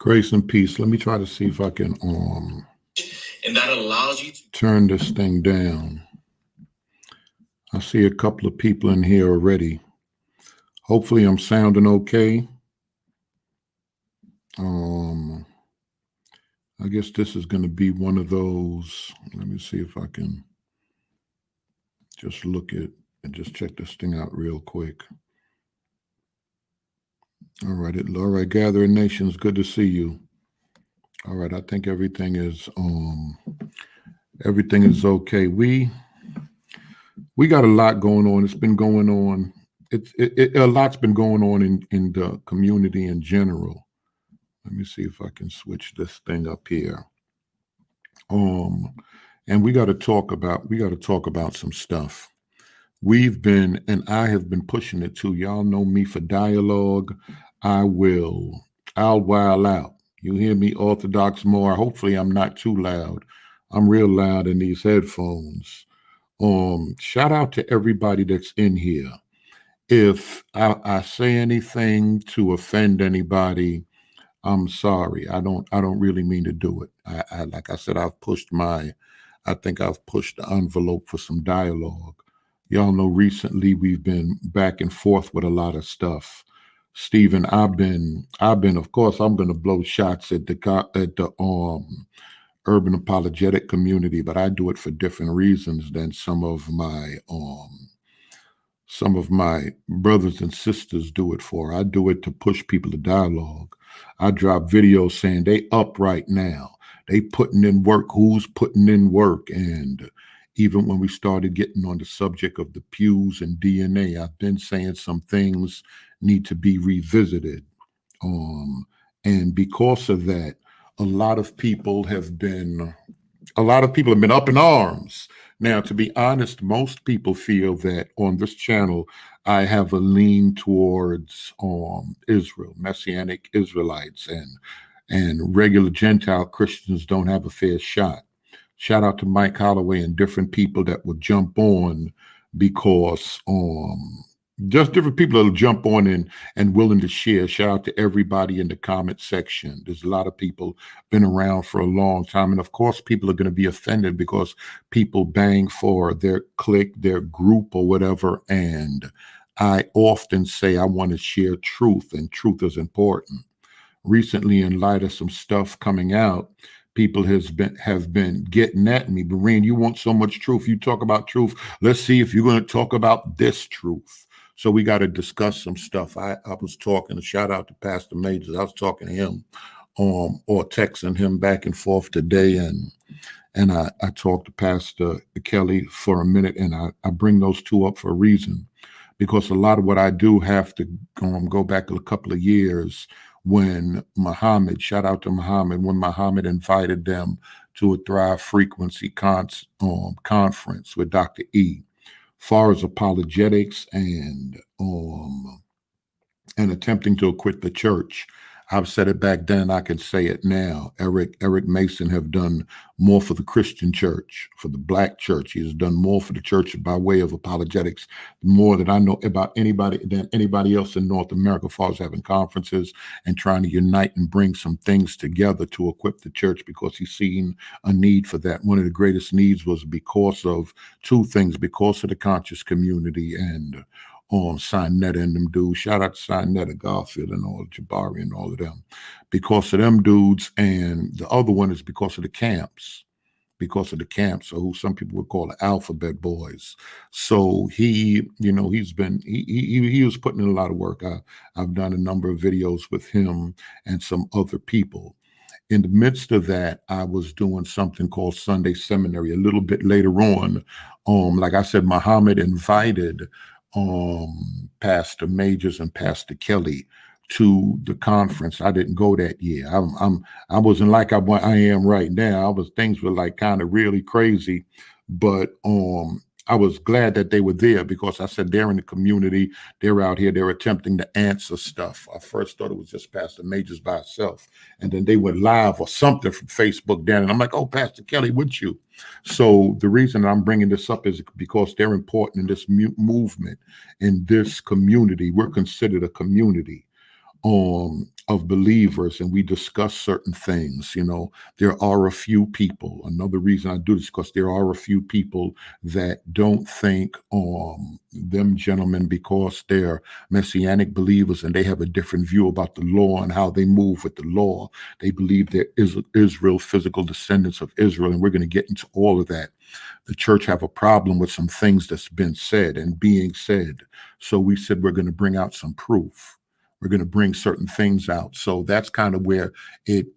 Grace and peace. Let me try to see if I can and that allows you to turn this thing down. I see a couple of people in here already. Hopefully I'm sounding okay. I guess this is going to be one of those. Let me see if I can just look at and just check this thing out real quick. All right, Gathering Nations, good to see you. All right, I think everything is okay. We got a lot going on. It's been going on. A lot's been going on in the community in general. Let me see if I can switch this thing up here. And we got to talk about some stuff. And I have been pushing it too. Y'all know me for dialogue. I'll wild out. You hear me, Orthodox more. Hopefully I'm not too loud. I'm real loud in these headphones. Shout out to everybody that's in here. If I say anything to offend anybody, I'm sorry. I don't really mean to do it. I like I said, I think I've pushed the envelope for some dialogue. Y'all know recently we've been back and forth with a lot of stuff. Stephen, I've been, of course, I'm going to blow shots at the urban apologetic community, but I do it for different reasons than some of my brothers and sisters do it for. I do it to push people to dialogue. I drop videos saying they up right now. They putting in work. Who's putting in work? And even when we started getting on the subject of the pews and DNA, I've been saying some things need to be revisited. And because of that, a lot of people have been up in arms. Now, to be honest, most people feel that on this channel, I have a lean towards Israel, Messianic Israelites, and regular Gentile Christians don't have a fair shot. Shout out to Mike Holloway and different people that will jump on because just different people that'll jump on and willing to share. Shout out to everybody in the comment section. There's a lot of people been around for a long time. And of course, people are going to be offended because people bang for their clique, their group or whatever. And I often say I want to share truth, and truth is important. Recently, in light of some stuff coming out, people have been getting at me. Bareen, you want so much truth. You talk about truth. Let's see if you're going to talk about this truth. So we got to discuss some stuff. I was talking, a shout out to Pastor Majors. I was talking to him or texting him back and forth today. And I talked to Pastor Kelly for a minute, and I bring those two up for a reason, because a lot of what I do have to go back a couple of years when Muhammad, shout out to Muhammad, when Muhammad invited them to a Thrive Frequency conference with Dr. E. Far as apologetics and attempting to acquit the church, I've said it back then, I can say it now. Eric Mason have done more for the Christian church, for the Black church. He has done more for the church by way of apologetics, more than I know about anybody else in North America, as far as having conferences and trying to unite and bring some things together to equip the church, because he's seen a need for that. One of the greatest needs was because of two things: because of the conscious community and Sinetta and them dudes. Shout out to Sinetta, Garfield, and all Jabari and all of them. Because of them dudes, and the other one is because of the camps. Because of the camps, or who some people would call the alphabet boys. So he was putting in a lot of work. I've done a number of videos with him and some other people. In the midst of that, I was doing something called Sunday Seminary a little bit later on. Like I said, Muhammad invited Pastor Majors and Pastor Kelly to the conference. I didn't go that year. I wasn't like I am right now. Things were like kind of really crazy, but I was glad that they were there, because I said they're in the community, they're out here, they're attempting to answer stuff. I first thought it was just Pastor Majors by herself, and then they went live or something from Facebook down, and I'm like, oh, Pastor Kelly, with you. So the reason I'm bringing this up is because they're important in this movement, in this community. We're considered a community. of believers, and we discuss certain things. There are a few people. Another reason I do this because there are a few people that don't think them gentlemen, because they're messianic believers and they have a different view about the law and how they move with the law. They believe there is Israel, physical descendants of Israel, and we're going to get into all of that. The church have a problem with some things that's been said and being said. So we said we're going to bring out some proof. We're going to bring certain things out. So that's kind of where it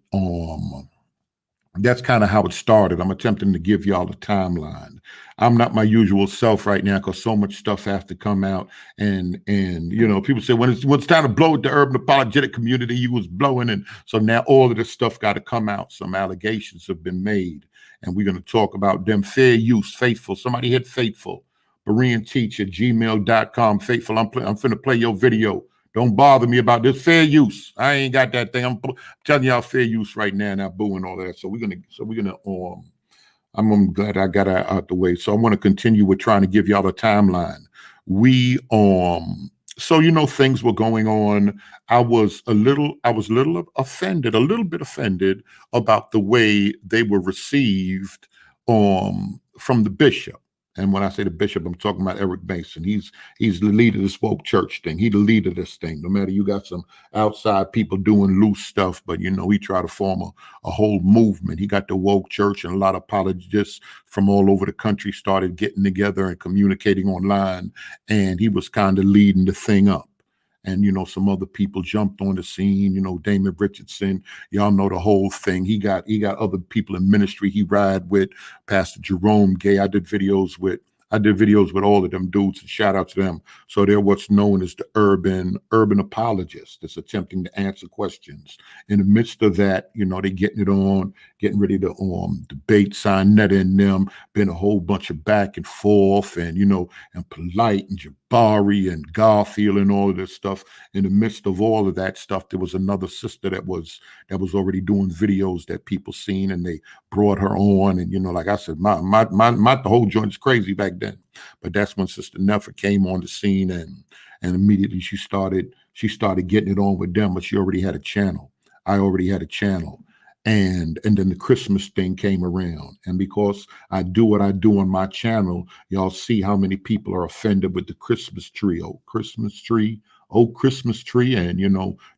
that's kind of how it started. I'm attempting to give y'all a timeline. I'm not my usual self right now because so much stuff has to come out. And people say when it's time to blow with the urban apologetic community, you was blowing. And so now all of this stuff got to come out. Some allegations have been made. And we're going to talk about them. Fair use, faithful. Somebody hit faithful. Berean teacher, gmail.com. Faithful, I'm finna play your video. Don't bother me about this. Fair use. I ain't got that thing. I'm telling y'all fair use right now, not booing all that. So we're gonna I'm glad I got out the way. So I want to continue with trying to give y'all a timeline. We things were going on. I was a little offended, a little bit offended about the way they were received from the bishop. And when I say the bishop, I'm talking about Eric Mason. He's the leader of this woke church thing. He's the leader of this thing. No matter, you got some outside people doing loose stuff, but he tried to form a whole movement. He got the woke church, and a lot of apologists from all over the country started getting together and communicating online, and he was kind of leading the thing up. And some other people jumped on the scene. Damon Richardson. Y'all know the whole thing. He got other people in ministry he ride with. Pastor Jerome Gay. I did videos with all of them dudes, and shout out to them. So they're what's known as the urban apologists that's attempting to answer questions. In the midst of that, they getting ready to debate Sinetta and them. Been a whole bunch of back and forth, and and Polite and Jabari and Garfield and all of this stuff. In the midst of all of that stuff, there was another sister that was already doing videos that people seen, and they brought her on. And like I said, my the whole joint is crazy back then. But that's when Sister Nefer came on the scene, and immediately she started getting it on with them. But she already had a channel. I already had a channel. And then the Christmas thing came around. And because I do what I do on my channel, y'all see how many people are offended with the Christmas tree. Oh, Christmas tree. Oh, Christmas tree. And,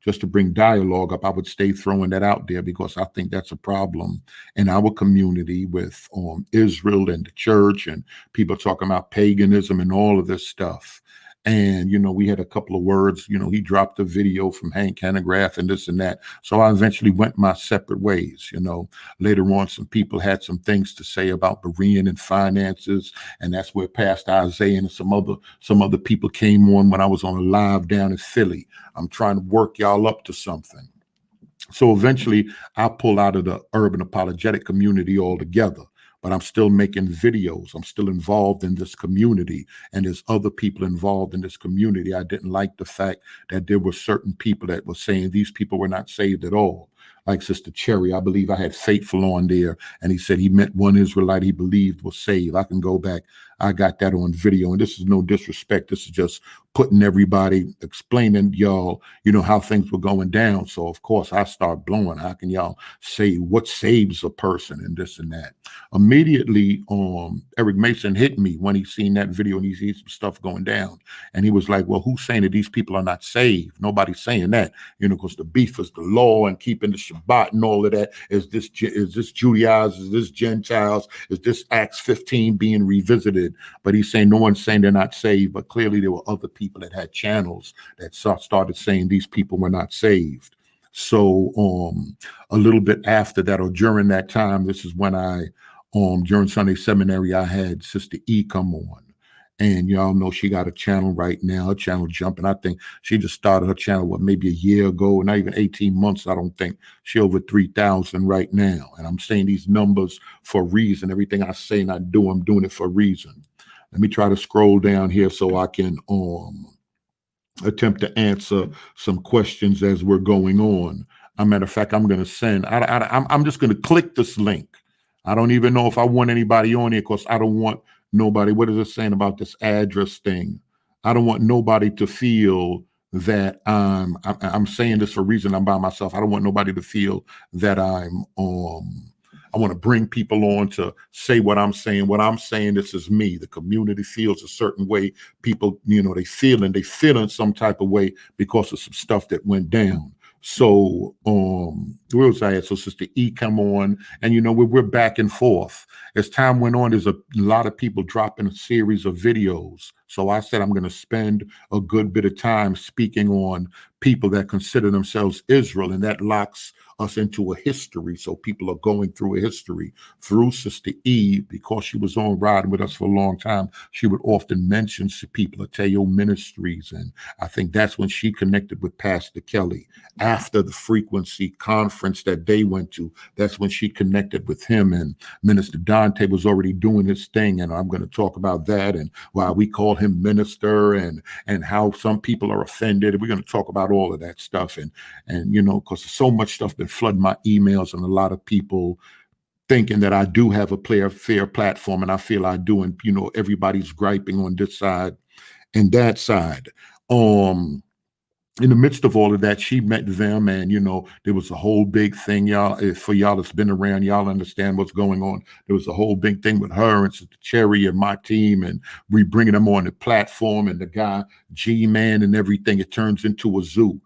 just to bring dialogue up, I would stay throwing that out there because I think that's a problem in our community with Israel and the church, and people talking about paganism and all of this stuff. And, we had a couple of words, he dropped a video from Hank Hanegraaff and this and that. So I eventually went my separate ways. Later on, some people had some things to say about Berean and finances. And that's where Pastor Isaiah and some other people came on when I was on a live down in Philly. I'm trying to work y'all up to something. So eventually I pull out of the urban apologetic community altogether. But I'm still making videos. I'm still involved in this community, and there's other people involved in this community. I didn't like the fact that there were certain people that were saying these people were not saved at all. Like Sister Cherry, I believe I had Faithful on there, and he said he met one Israelite he believed was saved. I can go back. I got that on video, and this is no disrespect. This is just putting everybody, explaining y'all, how things were going down. So of course I start blowing. How can y'all say what saves a person and this and that? Immediately, Eric Mason hit me when he seen that video and he sees some stuff going down, and he was like, "Well, who's saying that these people are not saved? Nobody's saying that, because the beef is the law and keeping the Shabbat and all of that. Is this Judaizers? Is this Gentiles? Is this Acts 15 being revisited?" But he's saying no one's saying they're not saved, but clearly there were other people that had channels that started saying these people were not saved. So a little bit after that, or during that time, this is when I during Sunday seminary, I had Sister E come on. And y'all know she got a channel right now, a channel jumping. I think she just started her channel, maybe a year ago, not even 18 months, I don't think. She over 3,000 right now. And I'm saying these numbers for a reason. Everything I say and I do, I'm doing it for a reason. Let me try to scroll down here so I can attempt to answer some questions as we're going on. As a matter of fact, I'm going to send, I'm just going to click this link. I don't even know if I want anybody on here because I don't want nobody. What is it saying about this address thing? I don't want nobody to feel that I'm saying this for a reason. I'm by myself. I don't want nobody to feel that I want to bring people on to say what I'm saying. What I'm saying, this is me. The community feels a certain way. People, they feel in some type of way because of some stuff that went down. So where was I at? So Sister E come on, and we're back and forth. As time went on, there's a lot of people dropping a series of videos. So I said I'm going to spend a good bit of time speaking on people that consider themselves Israel, and that locks us into a history. So people are going through a history through Sister E, because she was on riding with us for a long time. She would often mention to people Ateo Ministries, and I think that's when she connected with Pastor Kelly after the frequency conference that they went to. That's when she connected with him, and Minister Dante was already doing his thing, and I'm going to talk about that and why we call him minister, and how some people are offended. We're going to talk about all of that stuff, and because so much stuff been flooding my emails, and a lot of people thinking that I do have a fair platform, and I feel I do, and everybody's griping on this side and that side. In the midst of all of that, she met them, and there was a whole big thing, y'all. For y'all that's been around, y'all understand what's going on. There was a whole big thing with her and Sister Cherry and my team, and we bringing them on the platform, and the guy G-Man and everything. It turns into a zoo.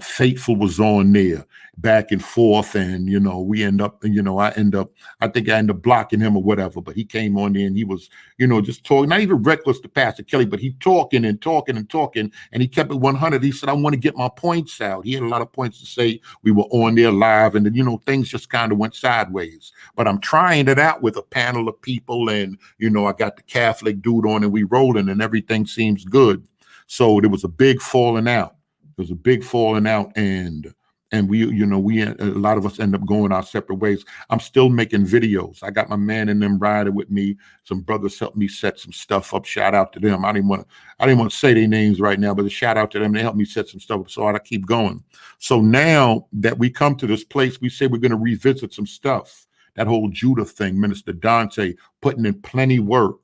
Faithful was on there, back and forth, and we end up, I think I end up blocking him or whatever, but he came on there and he was, just talking, not even reckless to Pastor Kelly, but he talking and talking and talking, and he kept it 100. He said, I want to get my points out. He had a lot of points to say. We were on there live, and then, things just kind of went sideways. But I'm trying it out with a panel of people, and, I got the Catholic dude on, and we rolling, and everything seems good. So there was a big falling out. There was a big falling out, and we, a lot of us end up going our separate ways. I'm still making videos. I got my man and them riding with me. Some brothers helped me set some stuff up. Shout out to them. I didn't want to say their names right now, but a shout out to them. They helped me set some stuff up, so I keep going. So now that we come to this place, we say we're going to revisit some stuff. That whole Judah thing, Minister Dante putting in plenty work.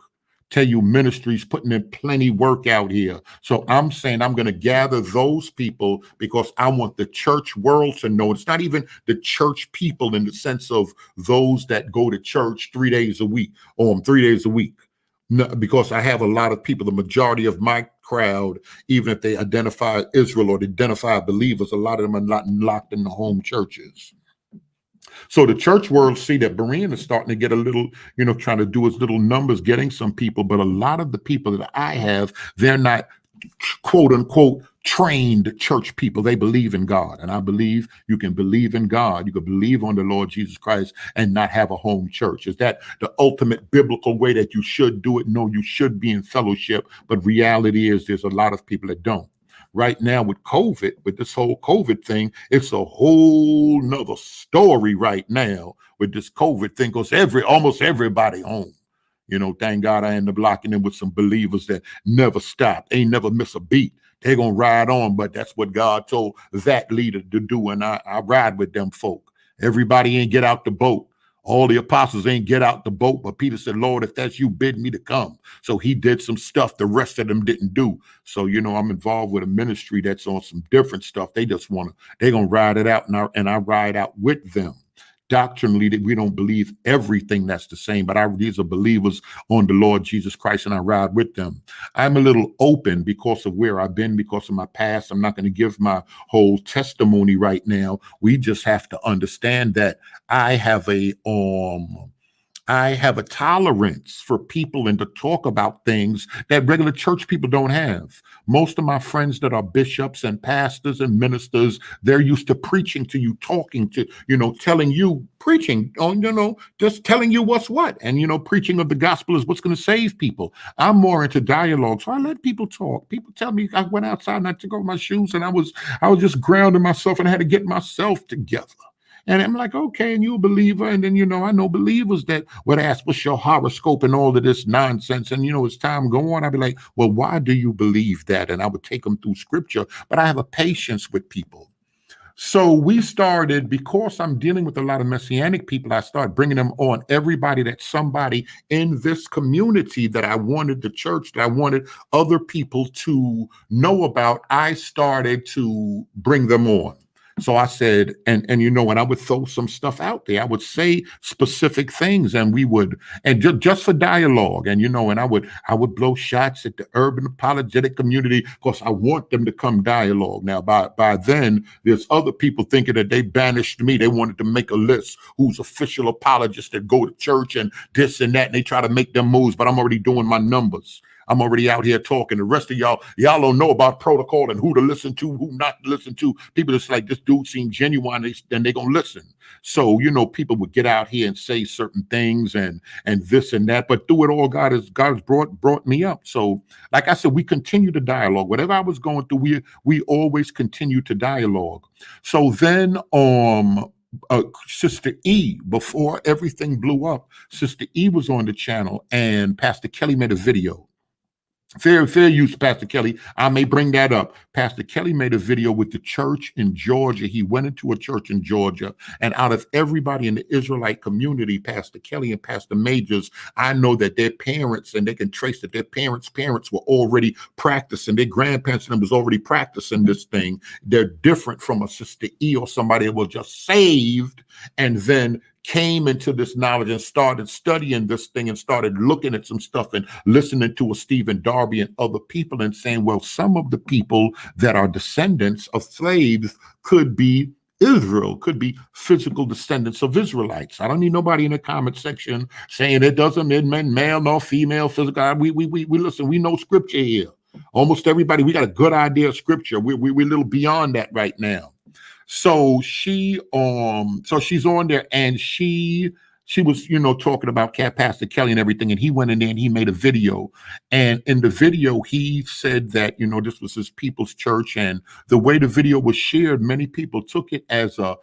Tell you ministries putting in plenty work out here. So I'm saying I'm going to gather those people, because I want the church world to know. It's not even the church people in the sense of those that go to church 3 days a week, or 3 days a week. No, because I have a lot of people, the majority of my crowd, even if they identify Israel or they identify believers, a lot of them are not locked in the home churches. So the church world see that Berean is starting to get a little, trying to do his little numbers, getting some people. But a lot of the people that I have, they're not quote unquote trained church people. They believe in God. And I believe you can believe in God. You can believe on the Lord Jesus Christ and not have a home church. Is that the ultimate biblical way that you should do it? No, you should be in fellowship. But reality is there's a lot of people that don't. Right now with COVID, with this whole COVID thing, it's a whole nother story right now with this COVID thing, because almost everybody home. Thank God I end up locking in with some believers that never stop. They never miss a beat. They're going to ride on, but that's what God told that leader to do, and I ride with them folk. Everybody ain't get out the boat. All the apostles ain't get out the boat, but Peter said, Lord, if that's you, bid me to come. So he did some stuff the rest of them didn't do. So, I'm involved with a ministry that's on some different stuff. They're going to ride it out, and I ride out with them. Doctrinally, that we don't believe everything that's the same, but these are believers on the Lord Jesus Christ, and I ride with them. I'm a little open because of where I've been, because of my past. I'm not going to give my whole testimony right now. We just have to understand that I have a tolerance for people and to talk about things that regular church people don't have. Most of my friends that are bishops and pastors and ministers, they're used to preaching to you, talking to, telling you, preaching on, just telling you what's what. And, preaching of the gospel is what's going to save people. I'm more into dialogue. So I let people talk. People tell me I went outside and I took off my shoes and I was just grounding myself and I had to get myself together. And I'm like, okay, and you a believer. And then, I know believers that would ask, what's your horoscope and all of this nonsense? And, as time go on, I'd be like, well, why do you believe that? And I would take them through scripture. But I have a patience with people. So we started, because I'm dealing with a lot of Messianic people, I started bringing them on, everybody that's somebody in this community that I wanted the church, that I wanted other people to know about. I started to bring them on. So I said, and when I would throw some stuff out there, I would say specific things, and we would, and just for dialogue, and I would blow shots at the urban apologetic community because I want them to come dialogue. Now, by then, there's other people thinking that they banished me. They wanted to make a list who's official apologists that go to church and this and that, and they try to make them moves, but I'm already doing my numbers. I'm already out here talking. The rest of y'all don't know about protocol and who to listen to, who not to listen to. People just like, this dude seems genuine, and they're going to listen. So, people would get out here and say certain things and this and that. But through it all, God has brought me up. So, like I said, we continue to dialogue. Whatever I was going through, we always continue to dialogue. So then Sister E, before everything blew up, Sister E was on the channel, and Pastor Kelly made a video. Fair use, Pastor Kelly. I may bring that up. Pastor Kelly made a video with the church in Georgia. He went into a church in Georgia, and out of everybody in the Israelite community, Pastor Kelly and Pastor Majors, I know that their parents, and they can trace that their parents were already practicing. Their grandparents and them was already practicing this thing. They're different from a Sister E or somebody that was just saved and then came into this knowledge and started studying this thing and started looking at some stuff and listening to a Stephen Darby and other people and saying, well, some of the people that are descendants of slaves could be Israel, could be physical descendants of Israelites. I don't need nobody in the comment section saying it doesn't mean male nor female physical. We listen, we know scripture here. Almost everybody, we got a good idea of scripture. We're a little beyond that right now. So she's on there, and she was, talking about Pastor Kelly and everything, and he went in there and he made a video. And in the video, he said that, this was his people's church, and the way the video was shared, many people took it as a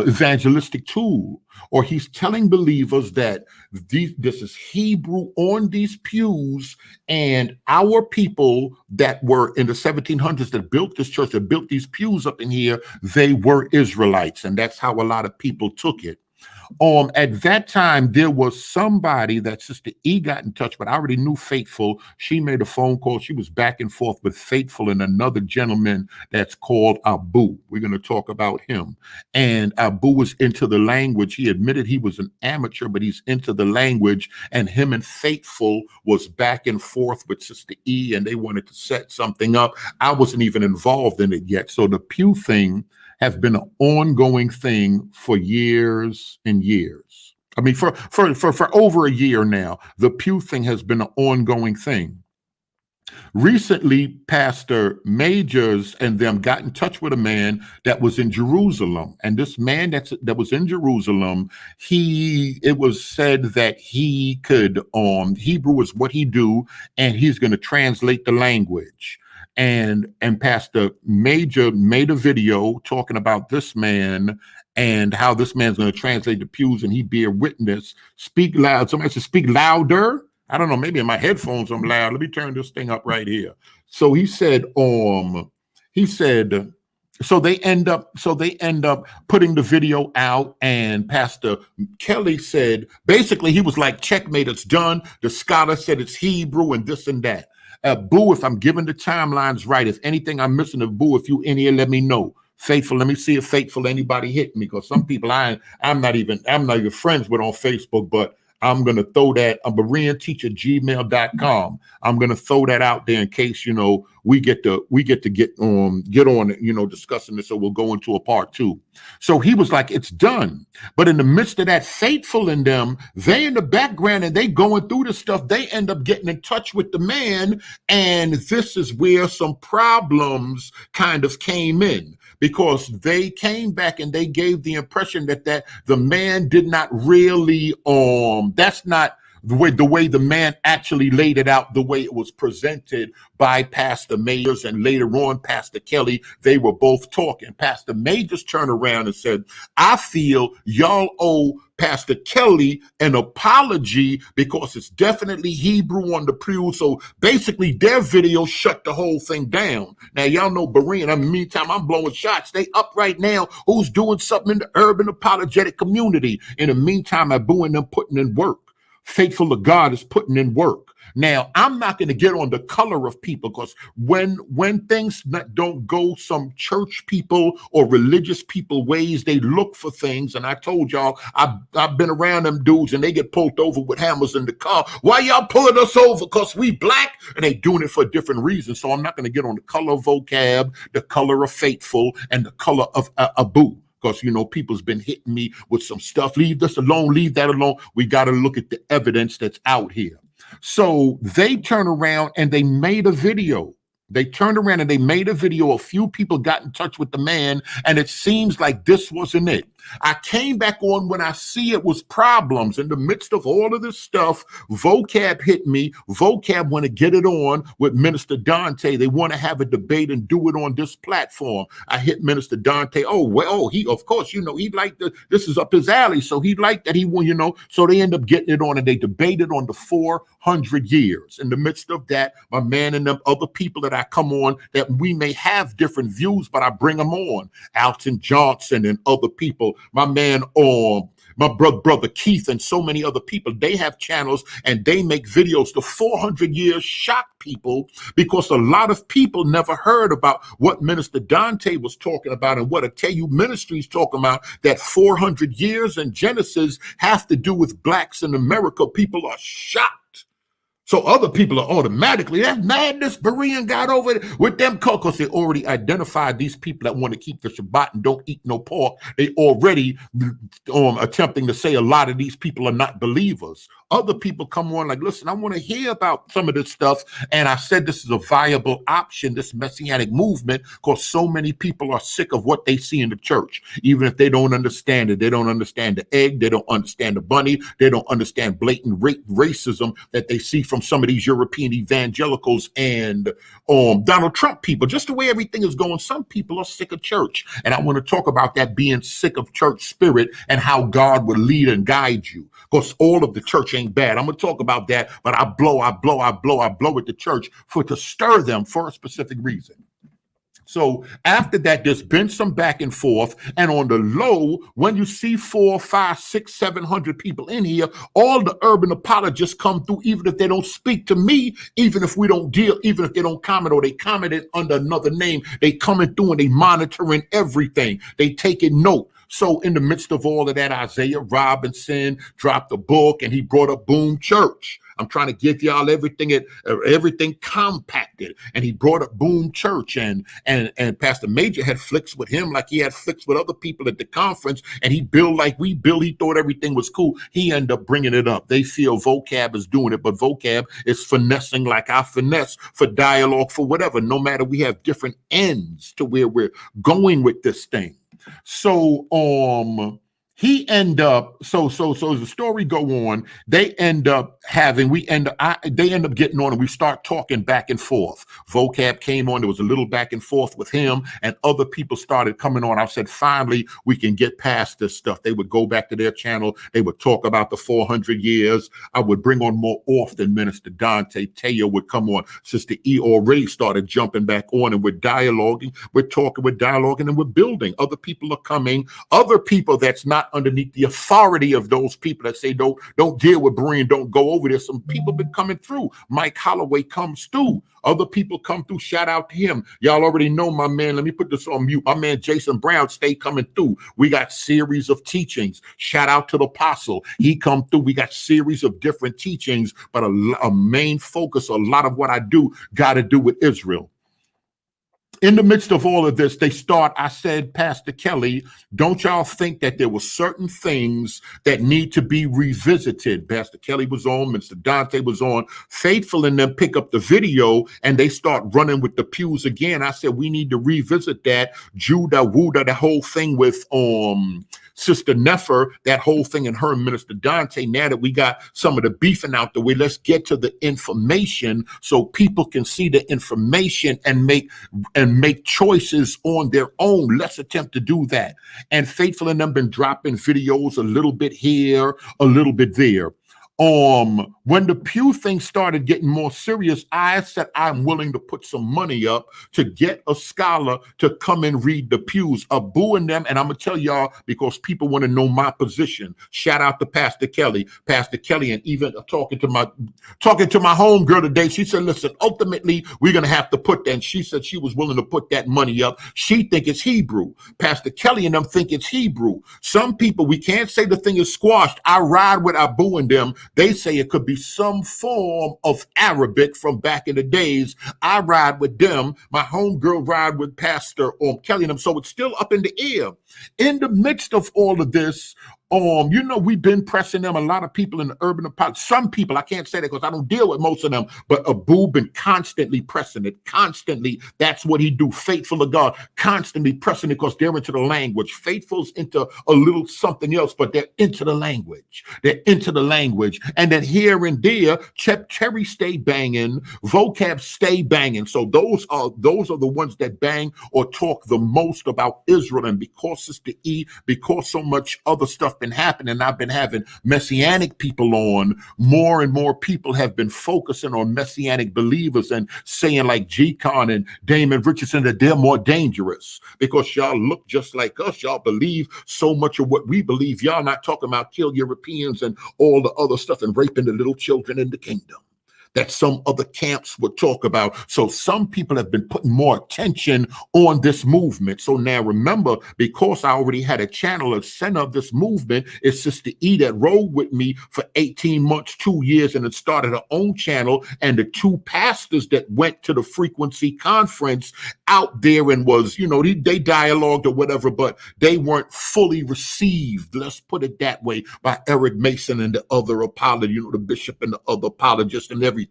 evangelistic tool, or he's telling believers that this is Hebrew on these pews, and our people that were in the 1700s that built this church, that built these pews up in here, they were Israelites, and that's how a lot of people took it. At that time, there was somebody that Sister E got in touch with. I already knew Faithful. She made a phone call. She was back and forth with Faithful and another gentleman that's called Abu. We're going to talk about him. And Abu was into the language. He admitted he was an amateur, but he's into the language. And him and Faithful was back and forth with Sister E, and they wanted to set something up. I wasn't even involved in it yet. So the pew thing has been an ongoing thing for years and years. I mean, for over a year now, the pew thing has been an ongoing thing. Recently, Pastor Majors and them got in touch with a man that was in Jerusalem. And this man that was in Jerusalem, it was said that he could, Hebrew is what he do, and he's going to translate the language. And Pastor Major made a video talking about this man and how this man's going to translate the pews, and he bear witness. Speak loud. Somebody said, speak louder. I don't know, maybe in my headphones I'm loud. Let me turn this thing up right here. So he said, so they end up putting the video out, and Pastor Kelly said, basically he was like, checkmate, it's done. The scholar said it's Hebrew and this and that. Boo, if I'm giving the timelines right, if anything I'm missing of Boo, if you in here, let me know. Faithful, let me see if Faithful anybody hit me, because some people I'm not even friends with on Facebook, but I'm going to throw that, bereanteacher@gmail.com. I'm going to throw that out there in case, we get to get on, discussing this. So we'll go into a part 2. So he was like, it's done. But in the midst of that, Faithful in them, they in the background and they going through this stuff. They end up getting in touch with the man. And this is where some problems kind of came in, because they came back and they gave the impression that the man did not really, that's not the way the man actually laid it out, the way it was presented by Pastor Majors and later on Pastor Kelly. They were both talking. Pastor Majors turned around and said, I feel y'all owe Pastor Kelly an apology because it's definitely Hebrew on the pew. So basically their video shut the whole thing down. Now y'all know Berean, in the meantime, I'm blowing shots. They up right now. Who's doing something in the urban apologetic community? In the meantime, I'm booing them putting in work. Faithful to God is putting in work. Now, I'm not going to get on the color of people because when things don't go some church people or religious people ways, they look for things. And I told y'all, I've been around them dudes and they get pulled over with hammers in the car. Why y'all pulling us over? Because we black? And they doing it for different reasons. So I'm not going to get on the color of vocab, the color of faithful, and the color of Abu. Because, people's been hitting me with some stuff. Leave this alone. Leave that alone. We got to look at the evidence that's out here. So they turned around and they made a video. They turned around and they made a video. A few people got in touch with the man, and it seems like this wasn't it. I came back on when I see it was problems. In the midst of all of this stuff, vocab hit me. Vocab want to get it on with Minister Dante. They want to have a debate and do it on this platform. I hit Minister Dante. Oh, well, he, of course, he liked this is up his alley. So he liked that he won, so they end up getting it on and they debated on the 400 years. In the midst of that, my man and them other people that I come on that we may have different views, but I bring them on. Alton Johnson and other people. My man, my brother Keith and so many other people, they have channels and they make videos. The 400 years shocked people because a lot of people never heard about what Minister Dante was talking about and what Ateyu Ministries talking about, that 400 years in Genesis have to do with blacks in America. People are shocked. So other people are automatically, that's madness. Berean got over it with them because they already identified these people that want to keep the Shabbat and don't eat no pork. They already attempting to say a lot of these people are not believers. Other people come on like, listen, I want to hear about some of this stuff. And I said this is a viable option, this messianic movement, because so many people are sick of what they see in the church. Even if they don't understand it, they don't understand the egg, they don't understand the bunny, they don't understand blatant racism that they see from some of these European evangelicals and Donald Trump people. Just the way everything is going, some people are sick of church. And I want to talk about that, being sick of church spirit and how God will lead and guide you. Because all of the church ain't bad. I'm going to talk about that, but I blow at the church to stir them for a specific reason. So after that, there's been some back and forth. And on the low, when you see 4, 5, 6, 700 people in here, all the urban apologists come through, even if they don't speak to me, even if we don't deal, even if they don't comment or they commented under another name, they coming through and they monitoring everything. They taking note. So in the midst of all of that, Isaiah Robinson dropped a book and he brought up Boom Church. I'm trying to give y'all everything compacted. And he brought up Boom Church and Pastor Major had flicks with him like he had flicks with other people at the conference. And he billed like we bill. He thought everything was cool. He ended up bringing it up. They feel vocab is doing it, but vocab is finessing like I finesse for dialogue, for whatever. No matter, we have different ends to where we're going with this thing. So he end up so as the story go on, they end up getting on and we start talking back and forth. Vocab came on, there was a little back and forth with him and other people started coming on. I said, finally, we can get past this stuff. They would go back to their channel. They would talk about the 400 years. I would bring on more often. Minister Dante Teo would come on. Sister E already started jumping back on and we're dialoguing. We're talking, we're dialoguing and we're building. Other people are coming. Other people that's not underneath the authority of those people that say don't deal with Berean, don't go over there. Some people been coming through. Mike Holloway comes through. Other people come through. Shout out to him. Y'all already know my man. Let me put this on mute. My man Jason Brown stay coming through. We got series of teachings. Shout out to the apostle. He come through. We got series of different teachings, but a main focus, a lot of what I do got to do with Israel. In the midst of all of this, I said, Pastor Kelly, don't y'all think that there were certain things that need to be revisited? Pastor Kelly was on, Mr. Dante was on, Faithful and them pick up the video and they start running with the pews again. I said, we need to revisit that. Judah, Wuda, the whole thing with Sister Nefer, that whole thing, and her and Minister Dante. Now that we got some of the beefing out the way, let's get to the information so people can see the information and make choices on their own. Let's attempt to do that. And Faithful and them been dropping videos a little bit here, a little bit there. When the Pew thing started getting more serious, I said I'm willing to put some money up to get a scholar to come and read the pews. Abu and them, and I'm gonna tell y'all because people want to know my position. Shout out to Pastor Kelly, and even talking to my homegirl today. She said, "Listen, ultimately we're gonna have to put that." And she said she was willing to put that money up. She think it's Hebrew. Pastor Kelly and them think it's Hebrew. Some people, we can't say the thing is squashed. I ride with Abu and them. They say it could be some form of Arabic from back in the days. I ride with them. My homegirl ride with Pastor Kelly and them. So it's still up in the air. In the midst of all of this, we've been pressing them. A lot of people in the urban apology, some people, I can't say that because I don't deal with most of them, but Abu been constantly pressing it. Constantly. That's what he do. Faithful of God, constantly pressing it because they're into the language. Faithful's into a little something else, but they're into the language. They're into the language. And then here and there, Cherry stay banging, vocab stay banging. So those are the ones that bang or talk the most about Israel. And because Sister E, because so much other stuff been happening, I've been having messianic people on. More and more people have been focusing on messianic believers and saying like G-Con and Damon Richardson that they're more dangerous because y'all look just like us. Y'all believe so much of what we believe. Y'all not talking about kill Europeans and all the other stuff and raping the little children in the kingdom that some other camps would talk about. So some people have been putting more attention on this movement. So now remember, because I already had a channel, a center of this movement is Sister E that rode with me for 18 months, 2 years, and it started her own channel. And the two pastors that went to the Frequency Conference out there and was, they dialogued or whatever, but they weren't fully received, let's put it that way, by Eric Mason and the other apologists, the bishop and the other apologists and everything.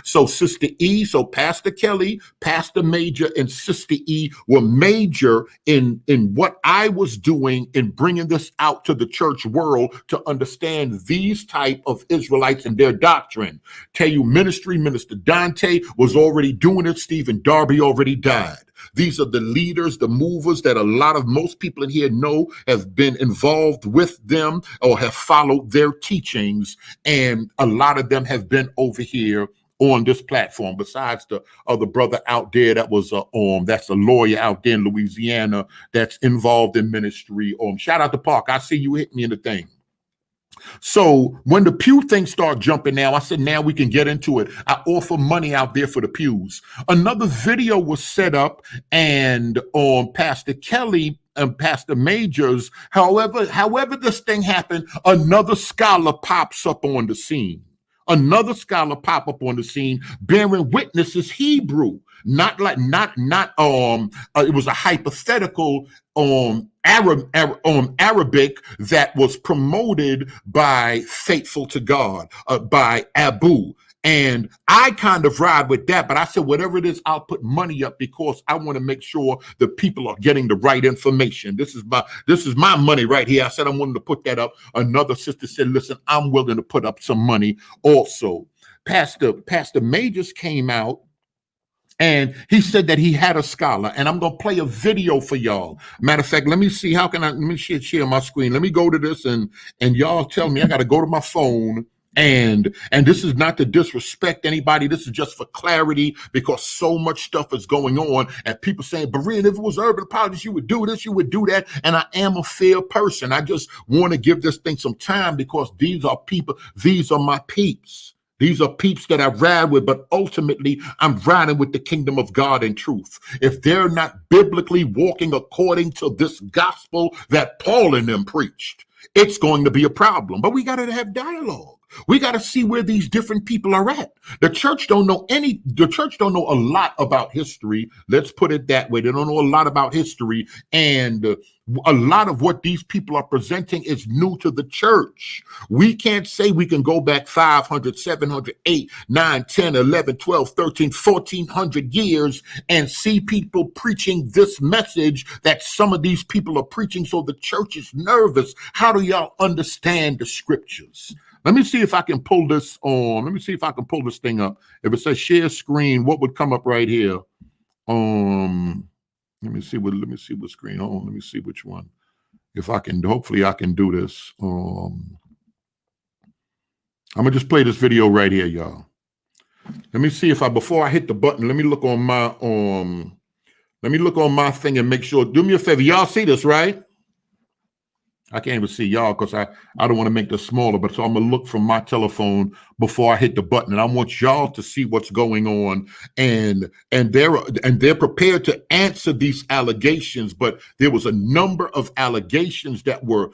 So Sister E, so Pastor Kelly, Pastor Major, and Sister E were major in what I was doing in bringing this out to the church world to understand these type of Israelites and their doctrine. Tell you ministry, Minister Dante was already doing it. Stephen Darby already died. These are the leaders, the movers that most people in here know have been involved with them or have followed their teachings. And a lot of them have been over here on this platform, besides the other brother out there that was that's a lawyer out there in Louisiana that's involved in ministry. Shout out to Park. I see you hit me in the thing. So when the pew thing start jumping now, I said, now we can get into it. I offer money out there for the pews. Another video was set up and Pastor Kelly and Pastor Majors. However this thing happened, another scholar pops up on the scene. Another scholar pop up on the scene bearing witness is Hebrew. It was a hypothetical Arabic that was promoted by Faithful to God, by Abu. And I kind of ride with that, but I said, whatever it is, I'll put money up because I want to make sure the people are getting the right information. This is my money right here. I said, I'm willing to put that up. Another sister said, listen, I'm willing to put up some money also. Pastor Majors came out and he said that he had a scholar, and I'm going to play a video for y'all. Matter of fact, let me see, let me share my screen. Let me go to this and y'all tell me I got to go to my phone. And this is not to disrespect anybody. This is just for clarity because so much stuff is going on and people saying, Berean, if it was urban apologists, you would do this, you would do that. And I am a fair person. I just want to give this thing some time because these are people, these are my peeps. These are peeps that I ride with, but ultimately I'm riding with the kingdom of God and truth. If they're not biblically walking according to this gospel that Paul and them preached, it's going to be a problem. But we got to have dialogue. We got to see where these different people are at. The church don't know a lot about history. Let's put it that way. They don't know a lot about history. And a lot of what these people are presenting is new to the church. We can't say we can go back 500, 700, 8, 9, 10, 11, 12, 13, 1400 years and see people preaching this message that some of these people are preaching. So the church is nervous. How do y'all understand the scriptures? Let me see if I can pull this on. Let me see if I can pull this thing up. If it says share screen, what would come up right here? Let me see what screen. Hold on, let me see which one. If I can, hopefully I can do this. I'm gonna just play this video right here, y'all. Let me see if before I hit the button, let me look on my thing and make sure. Do me a favor, y'all see this, right? I can't even see y'all because I don't want to make this smaller, but so I'm gonna look from my telephone before I hit the button, and I want y'all to see what's going on, and they're prepared to answer these allegations. But there was a number of allegations that were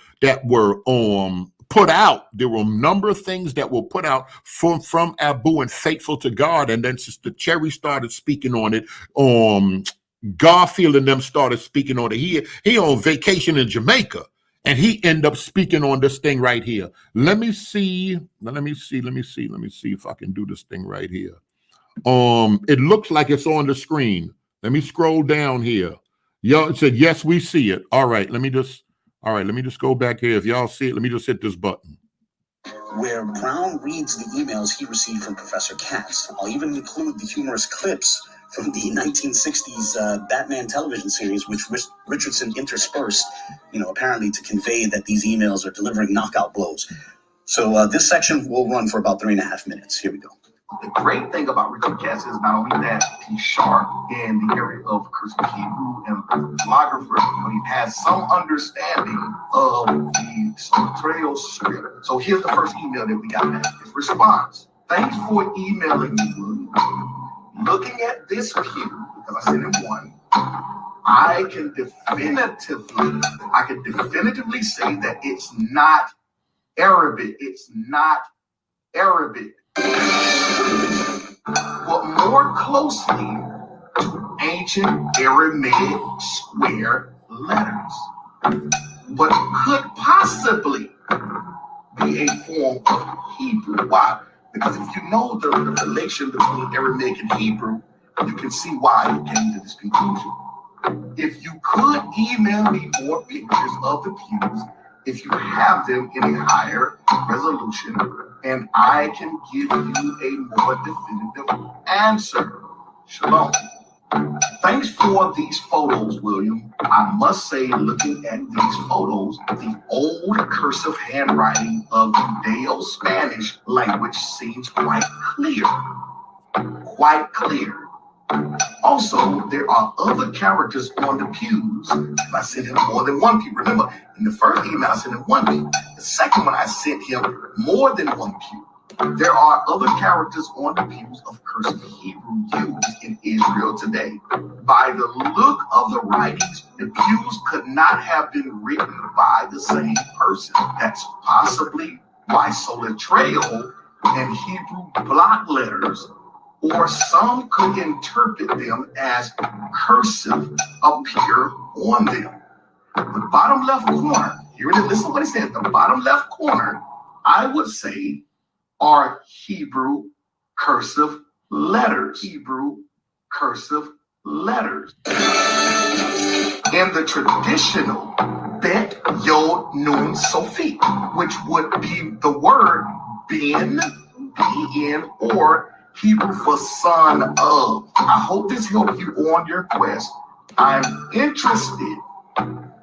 put out. There were a number of things that were put out from Abu and Faithful to God, and then Sister Cherry started speaking on it. Garfield and them started speaking on it. He on vacation in Jamaica. And he ended up speaking on this thing right here. Let me see if I can do this thing right here. It looks like it's on the screen. Let me scroll down here. Y'all said, yes, we see it. All right, let me just go back here. If y'all see it, let me just hit this button. Where Brown reads the emails he received from Professor Katz. I'll even include the humorous clips from the 1960s Batman television series, which Richardson interspersed, apparently to convey that these emails are delivering knockout blows. So this section will run for about 3.5 minutes. Here we go. The great thing about Richard Katz is not only that he's sharp in the area of cursive Hebrew and philographer, but he has some understanding of the Soletreo script. So here's the first email that we got back. His response: thanks for emailing me, William. Looking at this pew, because I sent him one, I can definitively say that it's not Arabic. It's not Arabic. But more closely to ancient Aramaic square letters, but could possibly be a form of Hebrew. Why? Because if you know the relation between Aramaic and Hebrew, you can see why you came to this conclusion. If you could email me more pictures of the pews, if you have them in a higher resolution, and I can give you a more definitive answer. Shalom. Thanks for these photos, William. I must say, looking at these photos, the old cursive handwriting of Judeo-Spanish language seems quite clear. Quite clear. Also, there are other characters on the pews. I sent him more than one pew. Remember, in the first email, I sent him one pew. The second one, I sent him more than one pew. There are other characters on the pews of cursive Hebrew used in Israel today. By the look of the writings, the pews could not have been written by the same person. That's possibly why Soletreo and Hebrew block letters, or some could interpret them as cursive, appear on them. The bottom left corner, here it is, listen to what it says, the bottom left corner, I would say, are Hebrew cursive letters. Hebrew cursive letters. In the traditional Bet Yod Nun Sofit, which would be the word bin, B-N, or Hebrew for son of. I hope this helps you on your quest. I'm interested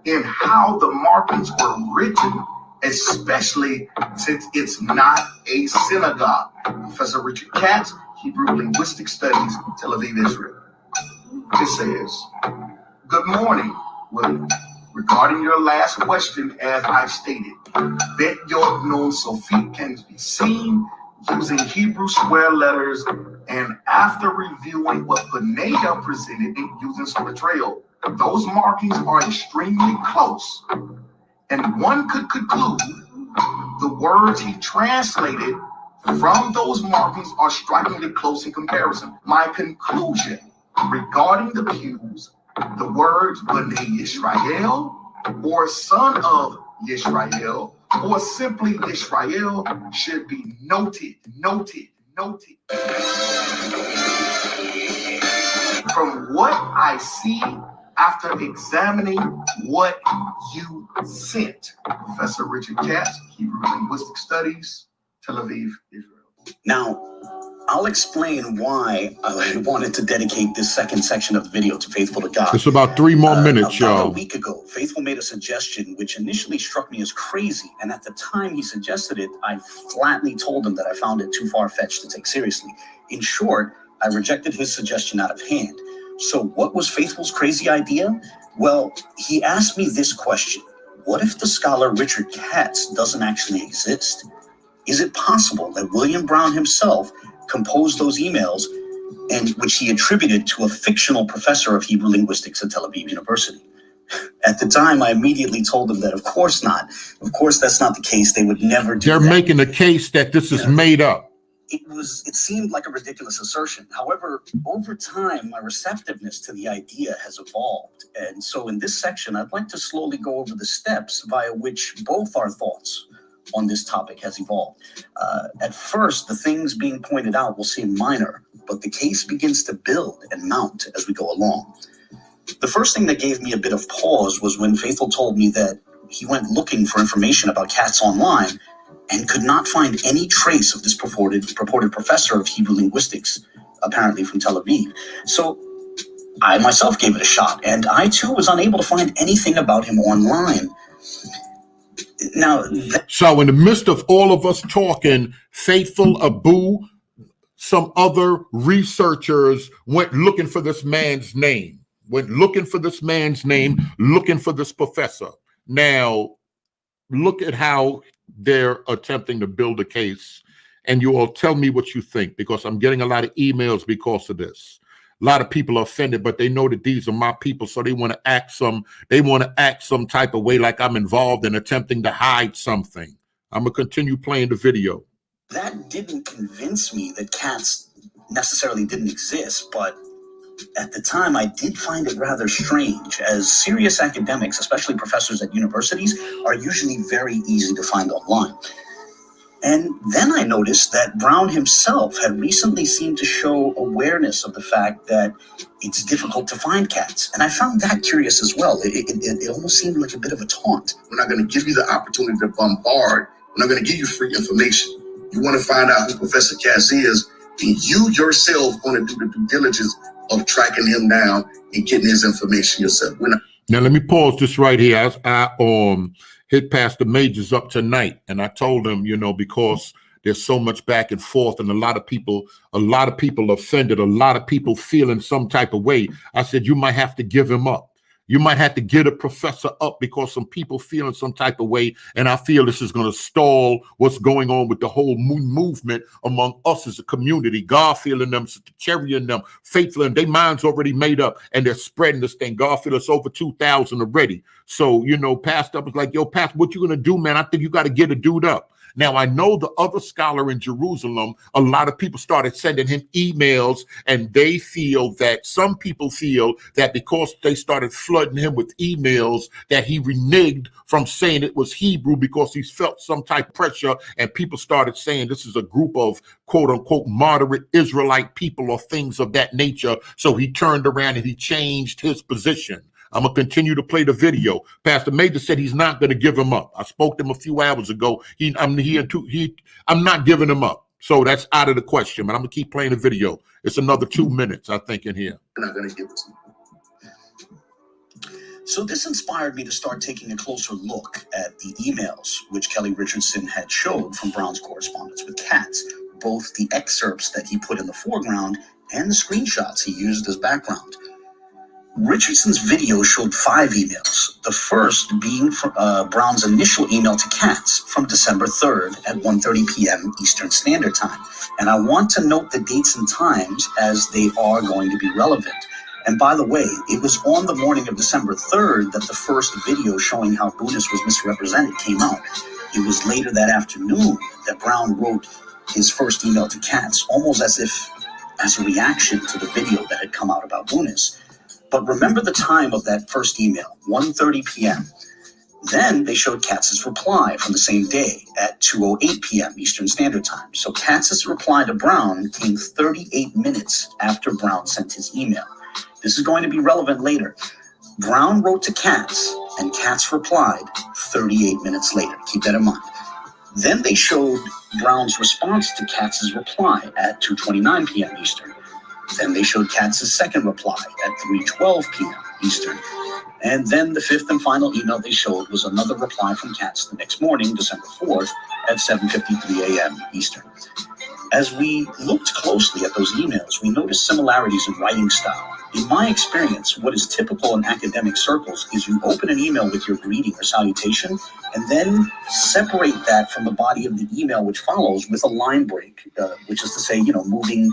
in how the markings were written, especially since it's not a synagogue. Professor Richard Katz, Hebrew Linguistic Studies, Tel Aviv, Israel. It says, good morning, William. Regarding your last question, as I stated, Bet Yod Nun Sofit can be seen using Hebrew square letters, and after reviewing what Beneda presented using Soletreo, those markings are extremely close, and one could conclude The words he translated from those markings are strikingly close in comparison. My conclusion regarding the pews, the words B'nai Yisrael or son of Yisrael or simply Yisrael should be noted. From what I see after examining what you sent, Professor Richard Katz, Hebrew Linguistic Studies, Tel Aviv, Israel. Now, I'll explain why I wanted to dedicate this second section of the video to Faithful to God. It's about 3 more minutes, About y'all. a week ago, Faithful made a suggestion which initially struck me as crazy. And at the time he suggested it, I flatly told him that I found it too far-fetched to take seriously. In short, I rejected his suggestion out of hand. So what was Faithful's crazy idea? Well, he asked me this question. What if the scholar Richard Katz doesn't actually exist? Is it possible that William Brown himself composed those emails, and which he attributed to a fictional professor of Hebrew linguistics at Tel Aviv University? At the time, I immediately told him that of course not. Of course, that's not the case. They would never do that. They're making the case that this is made up. It seemed like a ridiculous assertion. However, over time, my receptiveness to the idea has evolved. And so in this section, I'd like to slowly go over the steps via which both our thoughts on this topic has evolved. At first, the things being pointed out will seem minor, but the case begins to build and mount as we go along. The first thing that gave me a bit of pause was when Faithful told me that he went looking for information about Katz online and could not find any trace of this purported professor of Hebrew linguistics, apparently from Tel Aviv. So I myself gave it a shot, and I too was unable to find anything about him online. Now, so in the midst of all of us talking, Faithful, Abu, some other researchers went looking for this man's name, looking for this professor. Now, look at how they're attempting to build a case, and you all tell me what you think, because I'm getting a lot of emails because of this. A lot of people are offended, but they know that these are my people, so they want to act some type of way like I'm involved in attempting to hide something. I'm gonna continue playing the video. That didn't convince me that Katz necessarily didn't exist, but at the time I did find it rather strange, as serious academics, especially professors at universities, are usually very easy to find online. And then I noticed that Brown himself had recently seemed to show awareness of the fact that it's difficult to find Katz. And I found that curious as well. It almost seemed like a bit of a taunt. We're not going to give you the opportunity to bombard. We're not going to give you free information. You want to find out who Professor Katz is, and you yourself want to do the due diligence of tracking him down and getting his information yourself. Now, let me pause this right here. I hit Pastor Majors up tonight, and I told him, because there's so much back and forth, and a lot of people offended, a lot of people feeling some type of way. I said, you might have to give him up. You might have to get a professor up because some people feeling some type of way, and I feel this is going to stall what's going on with the whole movement among us as a community. Garfield and them, Cherry and them, Faithful, and their minds already made up, and they're spreading this thing. Garfield is over 2,000 already. So, Pastor was like, yo, Pastor, what you going to do, man? I think you got to get a dude up. Now, I know the other scholar in Jerusalem, a lot of people started sending him emails, and some people feel that because they started flooding him with emails that he reneged from saying it was Hebrew because he felt some type of pressure, and people started saying this is a group of quote unquote moderate Israelite people or things of that nature. So he turned around and he changed his position. I'm going to continue to play the video. Pastor Major said he's not going to give him up. I spoke to him a few hours ago. I'm not giving him up. So that's out of the question, but I'm going to keep playing the video. It's another 2 minutes, I think, in here. We're not going to give it to you. So this inspired me to start taking a closer look at the emails which Kelly Richardson had showed from Brown's correspondence with Katz, both the excerpts that he put in the foreground and the screenshots he used as background. Richardson's video showed 5 emails, the first being Brown's initial email to Katz from December 3rd at 1:30 p.m. Eastern Standard Time. And I want to note the dates and times as they are going to be relevant. And by the way, it was on the morning of December 3rd that the first video showing how Buddhist was misrepresented came out. It was later that afternoon that Brown wrote his first email to Katz, almost as if as a reaction to the video that had come out about Lunis. But remember the time of that first email, 1:30 p.m. Then they showed Katz's reply from the same day at 2:08 p.m. Eastern Standard Time. So Katz's reply to Brown came 38 minutes after Brown sent his email. This is going to be relevant later. Brown wrote to Katz, and Katz replied 38 minutes later. Keep that in mind. Then they showed Brown's response to Katz's reply at 2:29 p.m. Eastern. Then they showed Katz's second reply at 3:12 p.m. Eastern. And then the fifth and final email they showed was another reply from Katz the next morning, December 4th, at 7:53 a.m. Eastern. As we looked closely at those emails, we noticed similarities in writing style. In my experience, what is typical in academic circles is you open an email with your greeting or salutation, and then separate that from the body of the email which follows with a line break, which is to say, moving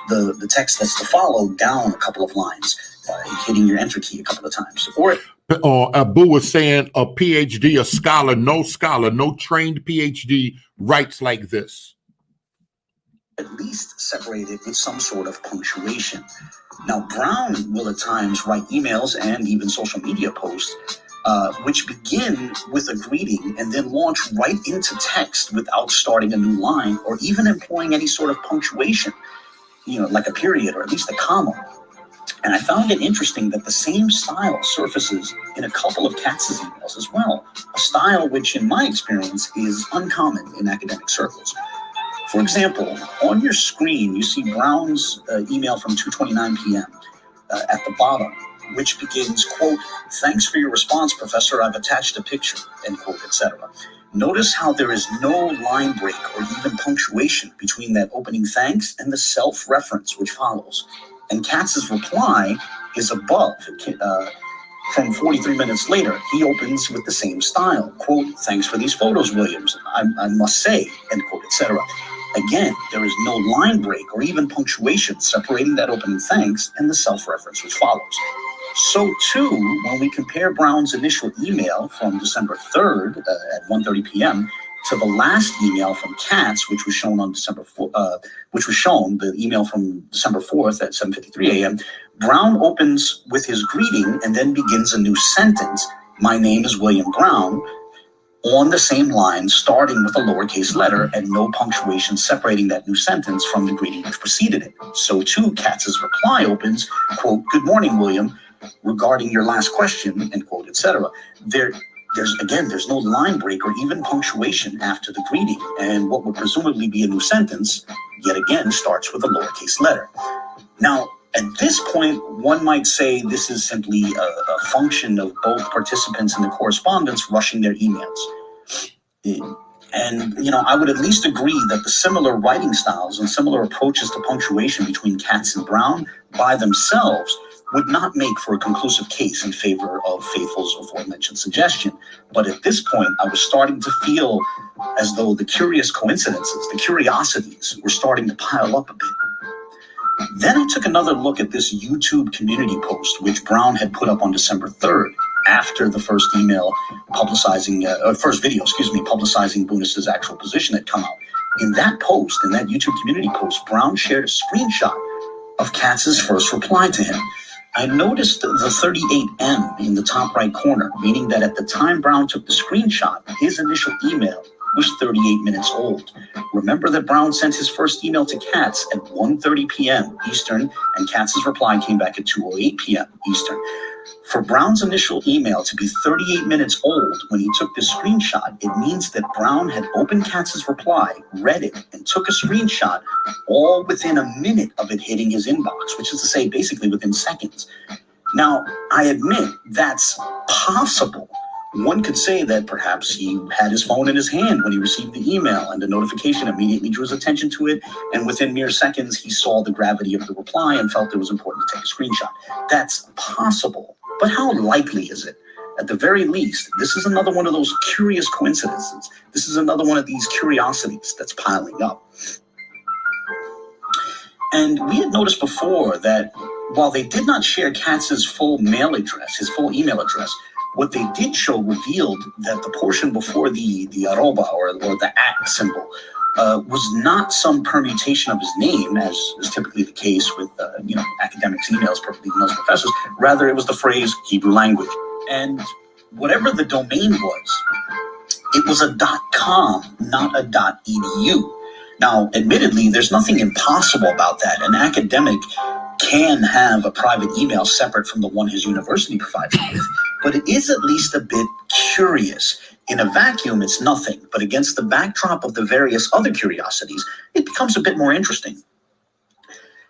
the text that's to follow down a couple of lines by hitting your enter key a couple of times. Or Abu was saying a PhD, a scholar, no trained PhD writes like this. At least separate it with some sort of punctuation. Now, Brown will at times write emails and even social media posts which begin with a greeting and then launch right into text without starting a new line or even employing any sort of punctuation, like a period or at least a comma. And I found it interesting that the same style surfaces in a couple of Katz's emails as well, a style which in my experience is uncommon in academic circles. For example, on your screen, you see Brown's email from 2:29 p.m. At the bottom, which begins, quote, "Thanks for your response, Professor. I've attached a picture," end quote, etc. Notice how there is no line break or even punctuation between that opening thanks and the self-reference which follows. And Katz's reply is above. From 43 minutes later, he opens with the same style, quote, "Thanks for these photos, Williams. I must say," end quote, etc. Again, there is no line break or even punctuation separating that opening thanks and the self-reference which follows. So too, when we compare Brown's initial email from December 3rd at 1:30 p.m. to the last email from Katz, which was shown on the email from December 4th at 7:53 a.m., Brown opens with his greeting and then begins a new sentence, "My name is William Brown," on the same line, starting with a lowercase letter and no punctuation separating that new sentence from the greeting which preceded it. So too, Katz's reply opens, quote, "Good morning, William, regarding your last question," end quote, etc. There's no line break or even punctuation after the greeting, and what would presumably be a new sentence, yet again, starts with a lowercase letter. Now, at this point, one might say this is simply a function of both participants in the correspondence rushing their emails. And, I would at least agree that the similar writing styles and similar approaches to punctuation between Katz and Brown by themselves would not make for a conclusive case in favor of Faithful's aforementioned suggestion. But at this point, I was starting to feel as though the curious coincidences, the curiosities, were starting to pile up a bit. Then I took another look at this YouTube community post, which Brown had put up on December 3rd, after the first video, publicizing Bunis's actual position had come out. In that YouTube community post, Brown shared a screenshot of Katz's first reply to him. I noticed the 38M in the top right corner, meaning that at the time Brown took the screenshot, his initial email was 38 minutes old. Remember that Brown sent his first email to Katz at 1:30 p.m. Eastern, and Katz's reply came back at 2:08 p.m. Eastern. For Brown's initial email to be 38 minutes old when he took the screenshot, it means that Brown had opened Katz's reply, read it, and took a screenshot all within a minute of it hitting his inbox, which is to say basically within seconds. Now, I admit that's possible. One could say that perhaps he had his phone in his hand when he received the email and the notification immediately drew his attention to it, and within mere seconds he saw the gravity of the reply and felt it was important to take a screenshot. That's possible, but how likely is it? At the very least, this is another one of those curious coincidences. This is another one of these curiosities that's piling up. And we had noticed before that while they did not share Katz's full email address, What they did show revealed that the portion before the arroba or the at symbol was not some permutation of his name, as is typically the case with academics' emails, emails professors. Rather, it was the phrase Hebrew language. And whatever the domain was, it was a .com, not a .edu. Now, admittedly, there's nothing impossible about that. An academic can have a private email separate from the one his university provides him with, but it is at least a bit curious. In a vacuum, it's nothing, but against the backdrop of the various other curiosities, it becomes a bit more interesting.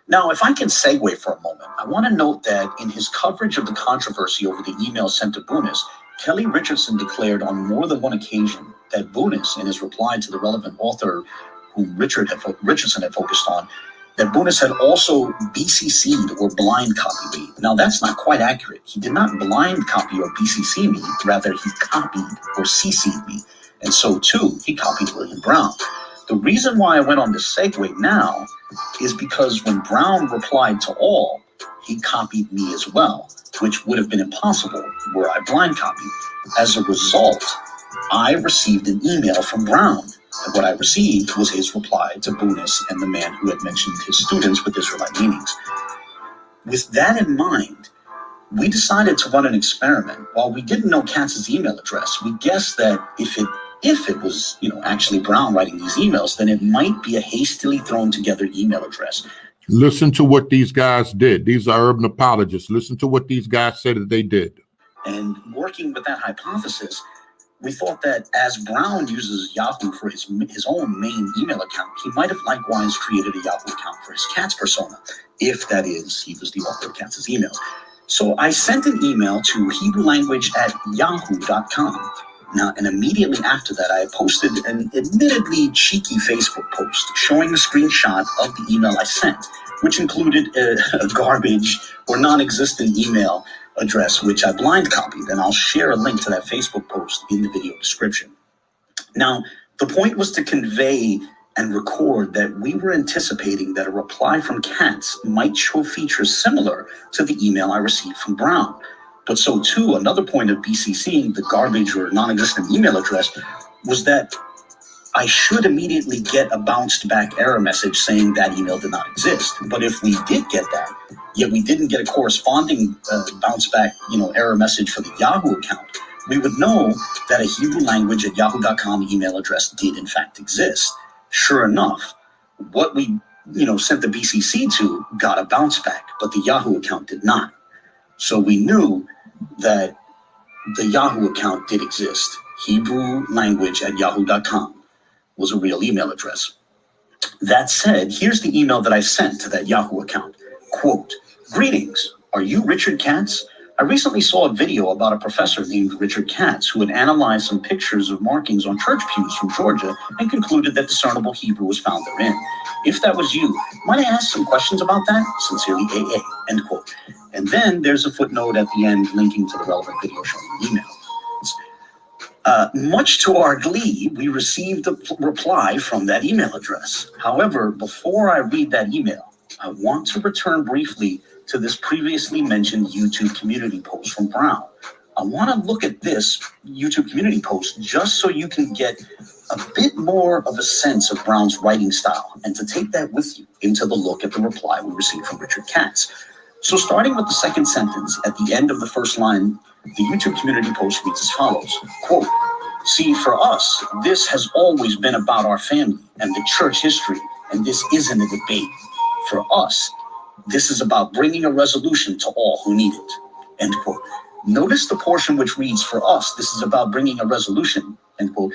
Now, if I can segue for a moment, I want to note that in his coverage of the controversy over the email sent to Bunis, Kelly Richardson declared on more than one occasion that Bunis, in his reply to the relevant author whom Richardson had focused on, that Bunis had also BCC'd or blind copied me. Now, that's not quite accurate. He did not blind copy or BCC me. Rather, he copied or CC'd me. And so, too, he copied William Brown. The reason why I went on this segue now is because when Brown replied to all, he copied me as well, which would have been impossible were I blind copied. As a result, I received an email from Brown. And what I received was his reply to Bunis and the man who had mentioned his students with Israelite meanings. With that in mind, we decided to run an experiment. While we didn't know Katz's email address, we guessed that if it was, actually Brown writing these emails, then it might be a hastily thrown together email address. Listen to what these guys did. These are urban apologists. Listen to what these guys said that they did. And working with that hypothesis, we thought that as Brown uses Yahoo for his own main email account, he might have likewise created a Yahoo account for his Katz persona, if that is, he was the author of Katz's emails. So I sent an email to HebrewLanguage@yahoo.com. Now, and immediately after that, I posted an admittedly cheeky Facebook post showing a screenshot of the email I sent, which included a garbage or non-existent email address, which I blind copied, and I'll share a link to that Facebook post in the video description. Now, the point was to convey and record that we were anticipating that a reply from Katz might show features similar to the email I received from Brown. But so too, another point of BCCing the garbage or non-existent email address was that I should immediately get a bounced back error message saying that email did not exist. But if we did get that, yet we didn't get a corresponding bounce back, error message for the Yahoo account, we would know that a HebrewLanguage@yahoo.com email address did in fact exist. Sure enough, what we, sent the BCC to got a bounce back, but the Yahoo account did not. So we knew that the Yahoo account did exist. HebrewLanguage@yahoo.com was a real email address. That said, here's the email that I sent to that Yahoo account. Quote, "Greetings. Are you Richard Katz? I recently saw a video about a professor named Richard Katz who had analyzed some pictures of markings on church pews from Georgia and concluded that discernible Hebrew was found therein. If that was you, might I ask some questions about that? Sincerely, AA." End quote. And then there's a footnote at the end linking to the relevant video showing the email. Much to our glee, we received a reply from that email address. However, before I read that email, I want to return briefly to this previously mentioned YouTube community post from Brown. I want to look at this YouTube community post just so you can get a bit more of a sense of Brown's writing style and to take that with you into the look at the reply we received from Richard Katz. So starting with the second sentence at the end of the first line, the YouTube community post reads as follows, quote, "See, for us, this has always been about our family and the church history, and this isn't a debate. For us, this is about bringing a resolution to all who need it." End quote. Notice the portion which reads, "For us, this is about bringing a resolution," end quote,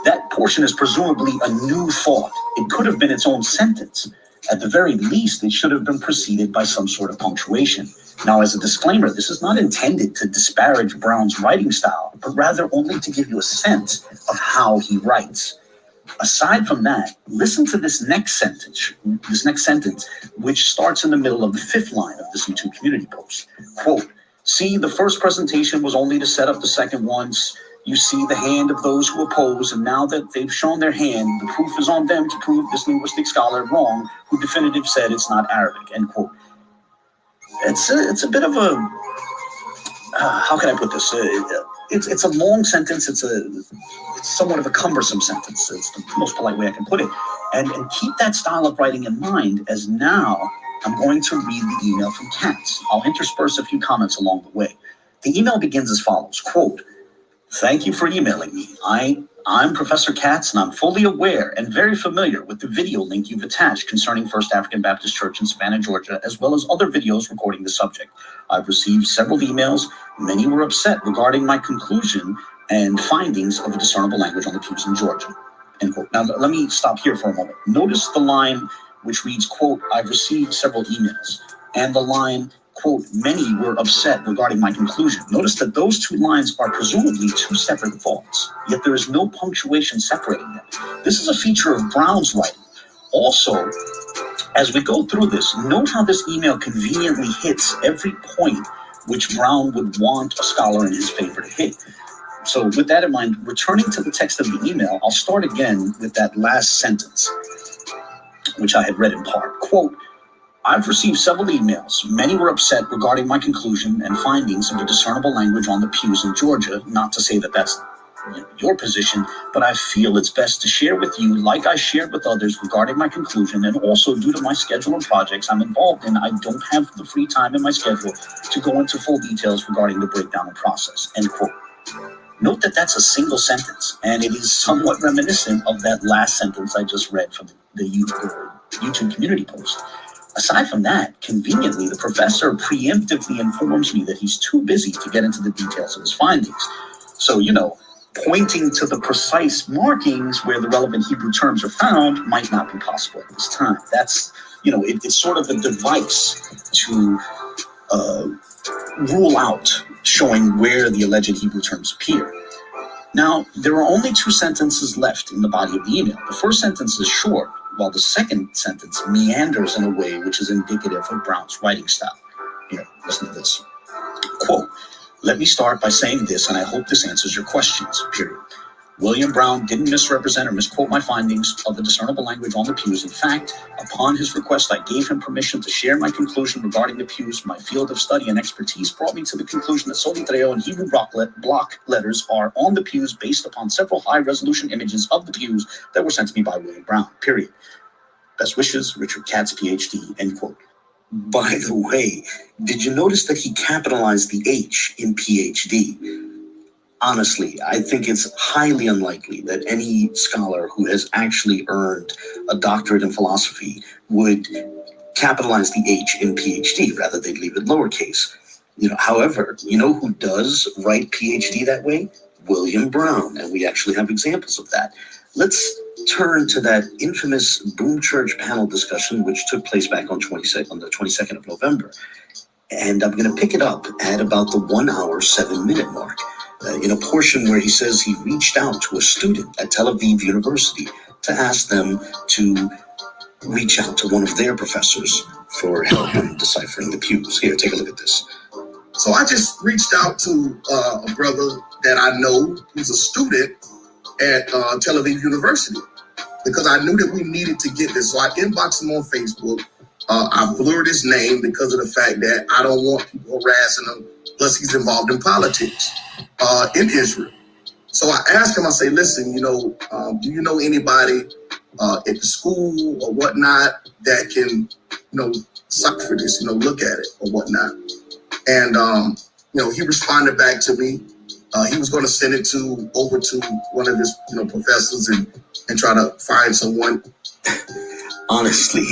that portion is presumably a new thought. It could have been its own sentence. At the very least, it should have been preceded by some sort of punctuation. Now, as a disclaimer, this is not intended to disparage Brown's writing style, but rather only to give you a sense of how he writes. Aside from that, listen to this next sentence, which starts in the middle of the fifth line of this YouTube community post. Quote, "See, the first presentation was only to set up the second ones. You see the hand of those who oppose, and now that they've shown their hand, the proof is on them to prove this linguistic scholar wrong, who definitive said it's not Arabic," end quote. It's a bit of a how can I put this? It's a long sentence. It's somewhat of a cumbersome sentence. It's the most polite way I can put it. And keep that style of writing in mind, as now I'm going to read the email from Katz. I'll intersperse a few comments along the way. The email begins as follows, quote, "Thank you for emailing me. I'm Professor Katz, and I'm fully aware and very familiar with the video link you've attached concerning First African Baptist Church in Savannah, Georgia, as well as other videos recording the subject. I've received several emails. Many were upset regarding my conclusion and findings of a discernible language on the pews in Georgia." End quote. Now, let me stop here for a moment. Notice the line which reads, quote, "I've received several emails," and the line, quote, "many were upset regarding my conclusion." Notice that those two lines are presumably two separate thoughts, yet there is no punctuation separating them. This is a feature of Brown's writing. Also, as we go through this, note how this email conveniently hits every point which Brown would want a scholar in his favor to hit. So with that in mind, returning to the text of the email, I'll start again with that last sentence, which I had read in part. Quote, "I've received several emails. Many were upset regarding my conclusion and findings of a discernible language on the pews in Georgia. Not to say that that's your position, but I feel it's best to share with you, like I shared with others, regarding my conclusion, and also due to my schedule and projects I'm involved in, I don't have the free time in my schedule to go into full details regarding the breakdown and process." End quote. Note that that's a single sentence, and it is somewhat reminiscent of that last sentence I just read from the YouTube community post. Aside from that, conveniently, the professor preemptively informs me that he's too busy to get into the details of his findings. So, pointing to the precise markings where the relevant Hebrew terms are found might not be possible at this time. That's, it's sort of a device to rule out showing where the alleged Hebrew terms appear. Now, there are only two sentences left in the body of the email. The first sentence is short, while the second sentence meanders in a way which is indicative of Brown's writing style. Here, listen to this. Quote, "Let me start by saying this, and I hope this answers your questions, period. William Brown didn't misrepresent or misquote my findings of the discernible language on the pews. In fact, upon his request, I gave him permission to share my conclusion regarding the pews. My field of study and expertise brought me to the conclusion that Solitreo and Hebrew block letters are on the pews based upon several high-resolution images of the pews that were sent to me by William Brown, period. Best wishes, Richard Katz, PhD," end quote. By the way, did you notice that he capitalized the H in PhD? Honestly, I think it's highly unlikely that any scholar who has actually earned a doctorate in philosophy would capitalize the H in PhD. Rather, they'd leave it lowercase. However, who does write PhD that way? William Brown, and we actually have examples of that. Let's turn to that infamous Boom Church panel discussion, which took place back on the 22nd of November. And I'm going to pick it up at about the 1 hour, 7 minute mark. In a portion where he says he reached out to a student at Tel Aviv University to ask them to reach out to one of their professors for help in deciphering the pews. Here, take a look at this. So I just reached out to a brother that I know who's a student at Tel Aviv University because I knew that we needed to get this. So I inboxed him on Facebook. I blurred his name because of the fact that I don't want people harassing him. Plus, he's involved in politics in Israel. So I asked him, I say, listen, do you know anybody at the school or whatnot that can, cipher this, look at it or whatnot? And, he responded back to me. He was going to send it over to one of his, professors and try to find someone. Honestly,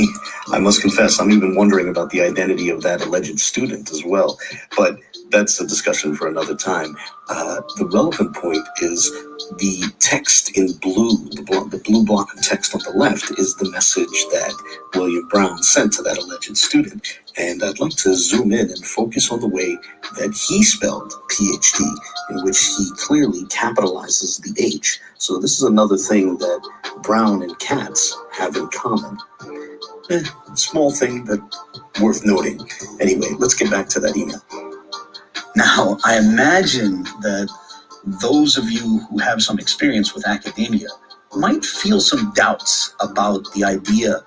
I must confess, I'm even wondering about the identity of that alleged student as well. But that's a discussion for another time. The relevant point is the text in blue, the blue block of text on the left is the message that William Brown sent to that alleged student. And I'd like to zoom in and focus on the way that he spelled PhD, in which he clearly capitalizes the H. So this is another thing that Brown and Katz have in common. Small thing, but worth noting. Anyway, let's get back to that email. Now, I imagine that those of you who have some experience with academia might feel some doubts about the idea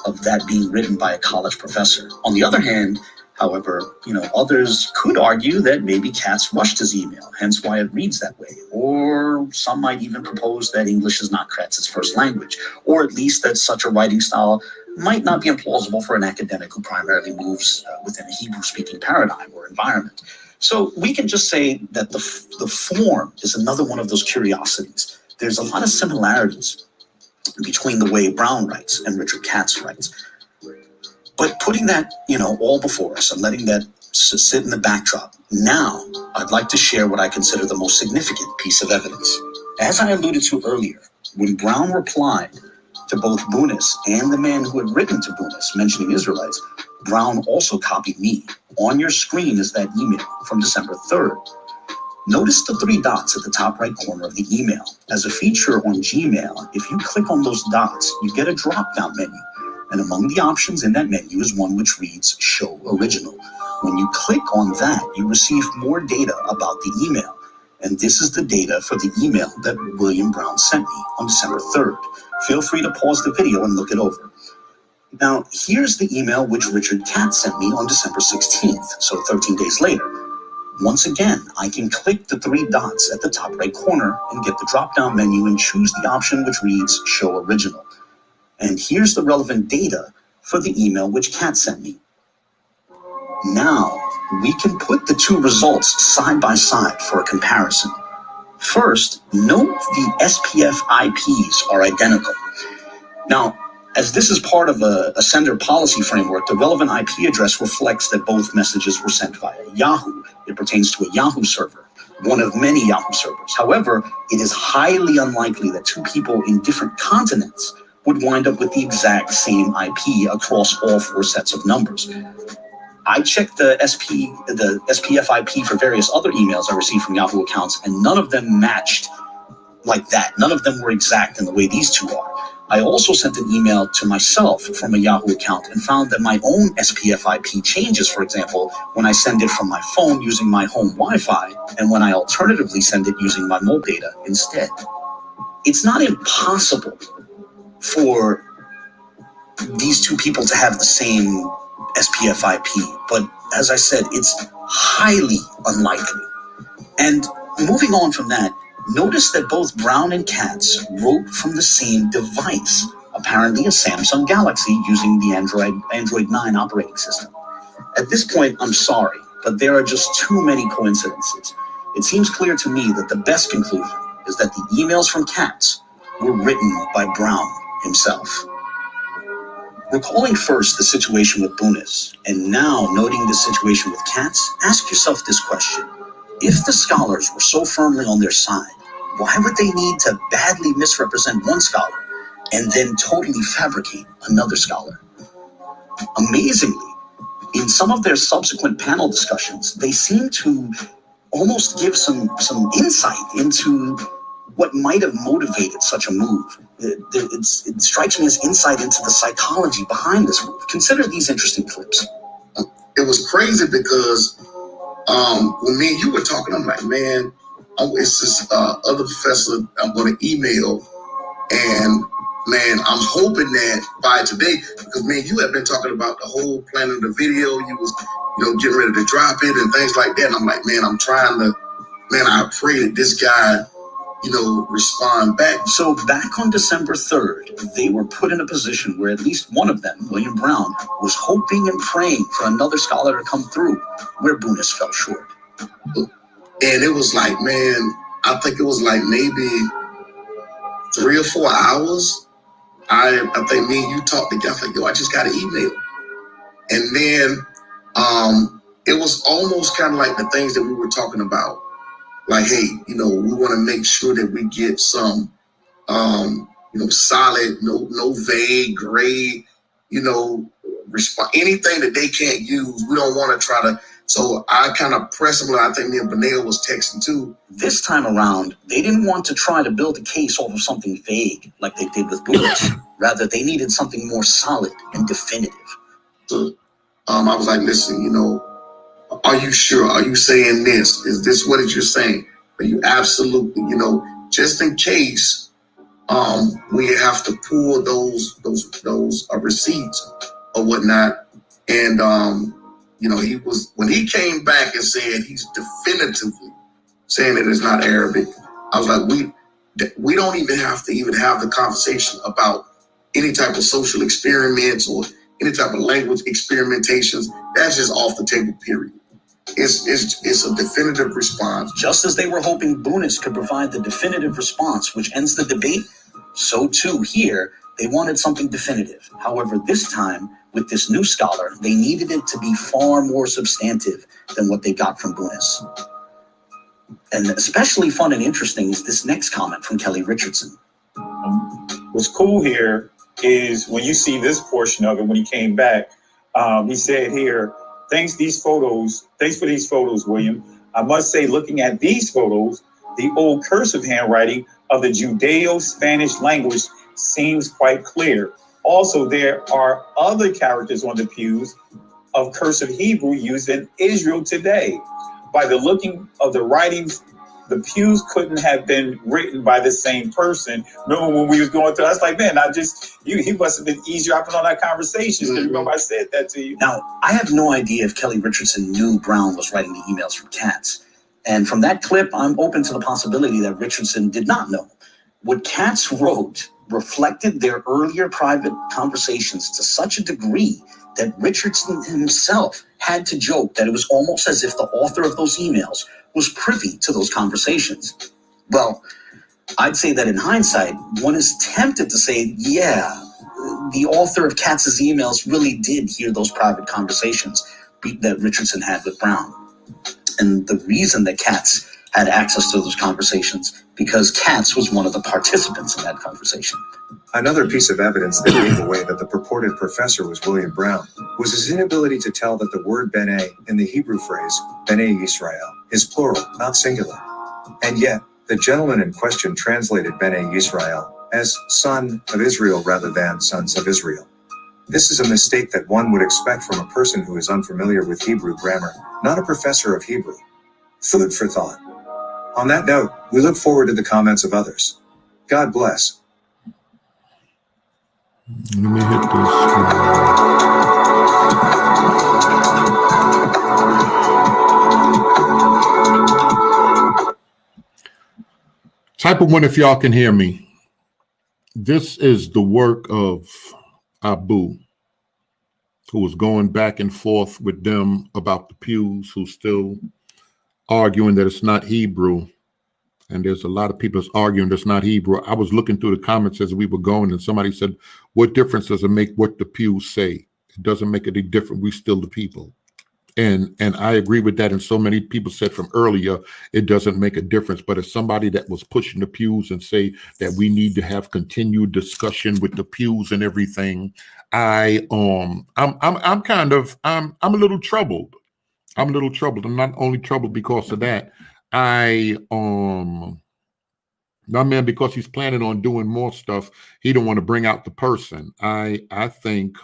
of that being written by a college professor. On the other hand, However, others could argue that maybe Katz rushed his email, hence why it reads that way. Or some might even propose that English is not Katz's first language, or at least that such a writing style might not be implausible for an academic who primarily moves within a Hebrew-speaking paradigm or environment. So we can just say that the form is another one of those curiosities. There's a lot of similarities between the way Brown writes and Richard Katz writes. But putting that, all before us and letting that sit in the backdrop, now I'd like to share what I consider the most significant piece of evidence. As I alluded to earlier, when Brown replied to both Bunis and the man who had written to Bunis mentioning Israelites, Brown also copied me. On your screen is that email from December 3rd. Notice the 3 dots at the top right corner of the email. As a feature on Gmail, if you click on those dots, you get a drop-down menu. And among the options in that menu is one which reads Show Original. When you click on that, you receive more data about the email. And this is the data for the email that William Brown sent me on December 3rd. Feel free to pause the video and look it over. Now, here's the email which Richard Katz sent me on December 16th, so 13 days later. Once again, I can click the 3 dots at the top right corner and get the drop-down menu and choose the option which reads Show Original. And here's the relevant data for the email which Katz sent me. Now, we can put the 2 results side by side for a comparison. First, note the SPF IPs are identical. Now, as this is part of a sender policy framework, the relevant IP address reflects that both messages were sent via Yahoo. It pertains to a Yahoo server, one of many Yahoo servers. However, it is highly unlikely that 2 people in different continents would wind up with the exact same IP across all 4 sets of numbers. I checked the SPF IP for various other emails I received from Yahoo accounts, and none of them matched like that. None of them were exact in the way these 2 are. I also sent an email to myself from a Yahoo account and found that my own SPF IP changes, for example, when I send it from my phone using my home Wi-Fi and when I alternatively send it using my mobile data instead. It's not impossible for these 2 people to have the same SPF IP, but as I said, it's highly unlikely. And moving on from that, notice that both Brown and Katz wrote from the same device, apparently a Samsung Galaxy using the Android 9 operating system. At this point, I'm sorry, but there are just too many coincidences. It seems clear to me that the best conclusion is that the emails from Katz were written by Brown himself. Recalling first the situation with Bunis, and now noting the situation with Katz, ask yourself this question. If the scholars were so firmly on their side, why would they need to badly misrepresent one scholar and then totally fabricate another scholar? Amazingly, in some of their subsequent panel discussions, they seem to almost give some insight into what might have motivated such a move. It strikes me as insight into the psychology behind this move. Consider these interesting clips. It was crazy because when me and you were talking, I'm like, man, it's this other professor I'm going to email, and man, I'm hoping that by today, because man, you have been talking about the whole plan of the video, you was, getting ready to drop it and things like that. And I'm like, man, I pray that this guy, respond back. So back on December 3rd, they were put in a position where at least one of them, William Brown, was hoping and praying for another scholar to come through where Bunis fell short. And it was like, man, I think it was like maybe 3 or 4 hours. I think me and you talked together. Like, I just got an email. And then it was almost kind of like the things that we were talking about. Like, hey, we want to make sure that we get some, solid, no vague, gray, anything that they can't use. We don't want to try to. So I kind of pressed them. I think me and Benel was texting too. This time around, they didn't want to try to build a case off of something vague like they did with Bunis. Rather, they needed something more solid and definitive. So I was like, listen, are you sure? Are you saying this? Is this what you're saying? Are you absolutely, just in case we have to pull those receipts or whatnot. And You know, he was, when he came back and said he's definitively saying it is not Arabic, I was like, we don't even have to even have the conversation about any type of social experiments or any type of language experimentations. That's just off the table, period. It's a definitive response. Just as they were hoping Bunis could provide the definitive response which ends the debate, so too here, they wanted something definitive. However, this time, with this new scholar, they needed it to be far more substantive than what they got from Bunis. And especially fun and interesting is this next comment from Kelly Richardson. What's cool here is when you see this portion of it, when he came back, he said here, thanks for these photos, William. I must say, looking at these photos, the old cursive handwriting of the Judeo-Spanish language seems quite clear. Also, there are other characters on the pews of cursive Hebrew used in Israel today. By the looking of the writings, the pews couldn't have been written by the same person. Remember when we was going through, I was like, man, he must have been eavesdropping on that conversation. Mm-hmm. Remember I said that to you. Now, I have no idea if Kelly Richardson knew Brown was writing the emails from Katz. And from that clip, I'm open to the possibility that Richardson did not know. What Katz wrote reflected their earlier private conversations to such a degree that Richardson himself had to joke that it was almost as if the author of those emails was privy to those conversations. Well, I'd say that in hindsight, one is tempted to say, yeah, the author of Katz's emails really did hear those private conversations that Richardson had with Brown. And the reason that Katz had access to those conversations because Katz was one of the participants in that conversation. Another piece of evidence that gave away that the purported professor was William Brown was his inability to tell that the word B'nai in the Hebrew phrase B'nai Yisrael is plural, not singular. And yet, the gentleman in question translated B'nai Yisrael as son of Israel rather than sons of Israel. This is a mistake that one would expect from a person who is unfamiliar with Hebrew grammar, not a professor of Hebrew. Food for thought. On that note, we look forward to the comments of others. God bless. Let me hit this. Type of one if y'all can hear me. This is the work of Abu, who was going back and forth with them about the pews, who's still arguing that it's not Hebrew. And there's a lot of people that's arguing that's not Hebrew. I was looking through the comments as we were going, and somebody said, what difference does it make what the pews say? It doesn't make any difference. We still the people. And I agree with that. And so many people said from earlier, it doesn't make a difference. But as somebody that was pushing the pews and say that we need to have continued discussion with the pews and everything, I'm a little troubled. I'm a little troubled. I'm not only troubled because of that. Because he's planning on doing more stuff, he don't want to bring out the person. I think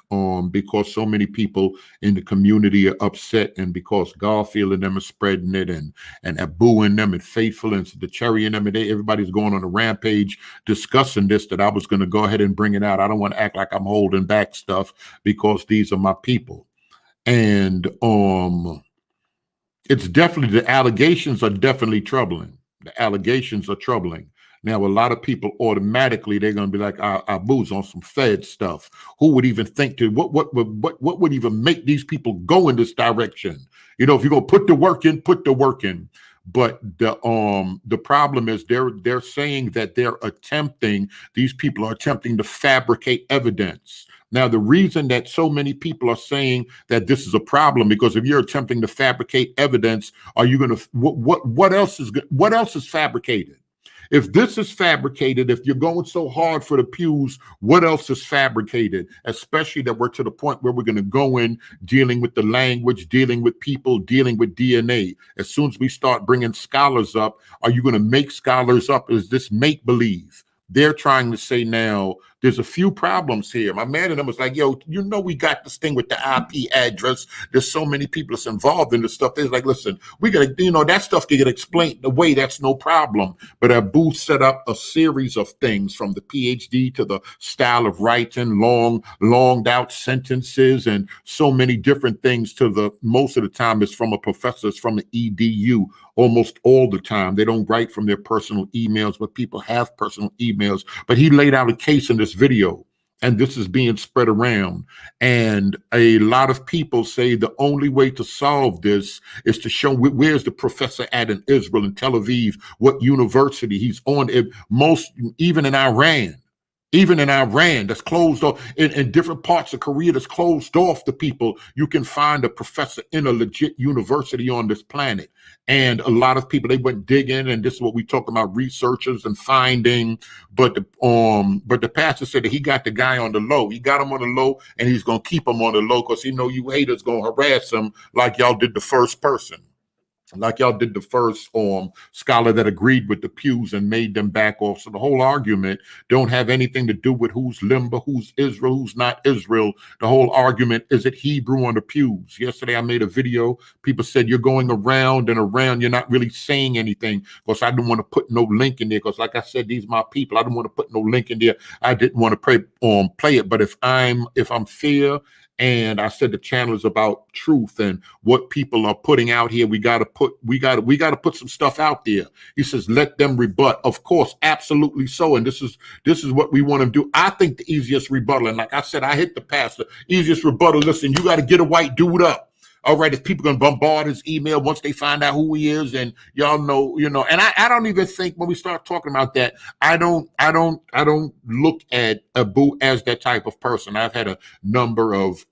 because so many people in the community are upset, and because Garfield and them are spreading it, and Abu and them and Faithful and the Cherry and them, and everybody's going on a rampage discussing this, that I was going to go ahead and bring it out. I don't want to act like I'm holding back stuff because these are my people. And it's definitely, the allegations are definitely troubling. The allegations are troubling. Now, a lot of people automatically, they're going to be like, Abu's on some Fed stuff. Who would even think to, what would even make these people go in this direction? You know, if you're going to put the work in, put the work in. But the problem is they're saying that these people are attempting to fabricate evidence. Now, the reason that so many people are saying that this is a problem, because if you're attempting to fabricate evidence, are you going to, what else is fabricated? If this is fabricated, if you're going so hard for the pews, what else is fabricated? Especially that we're to the point where we're going to go in dealing with the language, dealing with people, dealing with DNA. As soon as we start bringing scholars up, are you going to make scholars up? Is this make-believe? They're trying to say now there's a few problems here. My man and them was like, yo, you know, we got this thing with the IP address. There's so many people that's involved in this stuff. They're like, listen, we got to, you know, that stuff can get explained away. That's no problem. But Abu set up a series of things, from the PhD to the style of writing, longed out sentences, and so many different things. To the most of the time, it's from a professor, it's from the EDU. Almost all the time, they don't write from their personal emails, but people have personal emails. But he laid out a case in this video, and this is being spread around. And a lot of people say the only way to solve this is to show where's the professor at in Israel, in Tel Aviv, what university he's on. Most, even in Iran, that's closed off. In different parts of Korea that's closed off to people, you can find a professor in a legit university on this planet. And a lot of people, they went digging, and this is what we talk about, researchers and finding. But the pastor said that he got the guy on the low. He got him on the low, and he's gonna keep him on the low because he know you haters gonna harass him like y'all did the first person. Like y'all did the first scholar that agreed with the pews and made them back off. So the whole argument don't have anything to do with who's limber, who's Israel, who's not Israel. The whole argument is it Hebrew on the pews. Yesterday I made a video. People said you're going around and around. You're not really saying anything, because I didn't want to put no link in there. Because like I said, these are my people. I didn't want to put no link in there. I didn't want to play it. But if I'm fair, and I said the channel is about truth and what people are putting out here, we gotta put some stuff out there. He says, let them rebut. Of course, absolutely so. And this is what we want to do. I think the easiest rebuttal, and like I said, I hit the pastor, easiest rebuttal. Listen, you got to get a white dude up. All right, if people gonna bombard his email once they find out who he is, and y'all know, you know, and I don't even think when we start talking about that, I don't look at Abu as that type of person. I've had a number of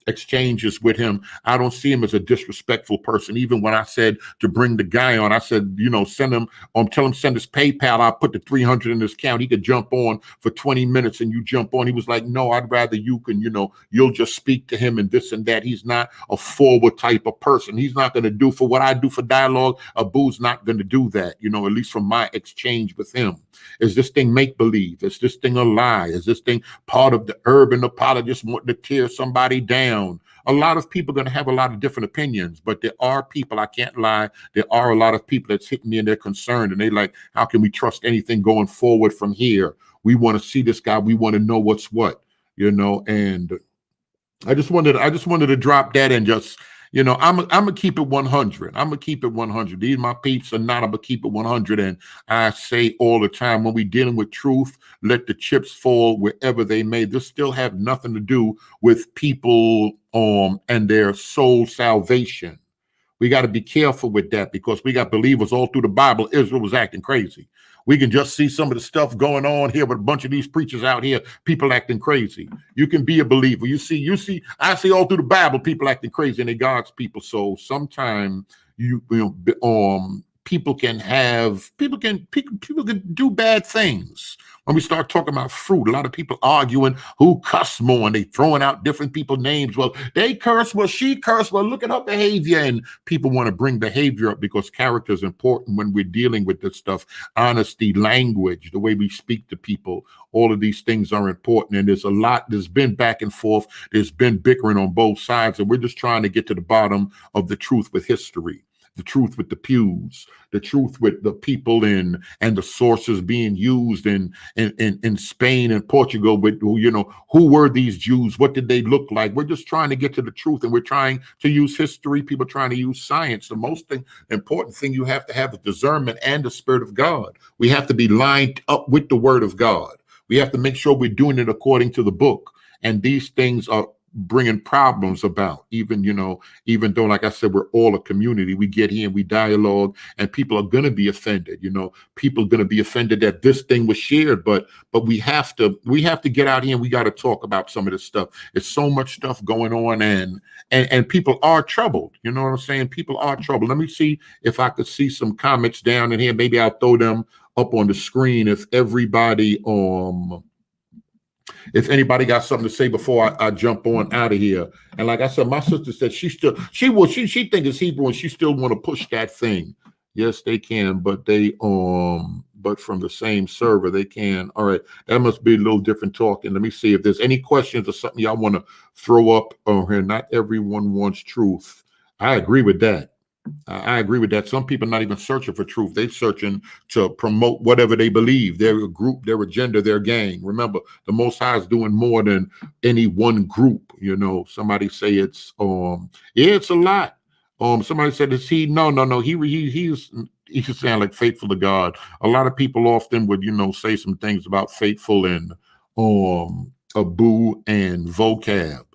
exchanges with him. I don't see him as a disrespectful person. Even when I said to bring the guy on, I said, you know, send him, tell him send his PayPal. I'll put the 300 in his account. He could jump on for 20 minutes and you jump on. He was like, no, I'd rather you can, you know, you'll just speak to him and this and that. He's not a forward type of person. He's not going to do for what I do for dialogue. Abu's not going to do that, you know, at least from my exchange with him. Is this thing make-believe? Is this thing a lie? Is this thing part of the urban apologist wanting to tear somebody down? A lot of people are going to have a lot of different opinions, but there are people, I can't lie, there are a lot of people that's hitting me and they're concerned and they like, how can we trust anything going forward from here? We want to see this guy. We want to know what's what, you know, and I just wanted to drop that and just, you know, I'm gonna keep it 100. I'm gonna keep it 100. These my peeps are not. I'm gonna keep it 100. And I say all the time, when we're dealing with truth, let the chips fall wherever they may. This still have nothing to do with people and their soul salvation. We got to be careful with that, because we got believers all through the Bible. Israel was acting crazy. We can just see some of the stuff going on here with a bunch of these preachers out here, people acting crazy. You can be a believer. I see all through the Bible, people acting crazy, and they're God's people. So sometimes people can do bad things. When we start talking about fruit, a lot of people arguing who cuss more, and they throwing out different people's names. Well, they curse, well, she cursed, well, look at her behavior. And people want to bring behavior up because character is important when we're dealing with this stuff. Honesty, language, the way we speak to people, all of these things are important. And there's been back and forth. There's been bickering on both sides. And we're just trying to get to the bottom of the truth with history. The truth with the pews, the truth with the people and the sources being used in Spain and Portugal with, you know, who were these Jews? What did they look like? We're just trying to get to the truth, and we're trying to use history. People trying to use science. The most important thing you have to have is discernment and the Spirit of God. We have to be lined up with the Word of God. We have to make sure we're doing it according to the book. And these things are bringing problems about, even though, like I said, we're all a community. We get here and we dialogue, and people are going to be offended. You know, people are going to be offended that this thing was shared, but we have to get out here and we got to talk about some of this stuff. It's so much stuff going on, and people are troubled. You know what I'm saying? People are troubled. Let me see if I could see some comments down in here. Maybe I'll throw them up on the screen if everybody if anybody got something to say before I jump on out of here. And like I said, my sister said she think it's Hebrew and she still want to push that thing. Yes, they can, but they but from the same server. They can. All right. That must be a little different talking. Let me see if there's any questions or something y'all want to throw up on here. Not everyone wants truth. I agree with that. I agree with that. Some people are not even searching for truth. They're searching to promote whatever they believe, their group, their agenda, their gang. Remember, the Most High is doing more than any one group. You know, somebody say it's yeah, it's a lot. Somebody said, "Is he?" No. He should sound like faithful to God. A lot of people often would, say some things about faithful and Abu and vocab,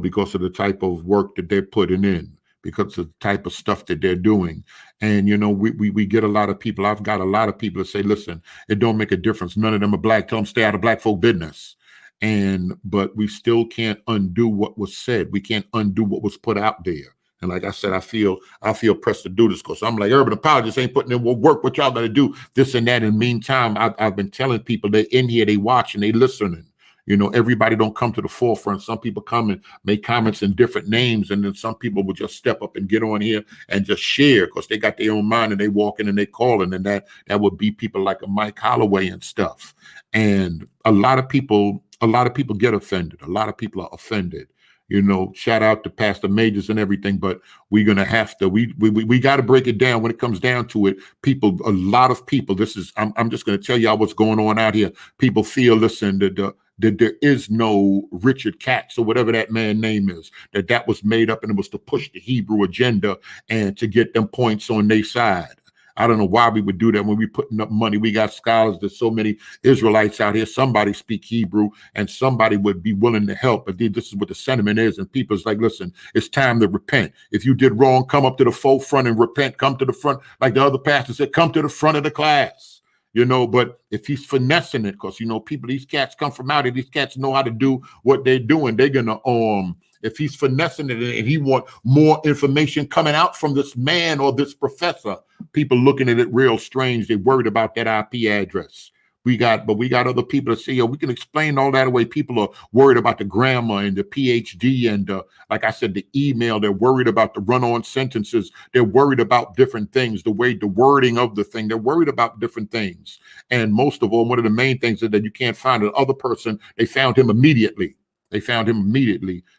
because of the type of work that they're putting in, because of the type of stuff that they're doing. And, we get a lot of people. I've got a lot of people that say, listen, it don't make a difference. None of them are black. Tell them stay out of black folk business. But we still can't undo what was said. We can't undo what was put out there. And like I said, I feel pressed to do this because I'm like, urban apologists ain't putting in work. What y'all got to do, this and that. In the meantime, I've been telling people they're in here, they watching, they listening. Everybody don't come to the forefront. Some people come and make comments in different names, and then some people will just step up and get on here and just share because they got their own mind and they walking and they calling, and that would be people like a Mike Holloway and stuff. And a lot of people get offended. A lot of people are offended. Shout out to Pastor Majors and everything, but we're gonna have to. We got to break it down when it comes down to it. A lot of people. I'm just gonna tell y'all what's going on out here. People feel, listen, that there is no Richard Katz or whatever that man's name is, that was made up and it was to push the Hebrew agenda and to get them points on their side. I don't know why we would do that when we're putting up money. We got scholars. There's so many Israelites out here. Somebody speak Hebrew and somebody would be willing to help. But this is what the sentiment is. And people's like, listen, it's time to repent. If you did wrong, come up to the forefront and repent. Come to the front. Like the other pastor said, come to the front of the class. But if he's finessing it, because, these cats come from out here, these cats know how to do what they're doing. They're going to, if he's finessing it and he want more information coming out from this man or this professor, people looking at it real strange. They worried about that IP address. We got other people that say, we can explain all that away. People are worried about the grammar and the PhD and like I said, the email. They're worried about the run-on sentences. They're worried about different things, the wording of the thing. They're worried about different things. And most of all, one of the main things is that you can't find the other person. They found him immediately.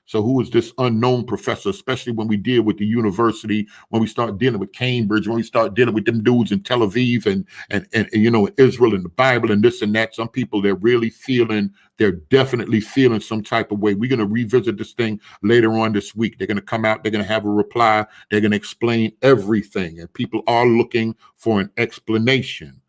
So who is this unknown professor, especially when we deal with the university, when we start dealing with Cambridge, when we start dealing with them dudes in Tel Aviv and Israel and the Bible and this and that. Some people, they're definitely feeling some type of way. We're going to revisit this thing later on this week. They're going to come out. They're going to have a reply. They're going to explain everything. And people are looking for an explanation.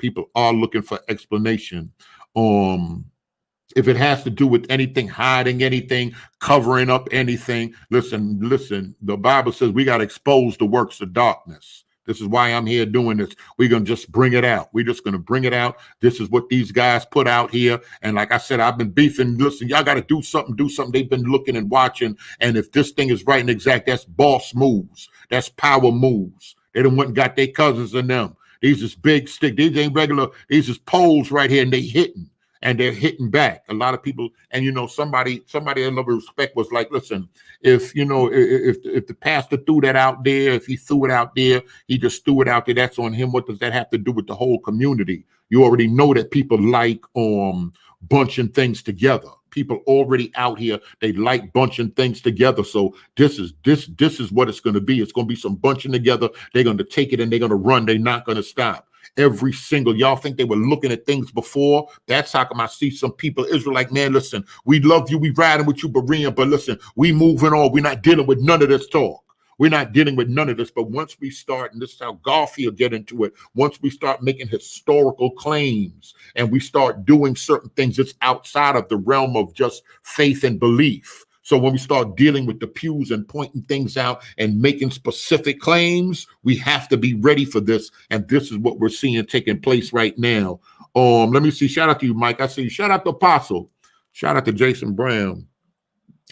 If it has to do with anything, hiding anything, covering up anything, listen, the Bible says we got to expose the works of darkness. This is why I'm here doing this. We're going to just bring it out. We're just going to bring it out. This is what these guys put out here. And like I said, I've been beefing. Listen, y'all got to do something. They've been looking and watching. And if this thing is right and exact, that's boss moves. That's power moves. They done went and got their cousins in them. These is big stick. These ain't regular. These is poles right here and they hitting. And they're hitting back. A lot of people, and somebody I love and respect was like, listen, if the pastor threw that out there, if he threw it out there, he just threw it out there. That's on him. What does that have to do with the whole community? You already know that people like bunching things together. People already out here, they like bunching things together. So this is what it's going to be. It's going to be some bunching together. They're going to take it and they're going to run. They're not going to stop. Every single, y'all think they were looking at things before? That's how come I see some people, Israel, like, man, listen, we love you, we riding with you, Berean, but listen, we moving on. We're not dealing with none of this talk. We're not dealing with none of this. But once we start, and this is how Garfield get into it, once we start making historical claims and we start doing certain things that's outside of the realm of just faith and belief. So when we start dealing with the pews and pointing things out and making specific claims, we have to be ready for this. And this is what we're seeing taking place right now. Let me see. Shout out to you, Mike. I see you. Shout out to Apostle. Shout out to Jason Brown.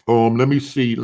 Let me see. I'm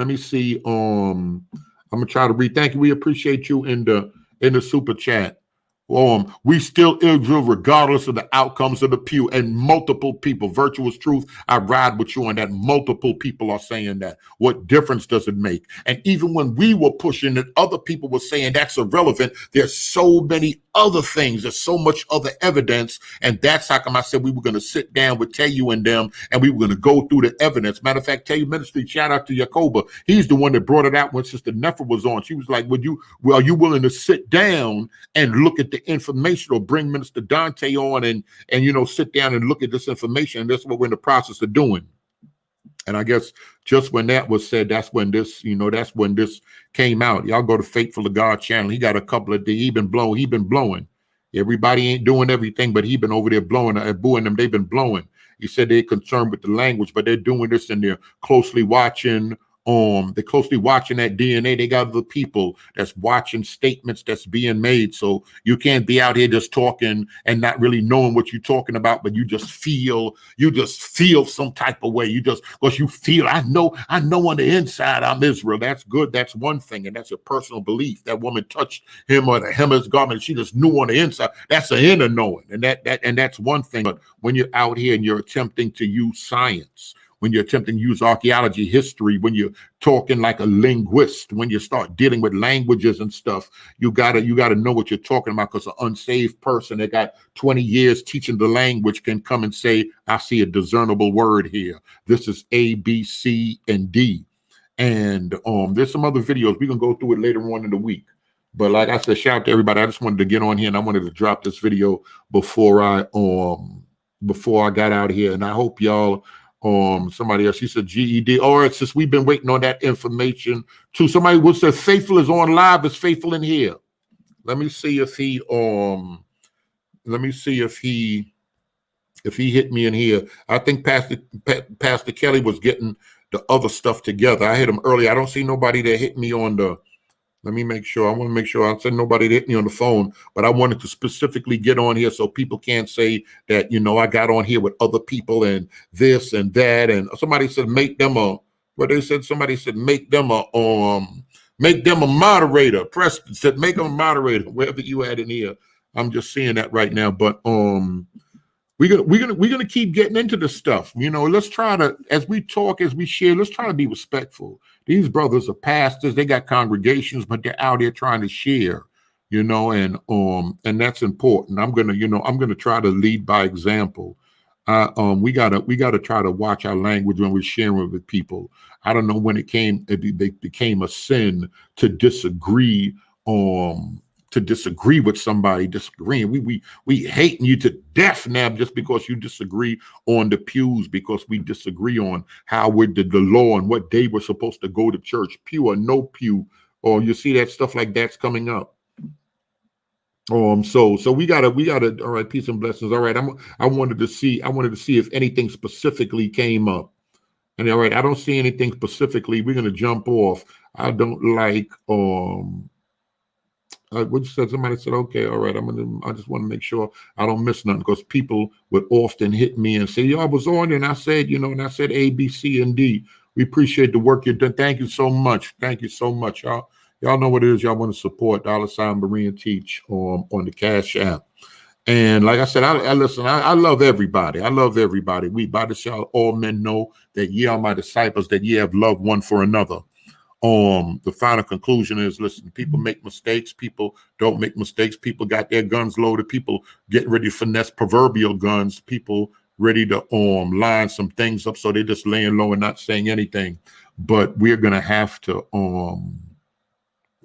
gonna try to read. Thank you. We appreciate you in the super chat. We still Israel regardless of the outcomes of the pew. And multiple people, virtuous truth, I ride with you on that. Multiple people are saying that. What difference does it make? And even when we were pushing it, other people were saying that's irrelevant. There's so many other things. There's so much other evidence. And that's how come I said we were going to sit down with Telu and them, and we were going to go through the evidence. Matter of fact, Telu Ministry, shout out to Yakoba. He's the one that brought it out when Sister Nefer was on. She was like, are you willing to sit down and look at the information, or bring Minister Dante on and sit down and look at this information? And that's what we're in the process of doing. And I guess just when that was said, that's when this came out. Y'all go to Faithful of God channel. He got a couple of days. He been blowing. Everybody ain't doing everything, but he been over there blowing, booing them. They've been blowing. He said they're concerned with the language, but they're doing this and they're closely watching. They're closely watching that DNA. They got the people that's watching statements that's being made. So you can't be out here just talking and not really knowing what you're talking about, but you just feel some type of way. Because you feel, I know on the inside I'm Israel. That's good. That's one thing. And that's a personal belief. That woman touched him or the hem of his garment. She just knew on the inside. That's an inner knowing. And that's one thing. But when you're out here and you're attempting to use science, when you're attempting to use archaeology, history, when you're talking like a linguist, when you start dealing with languages and stuff, you gotta know what you're talking about, because an unsaved person that got 20 years teaching the language can come and say, I see a discernible word here. This is A, B, C, and D. And there's some other videos. We can go through it later on in the week. But like I said, shout out to everybody. I just wanted to get on here and I wanted to drop this video before I got out here. And I hope y'all somebody else, she said GED. All right, since we've been waiting on that information too. Somebody would say Faithful is on live. Is Faithful in here? Let me see if he hit me in here. I think Pastor Kelly was getting the other stuff together. I hit him earlier. I don't see nobody that hit me on the. Let me make sure. I want to make sure I said nobody hit me on the phone, but I wanted to specifically get on here so people can't say that, I got on here with other people and this and that. And somebody said, somebody said, make them a moderator. Preston said, make them a moderator, wherever you had in here. I'm just seeing that right now. But, we're gonna keep getting into this stuff. Let's try to, as we talk, as we share, let's try to be respectful. These brothers are pastors, they got congregations, but they're out here trying to share, and that's important. I'm gonna try to lead by example. We gotta try to watch our language when we're sharing with people. I don't know when it became a sin to disagree with somebody, disagreeing. We hating you to death now just because you disagree on the pews, because we disagree on how we did the law and what day we're supposed to go to church, pew or no pew, or you see that stuff like that's coming up. So we gotta all right, peace and blessings. All right, I wanted to see if anything specifically came up. And all right, I don't see anything specifically. We're gonna jump off. I don't like what you said. Somebody said, okay, all right. I just want to make sure I don't miss nothing, because people would often hit me and say, "Yo, I was on," and I said, and I said A, B, C, and D. We appreciate the work you've done. Thank you so much. Thank you so much, y'all. Y'all know what it is. Y'all want to support $ Berean Teach on the Cash App. And like I said, I listen. I love everybody. I love everybody. We by this shall all men know that ye are my disciples, that ye have loved one for another. The final conclusion is, listen, people make mistakes. People don't make mistakes. People got their guns loaded. People getting ready to finesse proverbial guns. People ready to line some things up. So they're just laying low and not saying anything. But we're going to have to,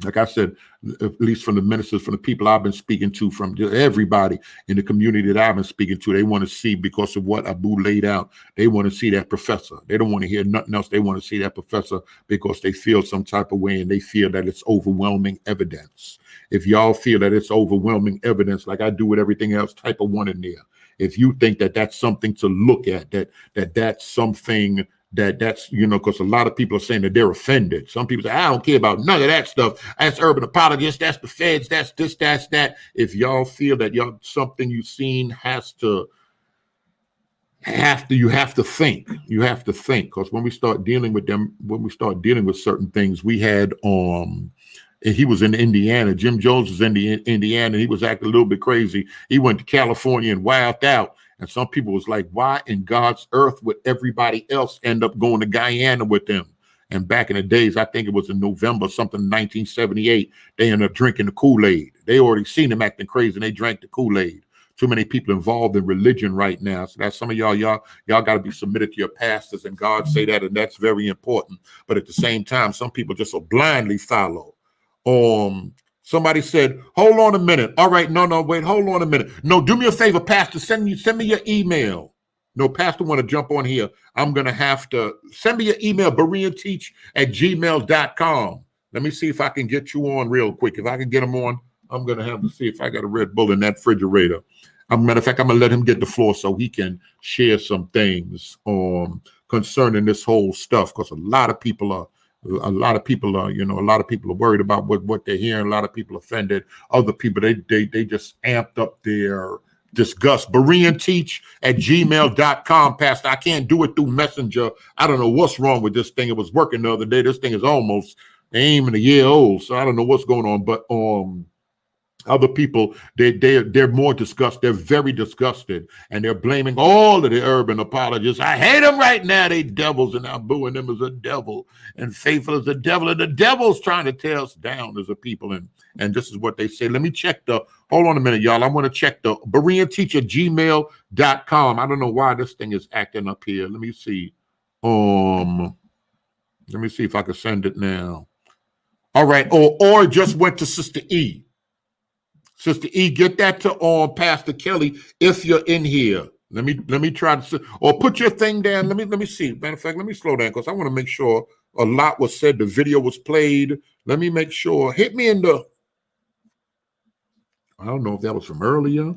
like I said, at least from the ministers, from the people I've been speaking to, from everybody in the community that I've been speaking to, they want to see, because of what Abu laid out, they want to see that professor. They don't want to hear nothing else. They want to see that professor because they feel some type of way and they feel that it's overwhelming evidence. If y'all feel that it's overwhelming evidence, like I do with everything else, type of one in there. If you think that that's something to look at, that's something that's, because a lot of people are saying that they're offended. Some people say, I don't care about none of that stuff. That's urban apologists. That's the feds. That's this, that's that. If y'all feel that something you've seen you have to think, because when we start dealing with them, when we start dealing with certain things, we had And he was in Indiana. Jim Jones was in Indiana. He was acting a little bit crazy. He went to California and wilded out. And some people was like, why in God's earth would everybody else end up going to Guyana with them? And back in the days, I think it was in November, something 1978, they ended up drinking the Kool-Aid. They already seen him acting crazy and they drank the Kool-Aid. Too many people involved in religion right now. So that's some of y'all got to be submitted to your pastors, and God say that, and that's very important. But at the same time, some people just will blindly follow. Somebody said, hold on a minute. All right, no, wait, hold on a minute. No, do me a favor, Pastor, send me your email. No, Pastor want to jump on here. I'm going to have to send me your email, bereanteach@gmail.com. Let me see if I can get you on real quick. If I can get him on, I'm going to have to see if I got a Red Bull in that refrigerator. Matter of fact, I'm going to let him get the floor so he can share some things concerning this whole stuff, because a lot of people are worried about what they're hearing. A lot of people offended. Other people, they just amped up their disgust. bereanteach@gmail.com, Pastor. I can't do it through Messenger. I don't know what's wrong with this thing. It was working the other day. This thing is almost ain't even a year old, so I don't know what's going on. But other people, they're more disgusted. They're very disgusted, and they're blaming all of the urban apologists. I hate them right now. They devils, and I'm booing them as a devil, and faithful as a devil, and the devil's trying to tear us down as a people. And this is what they say. Let me check hold on a minute, y'all. I want to check the bereanteach@gmail.com. I don't know why this thing is acting up here. Let me see. Let me see if I can send it now. All right. Or just went to Sister E. Sister E, get that to Pastor Kelly if you're in here. Let me try to, or put your thing down. Let me see. Matter of fact, let me slow down because I want to make sure a lot was said. The video was played. Let me make sure. Hit me in the. I don't know if that was from earlier.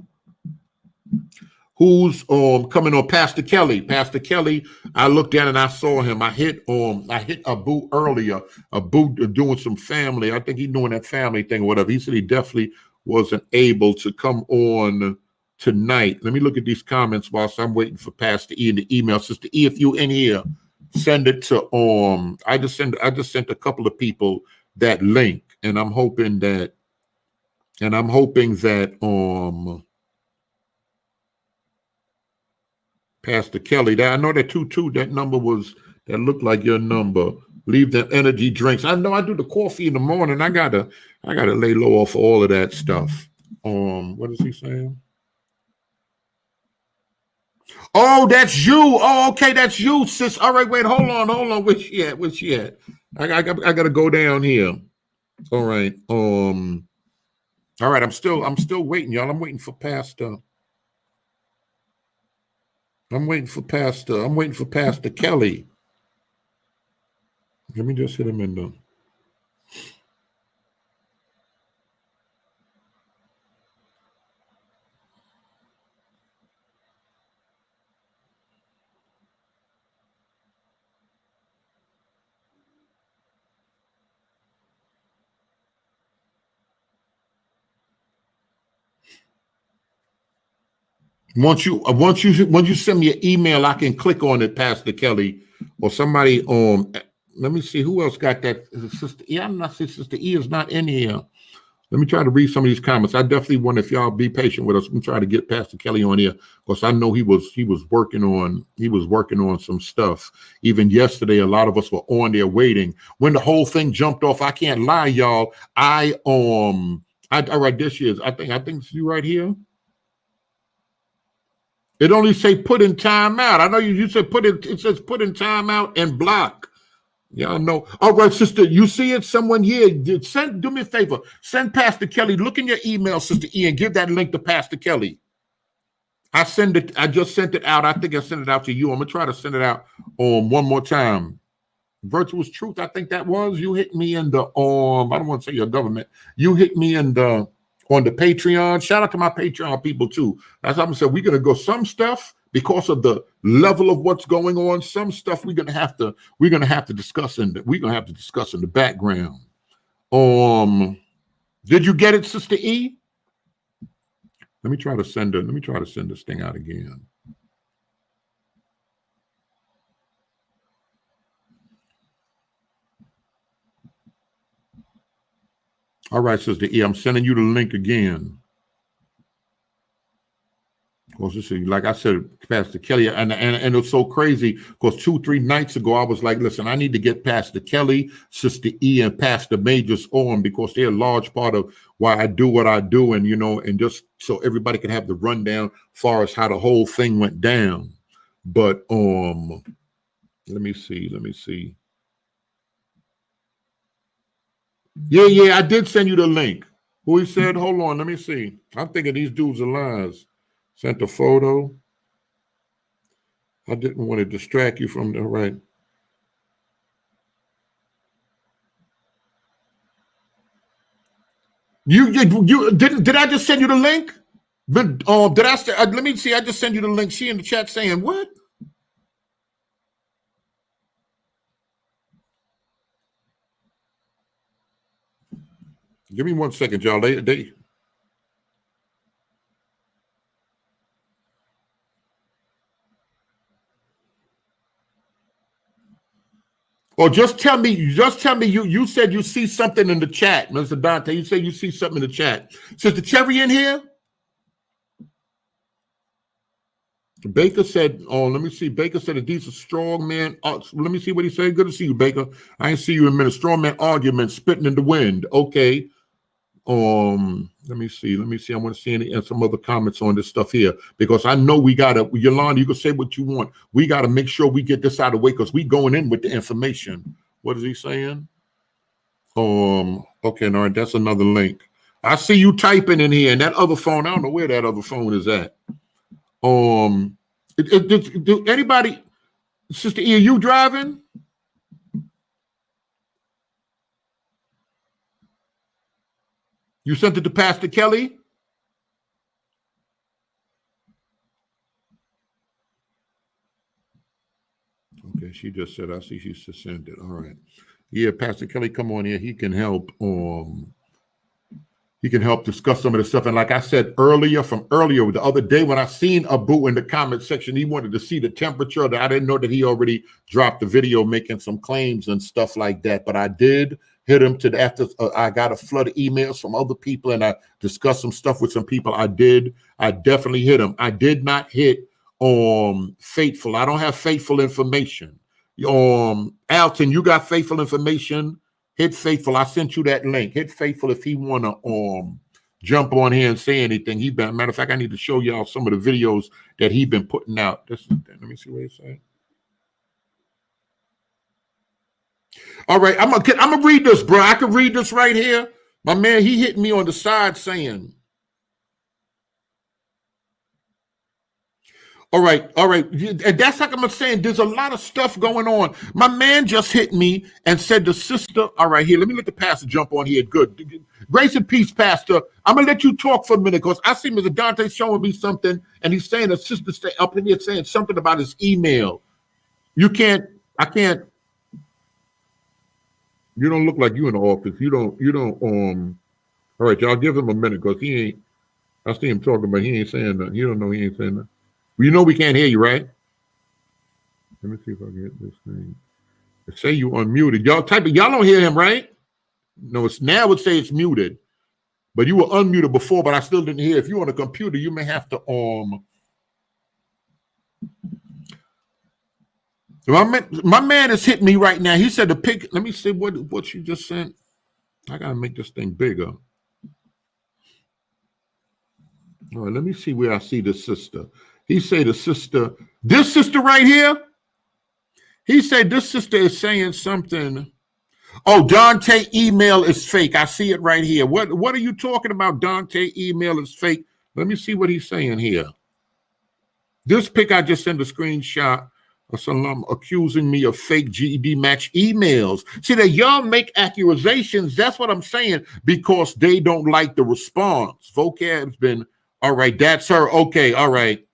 Who's coming on? Pastor Kelly. Pastor Kelly. I looked down and I saw him. I hit Abu earlier. Abu doing some family. I think he's doing that family thing or whatever. He said he definitely wasn't able to come on tonight. Let me look at these comments whilst I'm waiting for Pastor E in the email. Sister E, if you in here, send it to I just sent a couple of people that link, and I'm hoping that Pastor Kelly, that I know that 22, that number that looked like your number. Leave them energy drinks. I know I do the coffee in the morning. I gotta lay low off all of that stuff. What is he saying? Oh, that's you. Oh, okay, that's you, sis. All right, wait, hold on. Where's she at? I gotta go down here. All right. All right, I'm still waiting, y'all. I'm waiting for Pastor Kelly. Let me just hit him in the. Once you send me an email, I can click on it, Pastor Kelly, or somebody. Let me see who else got that. Sister E, I'm not saying Sister E is not in here. Let me try to read some of these comments. I definitely want, if y'all be patient with us, we try to get Pastor Kelly on here because I know he was working on some stuff. Even yesterday, a lot of us were on there waiting. When the whole thing jumped off, I can't lie, y'all. I right, this is. I think it's you right here. It only say put in timeout. I know you said it says put in timeout and block. Y'all know. All right, sister, you see it? Someone here, do me a favor. Send Pastor Kelly, look in your email, Sister E, and give that link to Pastor Kelly. I just sent it out. I think I sent it out to you. I'm going to try to send it out one more time. Virtuous Truth, I think that was. You hit me in the, I don't want to say your government. You hit me in the, on the Patreon. Shout out to my Patreon people too. As I'm saying, we're going to go some stuff because of the level of what's going on. Some stuff we're going to have to discuss in the background. Did you get it, Sister E? Let me try to send this thing out again. All right, Sister E, I'm sending you the link again. Of course, this is, like I said, Pastor Kelly, and it was so crazy because 2-3 nights ago, I was like, listen, I need to get Pastor Kelly, Sister E, and Pastor Majors on because they're a large part of why I do what I do, and and just so everybody can have the rundown as far as how the whole thing went down. But let me see. Yeah, I did send you the link. Who he said, hold on, let me see. I'm thinking these dudes are lies. Sent a photo. I didn't want to distract you from the right. You did I just send you the link? But did I say, let me see, I just sent you the link. She in the chat saying what? Give me 1 second, y'all. They or just tell me you said you see something in the chat, Mr. Dante. You said you see something in the chat. Sister Cherry in here? Baker said, let me see. Baker said that these are strong man. Let me see what he said. Good to see you, Baker. I ain't see you in a minute. Strong man argument spitting in the wind. Okay. Let me see. I want to see any and some other comments on this stuff here because I know we gotta, Yolanda, you can say what you want. We gotta make sure we get this out of the way because we going in with the information. What is he saying? Okay, no, that's another link. I see you typing in here, and that other phone, I don't know where that other phone is at. Do anybody, Sister E, are you driving? You sent it to Pastor Kelly? Okay, she just said, I see she just sent it. All right. Yeah, Pastor Kelly, come on here. He can help. He can help discuss some of the stuff. And like I said earlier, the other day when I seen Abu in the comment section, he wanted to see the temperature. That I didn't know that he already dropped the video making some claims and stuff like that. But I did hit him after I got a flood of emails from other people and I discussed some stuff with some people. I definitely hit him. I did not hit faithful. I don't have faithful information. Alton, you got faithful information? Hit faithful. I sent you that link. Hit faithful if he want to jump on here and say anything. Matter of fact, I need to show y'all some of the videos that he been putting out. Let me see what he's saying. All right, I'm gonna read this, bro. I can read this right here. My man, he hit me on the side saying, all right. And that's like I'm saying, there's a lot of stuff going on. My man just hit me and said the sister, all right, here, let me let the pastor jump on here. Good. Grace and peace, Pastor. I'm going to let you talk for a minute because I see Mr. Dante showing me something and he's saying the sister stay up in here saying something about his email. You don't look like you in the office. You don't, all right, y'all give him a minute because I see him talking, but he ain't saying that. You don't know he ain't saying that. You know we can't hear you, right? Let me see if I can get this thing. It say you unmuted. Y'all type it. Y'all don't hear him, right? No, it's now would say it's muted. But you were unmuted before, but I still didn't hear. If you're on a computer, you may have to my man is hitting me right now. He said to pick. Let me see what you just sent. I gotta make this thing bigger. All right, let me see where I see the sister. He say this sister right here. He said this sister is saying something. Oh, Dante email is fake. I see it right here. What are you talking about? Dante email is fake. Let me see what he's saying here. This pic I just sent a screenshot of someone accusing me of fake GED match emails. See that y'all make accusations. That's what I'm saying because they don't like the response. Vocab's been all right. That's her. Okay. All right.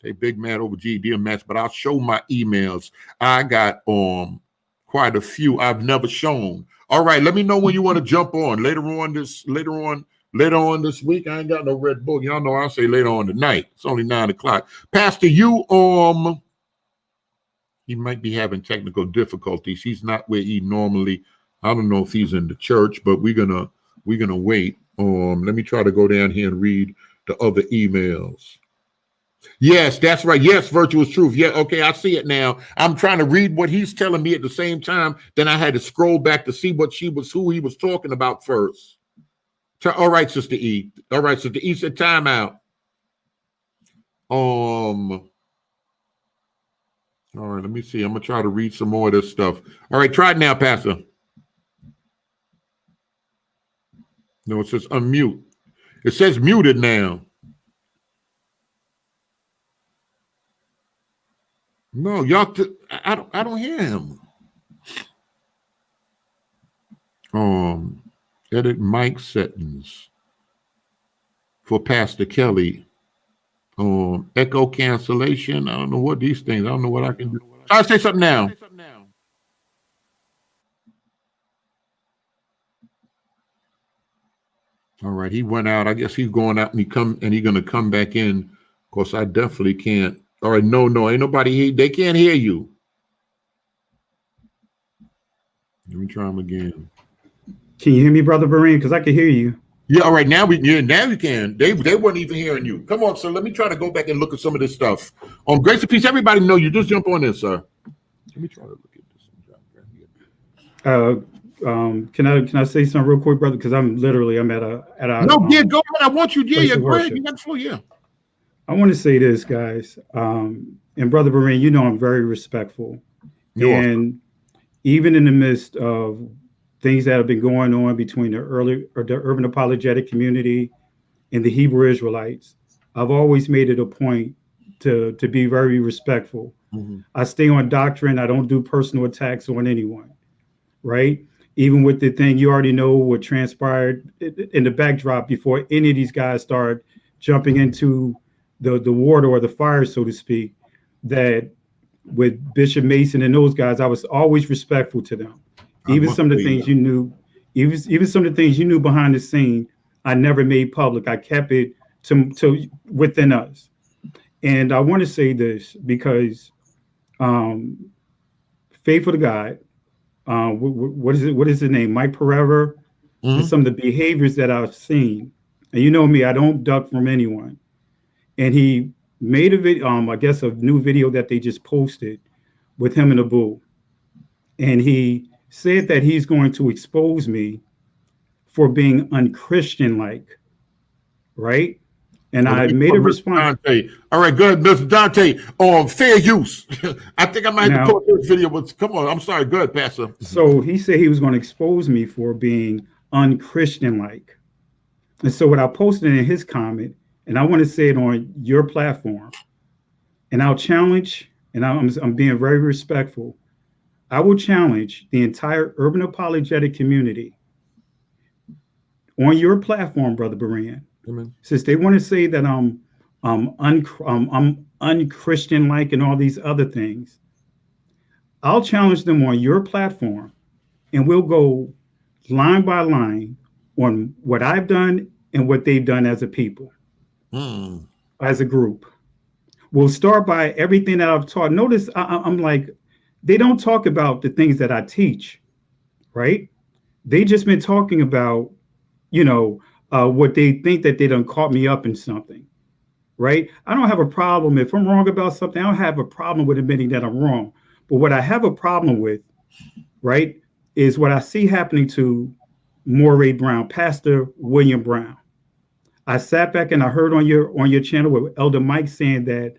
Hey, big mad over GED match, but I'll show my emails. I got quite a few I've never shown. All right, let me know when you want to jump on later on this week. I ain't got no red book. Y'all know I'll say later on tonight. It's only 9 o'clock. Pastor, you he might be having technical difficulties. He's not where he normally. I don't know if he's in the church, but we're gonna we're gonna wait. Let me try to go down here and read the other emails. Yes, that's right. Yes, virtuous truth. Yeah, okay, I see it now. I'm trying to read what he's telling me at the same time. Then I had to scroll back to see who he was talking about first. All right, Sister E. All right, Sister E said timeout. All right, let me see. I'm gonna try to read some more of this stuff. All right, try it now, Pastor. No, it says unmute. It says muted now. No, y'all. I don't hear him. Edit mic settings for Pastor Kelly. Echo cancellation. I don't know what these things. I don't know what I can do. Try to say something now. All right, he went out. I guess he's going out and he's gonna come back in. Of course, I definitely can't. All right, no, ain't nobody here. They can't hear you. Let me try him again. Can you hear me, Brother Berean? Because I can hear you. Yeah, all right, now we can. They weren't even hearing you. Come on, sir. Let me try to go back and look at some of this stuff. Grace and peace. Everybody know you. Just jump on this, sir. Let me try to look at this. Can I say something real quick, brother? Because I'm at a no, yeah, go ahead. I want you. Yeah, go worship. ahead. You got the floor. Yeah. I want to say this, guys. And Brother Berean, you know I'm very respectful. And even in the midst of things that have been going on between the urban apologetic community and the Hebrew Israelites, I've always made it a point to be very respectful. Mm-hmm. I stay on doctrine. I don't do personal attacks on anyone, right? Even with the thing, you already know what transpired in the backdrop before any of these guys start jumping into the water or the fire, so to speak, that with Bishop Mason and those guys, I was always respectful to them. Even some of the things you knew, even some of the things you knew behind the scene, I never made public. I kept it to within us. And I want to say this because faithful to God, what is it? What is his name? Mike Pereira. Mm-hmm. And some of the behaviors that I've seen, and you know me, I don't duck from anyone. And he made a video, I guess a new video that they just posted with him and Abu. And he said that he's going to expose me for being unchristian-like, right? And I made a response. Dante. All right, good, Mr. Dante. Fair use. I think I might have to put this video. Come on, I'm sorry. Good, Pastor. So he said he was going to expose me for being unchristian-like. And so what I posted in his comment, and I want to say it on your platform, and I'll challenge, and I'm being very respectful. I will challenge the entire urban apologetic community on your platform, Brother Berean. Amen. Since they want to say that I'm unchristian-like and all these other things, I'll challenge them on your platform, and we'll go line by line on what I've done and what they've done as a people, as a group. We'll start by everything that I've taught. Notice I'm like, they don't talk about the things that I teach, right? They just been talking about, what they think that they done caught me up in something, right? I don't have a problem if I'm wrong about something. I don't have a problem with admitting that I'm wrong. But what I have a problem with, right, is what I see happening to Moray Brown, Pastor William Brown. I sat back and I heard on your channel with Elder Mike saying that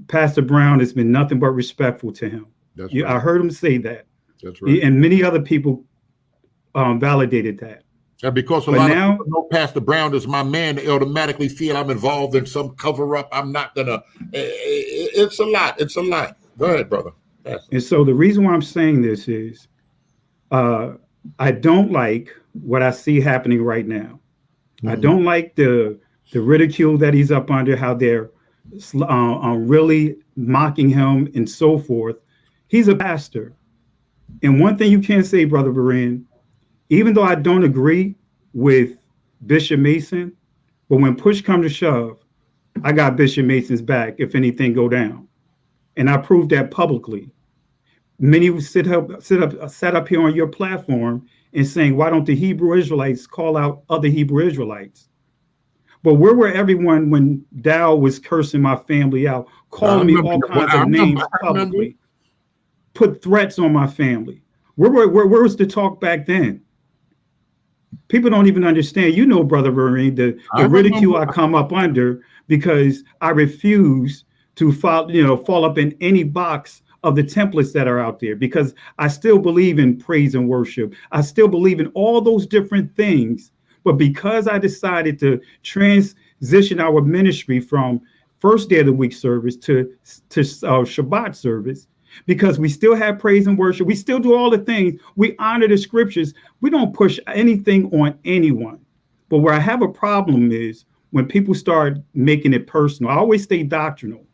Pastor Brown has been nothing but respectful to him. Right. I heard him say that. That's right. And many other people validated that. And because a lot of people know Pastor Brown is my man, they automatically feel I'm involved in some cover-up. I'm not gonna. It's a lot. It's a lot. Go ahead, brother. And so the reason why I'm saying this is, I don't like what I see happening right now. Mm-hmm. I don't like the ridicule that he's up under, how they're really mocking him and so forth. He's a pastor. And one thing you can't say, Brother Berean, even though I don't agree with Bishop Mason, but when push comes to shove, I got Bishop Mason's back if anything go down. And I proved that publicly. Many sat up here on your platform and saying, why don't the Hebrew Israelites call out other Hebrew Israelites? But where were everyone when Dow was cursing my family out, calling me all kinds of names publicly, put threats on my family? Where was the talk back then? People don't even understand. You know, Brother Vereen, the ridicule I come up under because I refuse to fall up in any box of the templates that are out there, because I still believe in praise and worship. I still believe in all those different things. But because I decided to transition our ministry from first day of the week service to Shabbat service, because we still have praise and worship, we still do all the things, we honor the scriptures, we don't push anything on anyone. But where I have a problem is when people start making it personal. I always stay doctrinal,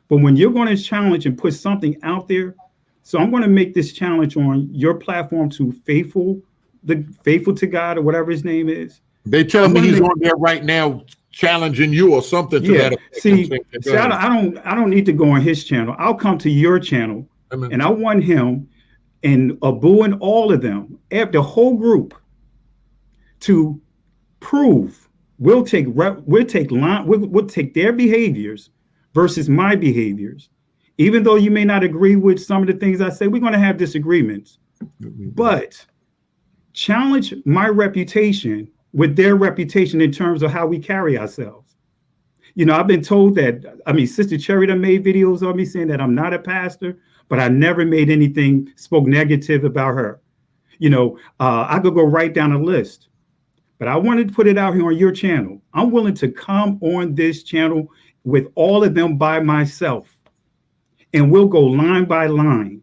but when you're going to challenge and put something out there, so I'm going to make this challenge on your platform to faithful to God, or whatever his name is. They tell me he's on there right now challenging you or something to that effect. See, I don't need to go on his channel. I'll come to your channel, and I want him and Abu and all of them, the whole group, to prove we'll take their behaviors versus my behaviors. Even though you may not agree with some of the things I say, we're going to have disagreements, but challenge my reputation with their reputation in terms of how we carry ourselves. You know, I've been told that, Sister Cherry done made videos of me saying that I'm not a pastor, but I never made anything, spoke negative about her. You know, I could go right down a list, but I wanted to put it out here on your channel. I'm willing to come on this channel with all of them by myself, and we'll go line by line.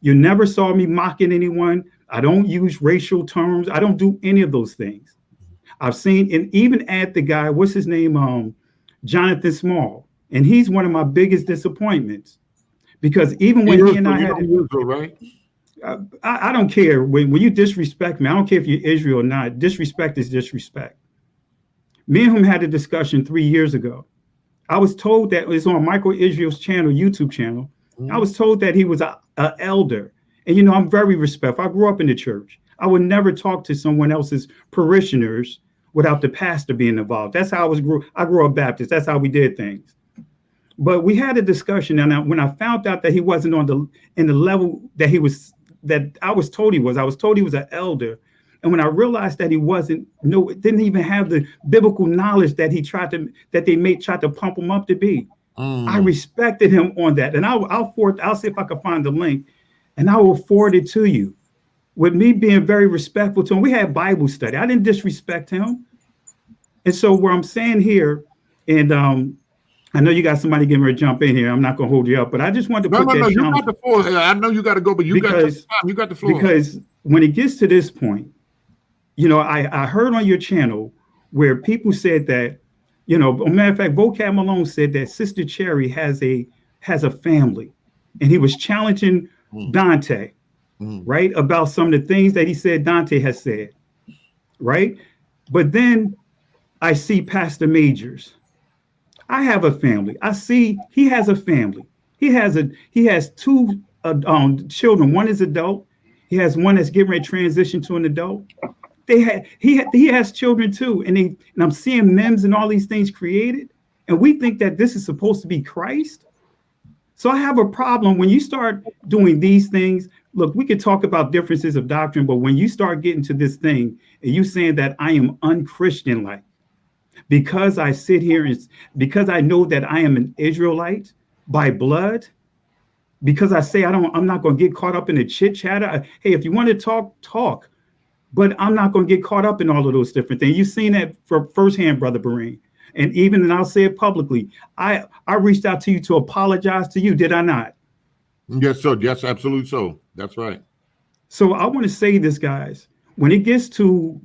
You never saw me mocking anyone. I don't use racial terms. I don't do any of those things. I've seen, and even at the guy, what's his name? Jonathan Small. And he's one of my biggest disappointments, because even when he and I had, right? I don't care when you disrespect me. I don't care if you're Israel or not. Disrespect is disrespect. Me and him had a discussion 3 years ago. I was told that it was on Michael Israel's channel, YouTube channel. I was told that he was an elder. And, you know, I'm very respectful. I grew up in the church. I would never talk to someone else's parishioners without the pastor being involved. That's how I grew up Baptist. That's how we did things. But we had a discussion, and when I found out that he wasn't in the level that I was told he was. I was told he was an elder. And when I realized that he didn't even have the biblical knowledge that they tried to pump him up to be. I respected him on that. And I'll see if I can find the link, and I will forward it to you. With me being very respectful to him, we had Bible study. I didn't disrespect him. And so where I'm saying here, and I know you got somebody getting ready to jump in here. I'm not going to hold you up, but I just wanted to put that challenge. You got the floor. I know you got to go, but you got the floor. Because when it gets to this point, you know, I heard on your channel where people said that, you know, a matter of fact, Vocab Malone said that Sister Cherry has a family, and he was challenging Dante, right, about some of the things that he said Dante has said, right? But then I see Pastor Majors. I have a family. I see he has a family. He has two children. One is adult. He has one that's getting ready to transition to an adult. He has children too, and I'm seeing memes and all these things created, and we think that this is supposed to be Christ. So I have a problem when you start doing these things. Look, we could talk about differences of doctrine, but when you start getting to this thing and you saying that I am unchristian-like, because I sit here and because I know that I am an Israelite by blood, because I say I'm not going to get caught up in the chit chatter. Hey, if you want to talk, but I'm not going to get caught up in all of those different things. You've seen that from firsthand, Brother Barine. And I'll say it publicly. I reached out to you to apologize to you, did I not? Yes, sir. Yes, absolutely so. That's right. So I want to say this, guys. When it gets to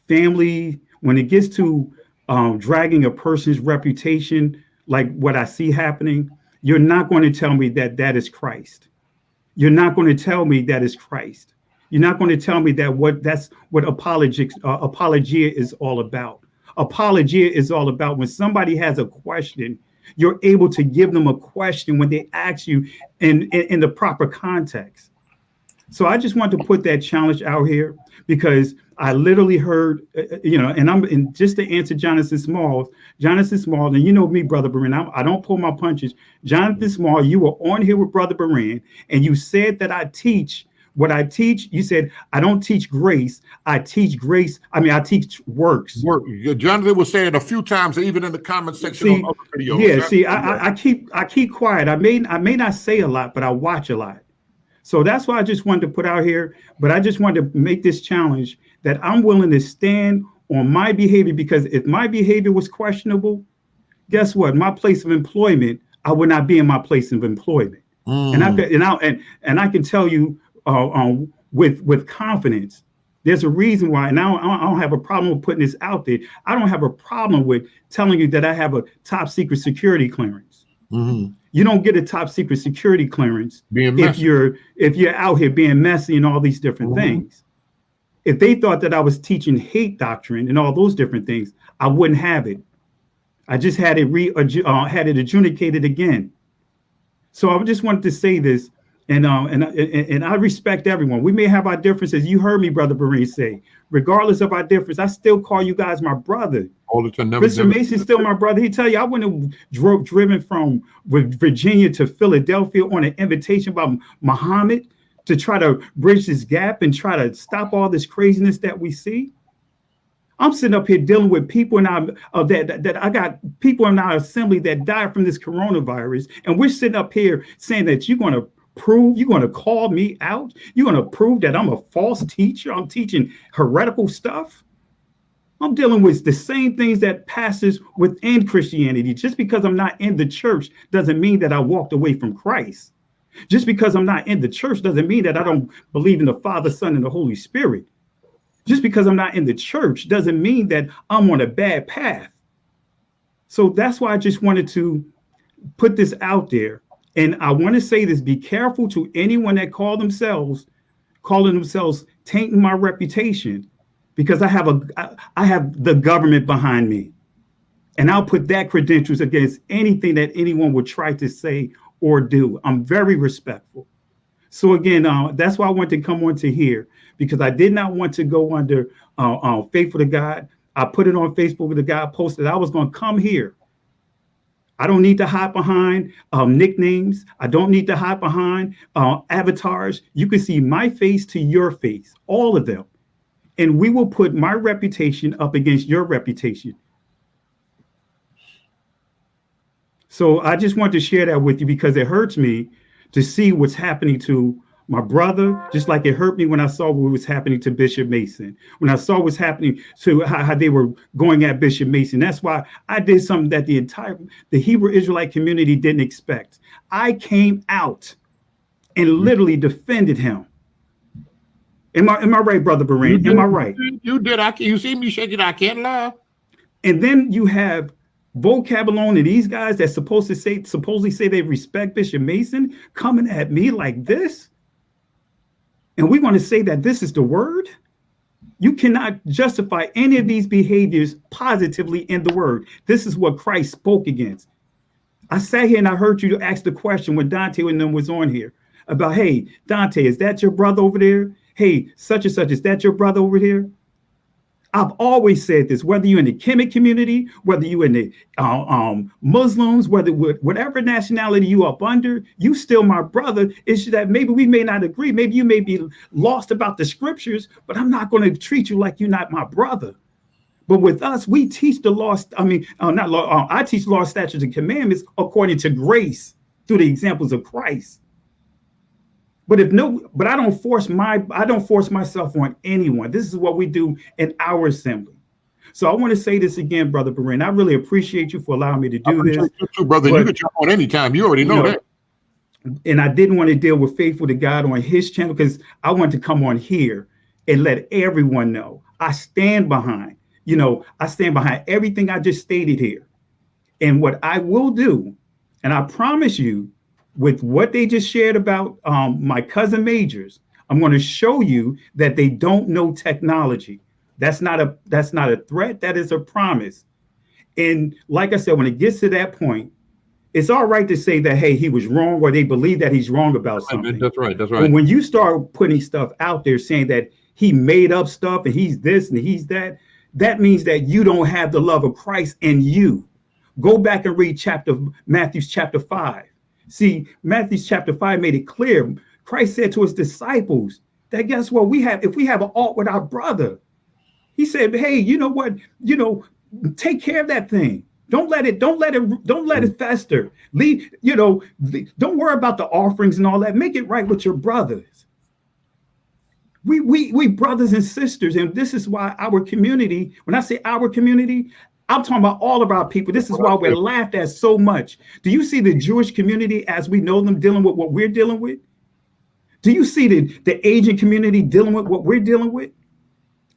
family, when it gets to dragging a person's reputation, like what I see happening, you're not going to tell me that is Christ. You're not going to tell me that is Christ. You're not going to tell me that's what apologia is all about. Apologia is all about when somebody has a question, you're able to give them a question when they ask you in the proper context. So I just wanted to put that challenge out here because I literally heard, and just to answer Jonathan Smalls, and you know me, Brother Beran, I don't pull my punches. Jonathan Small, you were on here with Brother Beran, and you said that I teach what I teach. You said, I don't teach grace. I teach grace. I teach works. Jonathan was saying a few times, even in the comment section on other videos. Yeah, I keep quiet. I may not say a lot, but I watch a lot. So that's why I just wanted to put out here, but I just wanted to make this challenge that I'm willing to stand on my behavior, because if my behavior was questionable, guess what? My place of employment, I would not be in my place of employment. And I can tell you with confidence, there's a reason why. And I don't have a problem with putting this out there. I don't have a problem with telling you that I have a top secret security clearance. You don't get a top secret security clearance if you're out here being messy and all these different things. If they thought that I was teaching hate doctrine and all those different things, I wouldn't have it. I just had it had it adjudicated again. So I just wanted to say this, and I respect everyone. We may have our differences. You heard me, Brother Beran, say, regardless of our difference, I still call you guys my brother. Mr. Mason's still my brother. He tell you I wouldn't have driven from Virginia to Philadelphia on an invitation by Muhammad to try to bridge this gap and try to stop all this craziness that we see. I'm sitting up here dealing with people in our that I got people in our assembly that died from this coronavirus, and we're sitting up here saying that you're going to call me out, you're going to prove that I'm a false teacher, I'm teaching heretical stuff. I'm dealing with the same things that pastors within Christianity. Just because I'm not in the church doesn't mean that I walked away from Christ. Just because I'm not in the church doesn't mean that I don't believe in the Father, Son, and the Holy Spirit. Just because I'm not in the church doesn't mean that I'm on a bad path. So that's why I just wanted to put this out there. And I want to say this: be careful to anyone that calling themselves tainting my reputation, because I have the government behind me, and I'll put that credentials against anything that anyone would try to say or do. I'm very respectful. So again, that's why I wanted to come on to here, because I did not want to go under Faithful to God. I put it on Facebook. The guy posted I was going to come here. I don't need to hide behind nicknames. I don't need to hide behind avatars. You can see my face to your face, all of them. And we will put my reputation up against your reputation. So I just want to share that with you, because it hurts me to see what's happening to my brother, just like it hurt me when I saw what was happening to Bishop Mason, when I saw what's happening to how they were going at Bishop Mason. That's why I did something that the Hebrew Israelite community didn't expect. I came out and literally defended him. Am I right, Brother Beran? Am I right? You did. You see me shaking. I can't lie. And then you have Vocabulon and these guys that supposedly say they respect Bishop Mason coming at me like this. And we want to say that this is the word. You cannot justify any of these behaviors positively in the word. This is what Christ spoke against. I sat here and I heard you ask the question when Dante and them was on here about, hey, Dante, is that your brother over there? Hey, such and such, is that your brother over here? I've always said this, whether you're in the Kemet community, whether you're in the Muslims, whatever nationality you up under, you still my brother. It's that maybe we may not agree. Maybe you may be lost about the scriptures, but I'm not going to treat you like you're not my brother. But with us, we teach the law. I teach law, statutes, and commandments according to grace through the examples of Christ. But I don't force myself on anyone. This is what we do in our assembly. So I want to say this again, Brother Beran. I really appreciate you for allowing me to do this. You too, brother. But, you can jump on anytime. You already know that. And I didn't want to deal with Faithful to God on his channel, because I want to come on here and let everyone know I stand behind everything I just stated here. And what I will do, and I promise you, with what they just shared about my cousin Majors, I'm going to show you that they don't know technology. That's not a threat. That is a promise. And like I said, when it gets to that point, It's all right to say that, hey, he was wrong, or they believe that he's wrong about something. That's right. That's But right. when you start putting stuff out there saying that he made up stuff and he's this and he's that, that means that you don't have the love of Christ in you. Go back and read Matthew chapter 5. See, Matthew chapter 5 made it clear. Christ said to his disciples that, guess what, if we have an ought with our brother, he said, hey, you know what, take care of that thing. Don't let it fester. Don't worry about the offerings and all that. Make it right with your brothers. We brothers and sisters, and this is why our community, when I say our community, I'm talking about all of our people. This is why we're laughed at so much. Do you see the Jewish community as we know them dealing with what we're dealing with? Do you see the Asian community dealing with what we're dealing with?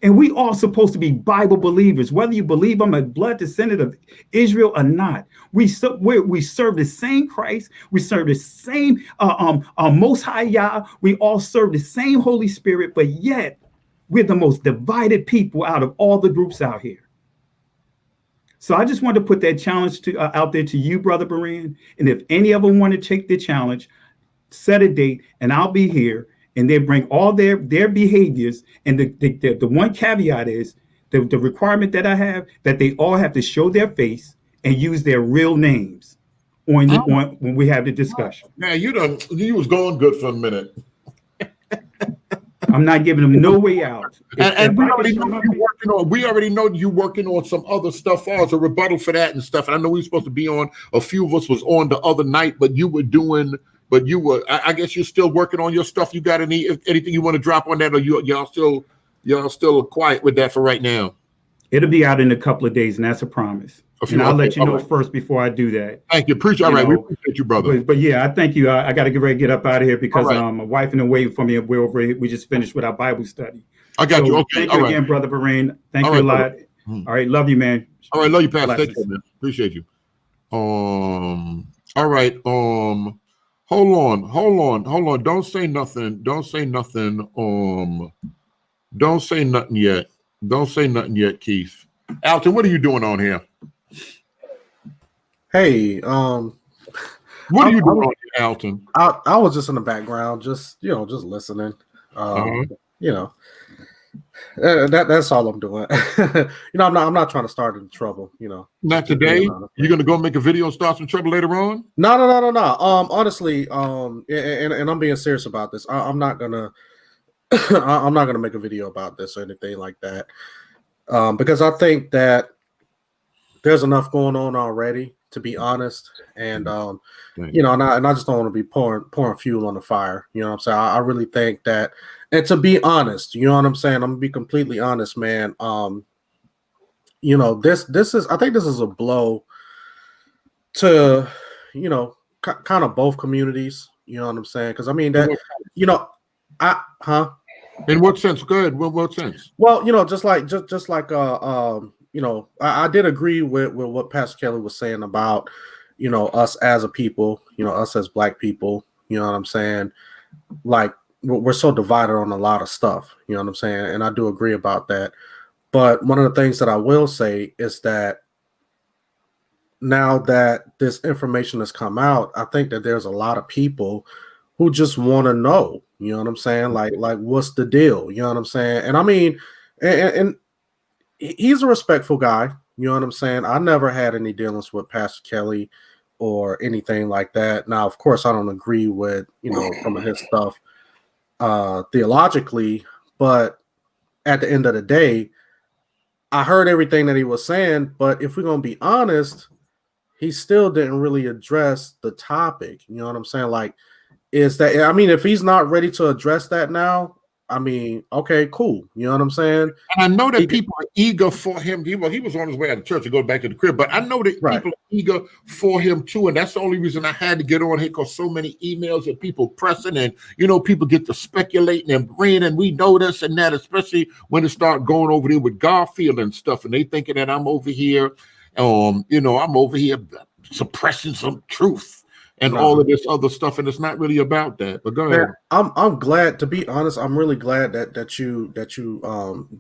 And we all supposed to be Bible believers, whether you believe I'm a blood descendant of Israel or not. We serve the same Christ. We serve the same Most High Yah. We all serve the same Holy Spirit, but yet we're the most divided people out of all the groups out here. So I just wanted to put that challenge out there to you, Brother Beran. And if any of them want to take the challenge, set a date, and I'll be here. And they bring all their behaviors. And the one caveat is the requirement that I have, that they all have to show their face and use their real names when we have the discussion. Man, you was going good for a minute. I'm not giving them no way out. And we already know you're working on some other stuff as a rebuttal for that and stuff. And I know we were supposed to be on, a few of us was on the other night, but I guess you're still working on your stuff. You got anything you want to drop on that, or y'all still quiet with that for right now? It'll be out in a couple of days, and that's a promise. And I'll let you know first before I do that. Thank you. Appreciate. All right, we appreciate you, brother. But yeah, I thank you. I got to get ready to get up out of here because my wife and waiting for me. We just finished with our Bible study. I got you. Okay. Thank you again, Brother Beran. Thank you a lot. All right, love you, man. All right, love you, Pastor. Thank you, man. Appreciate you. All right. Hold on. Don't say nothing yet, Keith. Alton, what are you doing on here? Hey, what are you doing on here, Alton? I was just in the background, just listening. That's all I'm doing. I'm not trying to start any trouble. Not today. You're gonna go make a video and start some trouble later on? No. Honestly, and I'm being serious about this. I'm not gonna make a video about this or anything like that, because I think that there's enough going on already, to be honest. And and I just don't want to be pouring fuel on the fire. You know what I'm saying? I really think that. And to be honest, you know what I'm saying? I'm gonna be completely honest, man. This is, I think this is a blow to, kind of both communities. You know what I'm saying? Because I mean that, In what sense? Good. What sense? Well, just like I did agree with what Pastor Kelly was saying about, us as a people, us as Black people. You know what I'm saying? Like, we're so divided on a lot of stuff, you know what I'm saying? And I do agree about that. But one of the things that I will say is that now that this information has come out, I think that there's a lot of people who just want to know, you know what I'm saying? Like what's the deal? You know what I'm saying? And I mean, and he's a respectful guy, you know what I'm saying? I never had any dealings with Pastor Kelly or anything like that. Now, of course, I don't agree with, some of his stuff theologically, but at the end of the day, I heard everything that he was saying. But if we're gonna be honest, he still didn't really address the topic. You know what I'm saying? Like, if he's not ready to address that now, I mean, okay, cool. You know what I'm saying? And I know that people are eager for him. He was on his way out of church to go back to the crib, but I know that people are eager for him too. And that's the only reason I had to get on here, because so many emails and people pressing, and people get to speculating and bringing, and we know this and that, especially when it start going over there with Garfield and stuff, and they thinking that I'm over here, I'm over here suppressing some truth and all of this other stuff, and it's not really about that. But go ahead. I'm glad, to be honest. I'm really glad that you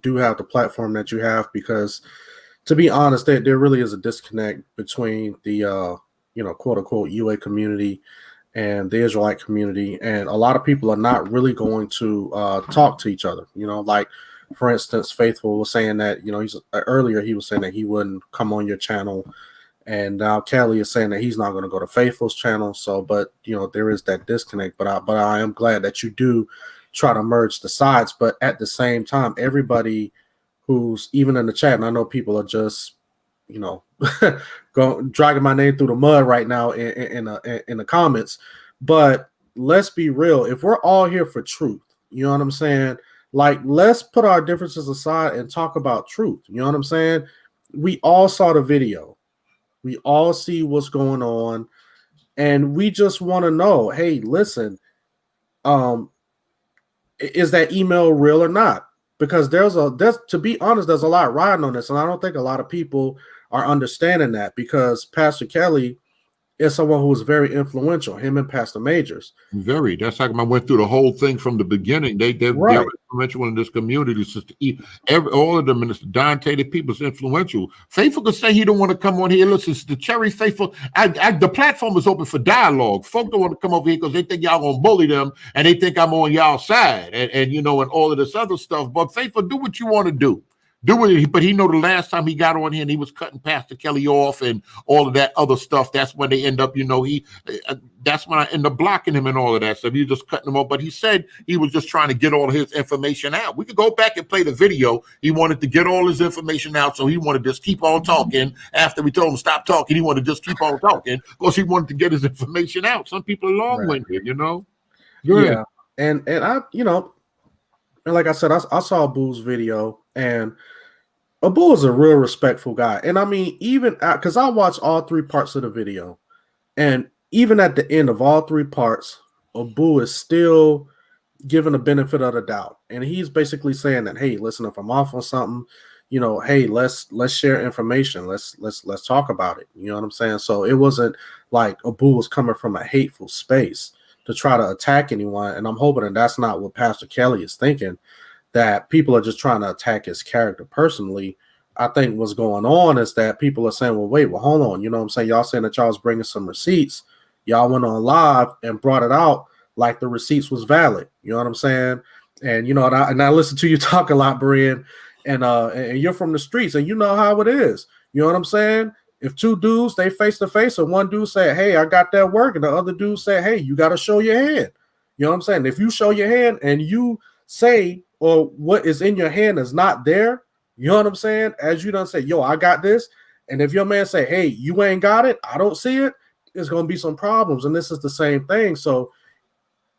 do have the platform that you have, because, to be honest, there really is a disconnect between the quote unquote UA community and the Israelite community, and a lot of people are not really going to talk to each other. Like for instance, Faithful was saying that earlier he was saying that he wouldn't come on your channel, and now Kelly is saying that he's not going to go to Faithful's channel. So, but there is that disconnect. But I am glad that you do try to merge the sides. But at the same time, everybody who's even in the chat, and I know people are just dragging my name through the mud right now in the comments. But let's be real. If we're all here for truth, you know what I'm saying? Like, let's put our differences aside and talk about truth. You know what I'm saying? We all saw the video. We all see what's going on. And we just want to know, hey, listen, is that email real or not? Because there's to be honest, there's a lot riding on this. And I don't think a lot of people are understanding that, because Pastor Kelly is someone who is very influential, him and Pastor Majors. Very. That's how I went through the whole thing from the beginning. They're influential in this community. Sister E, all of them, and Dante, the people's influential. Faithful could say he don't want to come on here. Listen, the Cherry Faithful, the platform is open for dialogue. Folk don't want to come over here because they think y'all gonna bully them, and they think I'm on y'all side, and all of this other stuff. But Faithful, do what you want to do. Do it, but he know the last time he got on here and he was cutting Pastor Kelly off and all of that other stuff. That's when they end up, that's when I end up blocking him and all of that stuff. You're just cutting him off. But he said he was just trying to get all his information out. We could go back and play the video. He wanted to get all his information out, so he wanted to just keep on talking. After we told him stop talking, he wanted to just keep on talking because he wanted to get his information out. Some people are long-winded, Yeah, and I, and like I said, I saw Boo's video, and Abu is a real respectful guy. And I mean, even because I watched all 3 parts of the video, and even at the end of all 3 parts, Abu is still given the benefit of the doubt. And he's basically saying that, hey, listen, if I'm off on something, hey, let's share information. Let's talk about it. You know what I'm saying? So it wasn't like Abu was coming from a hateful space to try to attack anyone. And I'm hoping that that's not what Pastor Kelly is thinking, that people are just trying to attack his character personally. I think what's going on is that people are saying, well, wait, well, hold on. You know what I'm saying? Y'all saying that y'all was bringing some receipts. Y'all went on live and brought it out like the receipts was valid. You know what I'm saying? And, and I listen to you talk a lot, Brian, and you're from the streets and you know how it is. You know what I'm saying? If 2 dudes, they face to face, and one dude said, hey, I got that work, and the other dude said, hey, you got to show your hand. You know what I'm saying? If you show your hand and you say, or what is in your hand is not there, you know what I'm saying? As you done say, yo, I got this. And if your man say, hey, you ain't got it, I don't see it, there's going to be some problems. And this is the same thing. So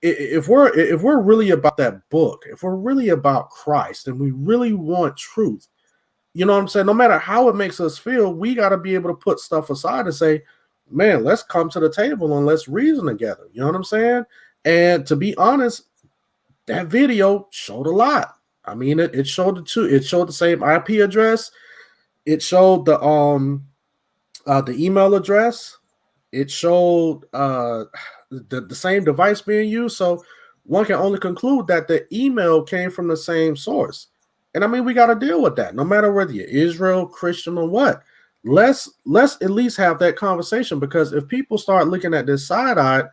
if we're really about that book, if we're really about Christ and we really want truth, you know what I'm saying? No matter how it makes us feel, we got to be able to put stuff aside and say, man, let's come to the table and let's reason together. You know what I'm saying? And to be honest, that video showed a lot. I mean, it showed it showed the same IP address. It showed the email address. It showed the same device being used. So one can only conclude that the email came from the same source. And I mean, we got to deal with that, no matter whether you're Israel, Christian, or what. Let's at least have that conversation, because if people start looking at this side-eyed,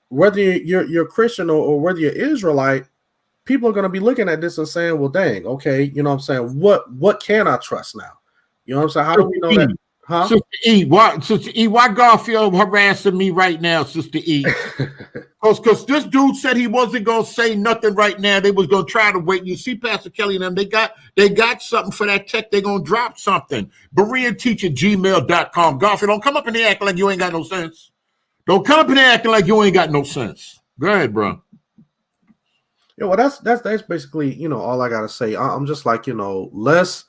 whether you're Christian or whether you're Israelite, people are going to be looking at this and saying, well, dang, okay, you know what I'm saying? What can I trust now? You know what I'm saying? How do we know that? Huh? Sister E, why Garfield harassing me right now, Sister E? Because this dude said he wasn't going to say nothing right now. They was going to try to wait. You see Pastor Kelly and them, they got something for that tech. They're going to drop something. BereanTeach@gmail.com. Garfield, don't come up in here acting like you ain't got no sense. Don't come up in here acting like you ain't got no sense. Go ahead, bro. Yeah, well, that's basically, all I got to say. I'm just like, let's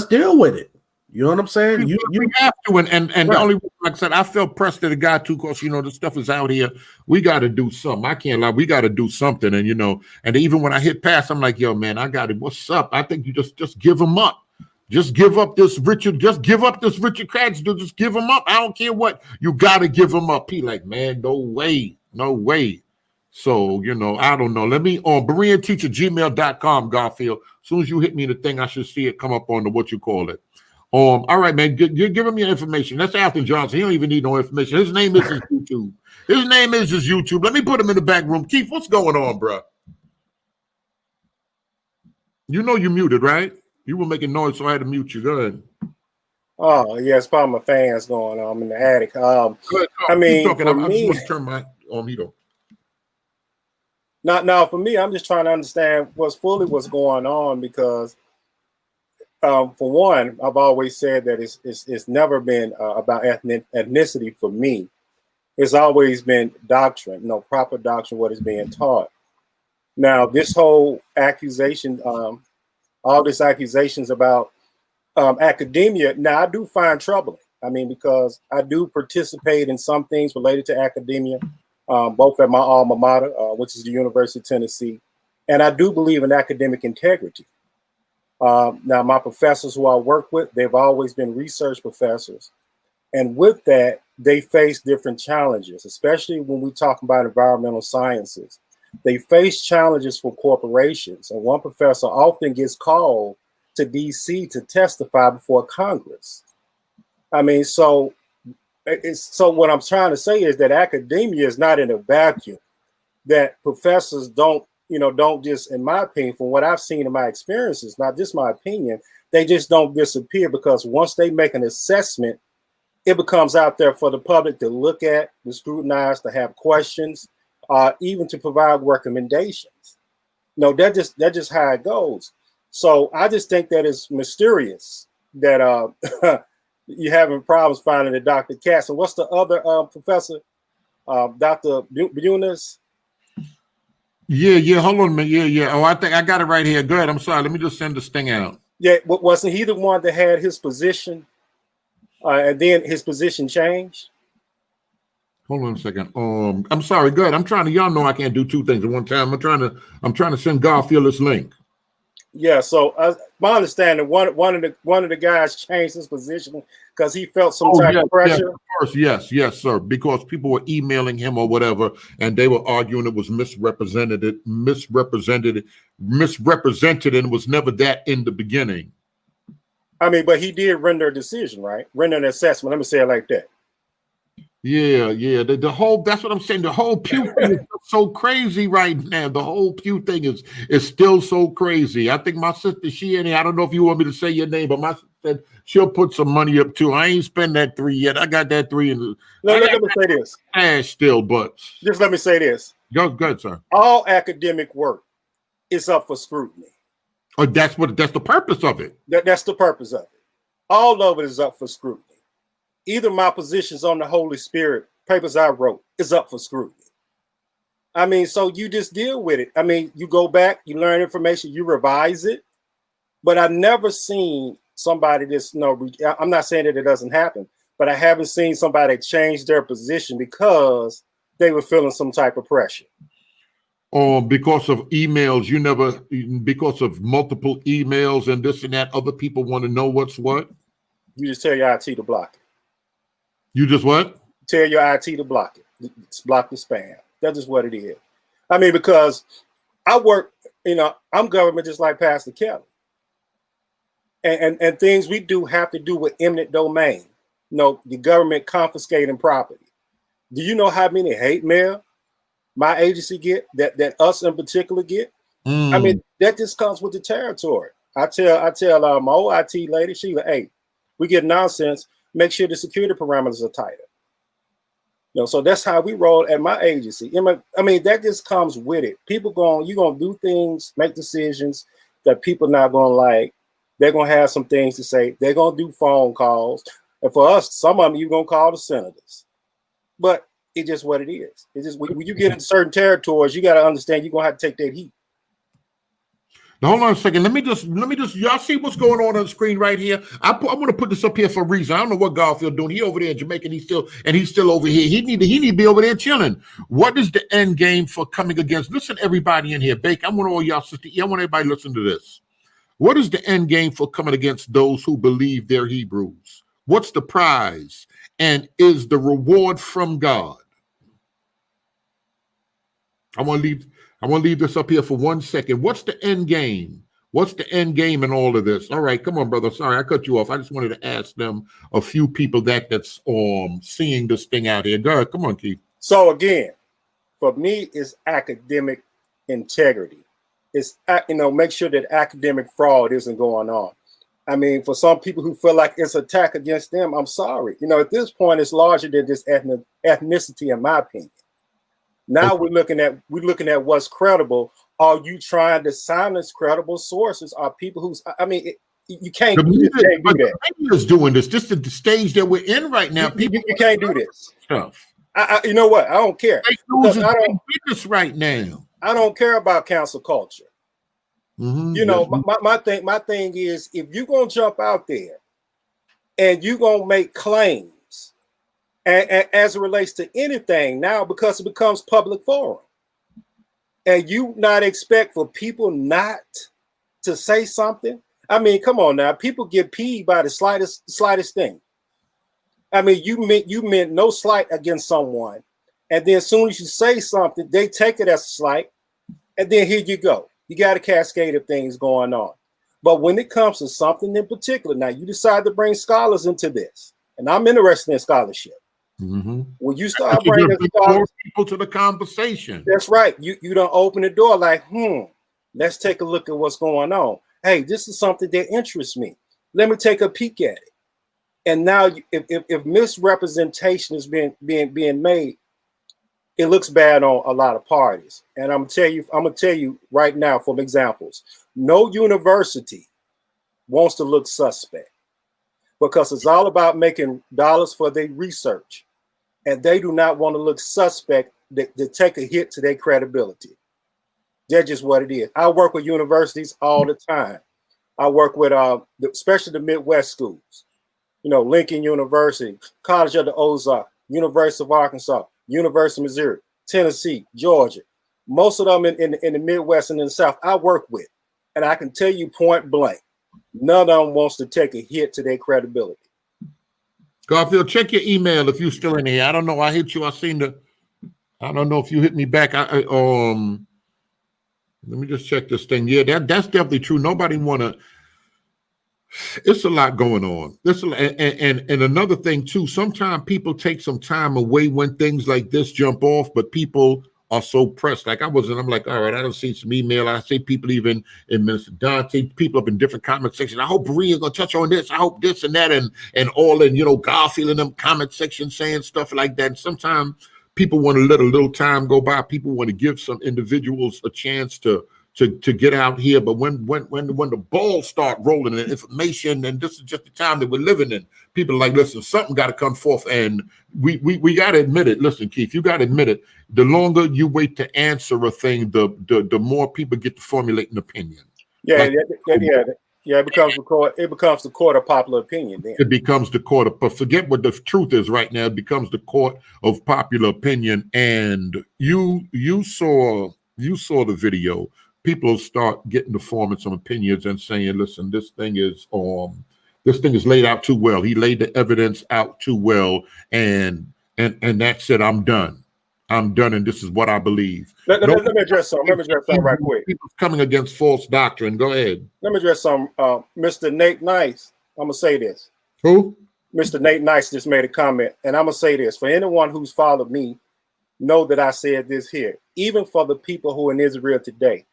deal with it. You know what I'm saying? You have to, and right. The only, like I said, I felt pressed to the guy too, because this stuff is out here. We got to do something. I can't lie. We got to do something, and and even when I hit pass, I'm like, yo, man, I got it. What's up? I think you just give him up. Just give up this Richard. Just give up this Richard Kratz. Just give him up. I don't care what. You got to give him up. He like, man, no way. So, I don't know. Let me on BereanTeach@gmail.com, Garfield. As soon as you hit me in the thing, I should see it come up on the what you call it. All right, man. You're giving me information. That's Afton Johnson. He don't even need no information. His name is his YouTube. His name is his YouTube. Let me put him in the back room. Keith, what's going on, bro? You know you muted, right? You were making noise, so I had to mute you. Go ahead. Oh, yeah, it's probably my fans going on. I'm in the attic. Go ahead, I mean, talking. for I just me, want to turn my Mito. now for me, I'm just trying to understand what's going on because, for one, I've always said that it's never been about ethnicity for me. It's always been doctrine, proper doctrine, what is being taught. Now, this whole accusation, all these accusations about academia, now I do find troubling. I mean, because I do participate in some things related to academia, both at my alma mater, which is the University of Tennessee, and I do believe in academic integrity. Now, my professors who I work with, they've always been research professors. And with that, they face different challenges, especially when we talk about environmental sciences. They face challenges for corporations. And one professor often gets called to DC to testify before Congress. I mean, so what I'm trying to say is that academia is not in a vacuum, that professors don't just, in my opinion, from what I've seen in my experiences, not just my opinion, they just don't disappear, because once they make an assessment, it becomes out there for the public to look at, to scrutinize, to have questions, even to provide recommendations. That's just how it goes. So I just think that it's mysterious that you're having problems finding a Dr. Katz. And what's the other professor, Dr. Buenas? Yeah. Hold on a minute. Yeah. Oh, I think I got it right here. Go ahead. I'm sorry. Let me just send this thing out. Yeah, wasn't he the one that had his position, and then his position changed? Hold on a second. I'm sorry. Go ahead. I'm trying to. Y'all know I can't do two things at one time. I'm trying to send Garfield this link. Yeah. So my understanding, one of the guys changed his position because he felt some type of pressure. Yes, sir. Because people were emailing him or whatever, and they were arguing it was misrepresented, and was never that in the beginning. I mean, but he did render a decision, right? Render an assessment. Let me say it like that. Yeah. The whole, that's what I'm saying. The whole Pew thing is so crazy right now. The whole Pew thing is still so crazy. I think my sister, I don't know if you want me to say your name, but my sister said she'll put some money up too. I ain't spent that 3 yet. I got that 3 in. Let me say this. Cash still, but just let me say this. Go ahead, sir. All academic work is up for scrutiny. Oh, that's the purpose of it. That's the purpose of it. All of it is up for scrutiny. Either my positions on the Holy Spirit, papers I wrote, is up for scrutiny. I mean, so you just deal with it. I mean, you go back, you learn information, you revise it. But I've never seen somebody just, I'm not saying that it doesn't happen, but I haven't seen somebody change their position because they were feeling some type of pressure. Or because of emails, because of multiple emails and this and that, other people want to know what's what? You just tell your IT to block it. You just what? Tell your IT to block it. Block the spam. That's just what it is. I mean, because I work, I'm government just like Pastor Kelly. And things we do have to do with eminent domain. The government confiscating property. Do you know how many hate mail my agency get, that us in particular get? I mean, that just comes with the territory. I tell my old IT lady, Sheila, hey, we get nonsense. Make sure the security parameters are tighter. So that's how we roll at my agency. I mean, that just comes with it. You're going to do things, make decisions that people not going to like. They're going to have some things to say. They're going to do phone calls. And for us, some of them, you're going to call the senators. But it's just what it is. It's just when you get into certain territories, you got to understand you're going to have to take that heat. Now, hold on a second. Let me just, y'all see what's going on the screen right here? I'm going to put this up here for a reason. I don't know what Garfield doing. He over there in Jamaica, and he's still over here. He need to be over there chilling. What is the end game for coming against? Listen, everybody in here, Bake. I want all y'all sister. I want everybody to listen to this. What is the end game for coming against those who believe they're Hebrews? What's the prize? And is the reward from God? I want to leave this up here for 1 second. What's the end game? What's the end game in all of this? All right, come on, brother. Sorry, I cut you off. I just wanted to ask them a few people that's seeing this thing out here. Go ahead. Come on, Keith. So again, for me, it's academic integrity. It's, make sure that academic fraud isn't going on. I mean, for some people who feel like it's an attack against them, I'm sorry. At this point, it's larger than just ethnicity, in my opinion. Now we're looking at what's credible. Are you trying to silence credible sources? Are people who's? I mean, you can't, do that. The media is doing this. This is the stage that we're in right now. You can't do this stuff. You know what? I don't care. Fake news is big business right now. I don't care about cancel culture. Mm-hmm. My thing is, if you're gonna jump out there and you're gonna make claims, and as it relates to anything now, because it becomes public forum, and you not expect for people not to say something. I mean, come on now, people get peeved by the slightest thing. I mean, you meant no slight against someone, and then as soon as you say something, they take it as a slight, and then here you go. You got a cascade of things going on. But when it comes to something in particular, now you decide to bring scholars into this, and I'm interested in scholarship. Mm-hmm. When you start bringing scholars, people to the conversation, that's right. You don't open the door like, let's take a look at what's going on. Hey, this is something that interests me. Let me take a peek at it. And now, if misrepresentation is being made, it looks bad on a lot of parties. And I'm gonna tell you right now, from examples, no university wants to look suspect because it's all about making dollars for their research, and they do not want to look suspect to take a hit to their credibility. That's just what it is. I work with universities all the time. I work with especially the Midwest schools. Lincoln University, College of the Ozarks, University of Arkansas, University of Missouri, Tennessee, Georgia. Most of them in the Midwest and in the South, I work with. And I can tell you point blank, none of them wants to take a hit to their credibility. Garfield, check your email if you're still in here. I don't know. I hit you. I don't know if you hit me back. Let me just check this thing. Yeah, that's definitely true. Nobody it's a lot going on. And another thing too, sometimes people take some time away when things like this jump off, but people are so pressed. Like I'm like, all right, I don't see some email. I see people even in Mr. Dante, people up in different comment sections. I hope Berea's gonna touch on this. I hope this and that, and all in, Garfield in them comment sections saying stuff like that. And sometimes people want to let a little time go by. People want to give some individuals a chance to get out here, but when the balls start rolling and information, and this is just the time that we're living in, people are like, listen, something got to come forth, and we got to admit it. Listen, Keith, you got to admit it. The longer you wait to answer a thing, the more people get to formulate an opinion. Yeah, it becomes the court of popular opinion. Then it becomes the court of, but forget what the truth is right now. It becomes the court of popular opinion, and you saw the video. People start getting to forming some opinions and saying, listen, this thing is laid out too well. He laid the evidence out too well. And that's it. I'm done. And this is what I believe. Let me address something right quick. People coming against false doctrine. Go ahead. Let me address some. Mr. Nate Nice, I'm going to say this. Who? Mr. Nate Nice just made a comment. And I'm going to say this. For anyone who's followed me, know that I said this here. Even for the people who are in Israel today,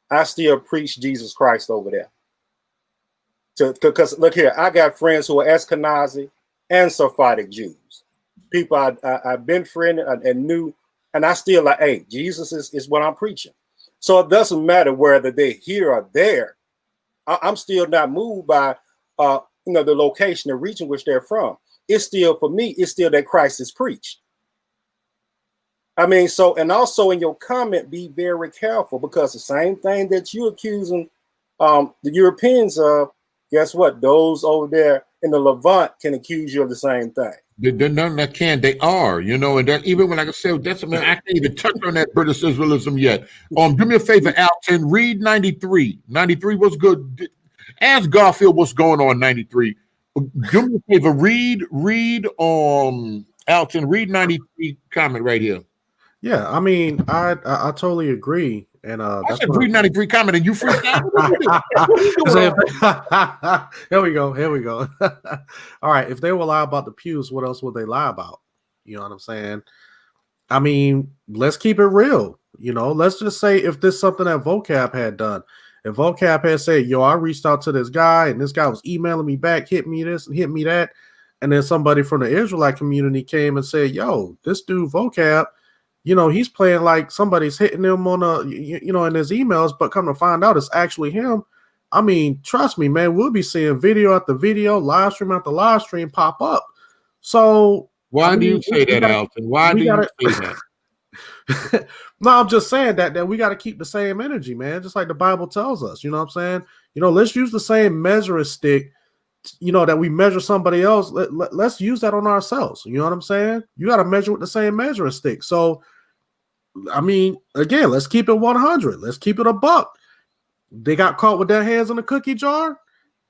I still preach Jesus Christ over there. Because look here, I got friends who are Ashkenazi and Sephardic Jews. People I've been friended and knew, and I still like, hey, Jesus is what I'm preaching. So it doesn't matter whether they're here or there. I'm still not moved by the location, the region which they're from. It's still, for me, it's still that Christ is preached. I mean, and also in your comment, be very careful, because the same thing that you're accusing the Europeans of, guess what? Those over there in the Levant can accuse you of the same thing. They're none that can. They are, and that even when, like I said, that's I can't even touch on that British Israelism yet. Do me a favor, Alton, read 93. 93 was good. Ask Garfield what's going on 93. Do me a favor, read Alton, read 93 comment right here. Yeah, I mean, I totally agree, and I that's said what. free 93 comment and you freestyle. What you doing? Here we go. Here we go. All right. If they will lie about the pews, what else would they lie about? You know what I'm saying? I mean, let's keep it real. You know, let's just say if this is something that Vocab had done, if Vocab had said, yo, I reached out to this guy and this guy was emailing me back, hit me this and hit me that. And then somebody from the Israelite community came and said, yo, this dude Vocab, you know, he's playing like somebody's hitting him on in his emails, but come to find out it's actually him. I mean, trust me, man, we'll be seeing video after video, live stream after live stream pop up. So Why do you say that, Alton? Why do you say that? No, I'm just saying that we got to keep the same energy, man, just like the Bible tells us. You know what I'm saying? You know, let's use the same measuring stick, you know, that we measure somebody else. Let's use that on ourselves. You know what I'm saying? You got to measure with the same measuring stick. So, I mean, again, let's keep it 100. Let's keep it a buck. They got caught with their hands in the cookie jar.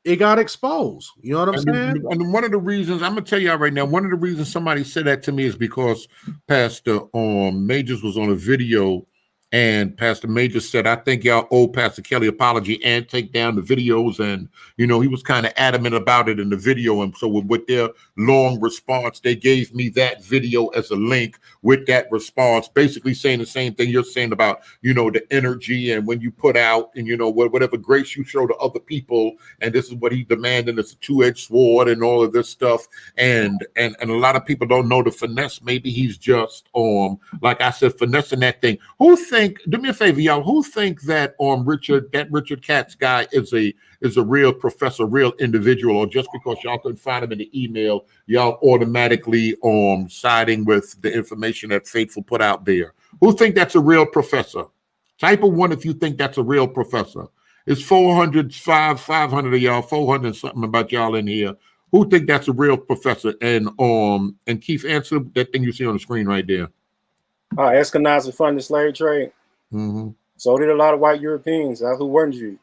It got exposed. You know what I'm saying? And one of the reasons, I'm gonna tell y'all right now, one of the reasons somebody said that to me is because Pastor Majors was on a video, and Pastor Majors said, I think y'all owe Pastor Kelly apology and take down the videos. And you know, he was kind of adamant about it in the video. And so with their long response, they gave me that video as a link with that response, basically saying the same thing you're saying about, you know, the energy and when you put out and, you know, whatever grace you show to other people. And this is what he demanded. It's a two-edged sword and all of this stuff. And a lot of people don't know the finesse. Maybe he's just, like I said, finessing that thing. Who think, do me a favor, y'all, who think that Richard Katz guy is a real professor, real individual, or just because y'all couldn't find him in the email, y'all automatically siding with the information that Faithful put out there? Who think that's a real professor? Type of one if you think that's a real professor. It's 500 of y'all, 400 and something about y'all in here. Who think that's a real professor? And Keith, answer that thing you see on the screen right there. Eskenazi funded slave trade. Mm-hmm. So did a lot of white Europeans. Who weren't you?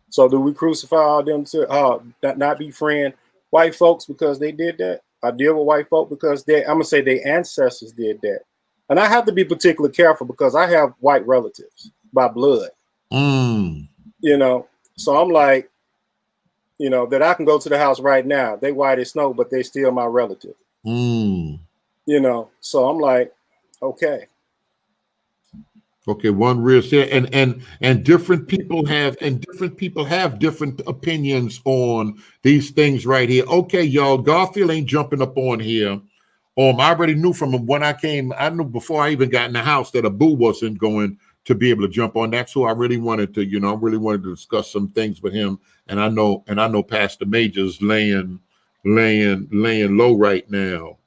So do we crucify all them to not befriend white folks because they did that? I deal with white folk because I'm gonna say their ancestors did that. And I have to be particularly careful because I have white relatives by blood. Mm. You know, so I'm like, you know, that I can go to the house right now. They white as snow, but they still my relative. Mm. You know, so I'm like, okay. Okay, one real and different people have different opinions on these things right here. Okay, y'all, Garfield ain't jumping up on here. I already knew from when I knew before I even got in the house that Abu wasn't going to be able to jump on. That's who I really wanted to, you know, I really wanted to discuss some things with him. And I know Pastor Major's laying low right now,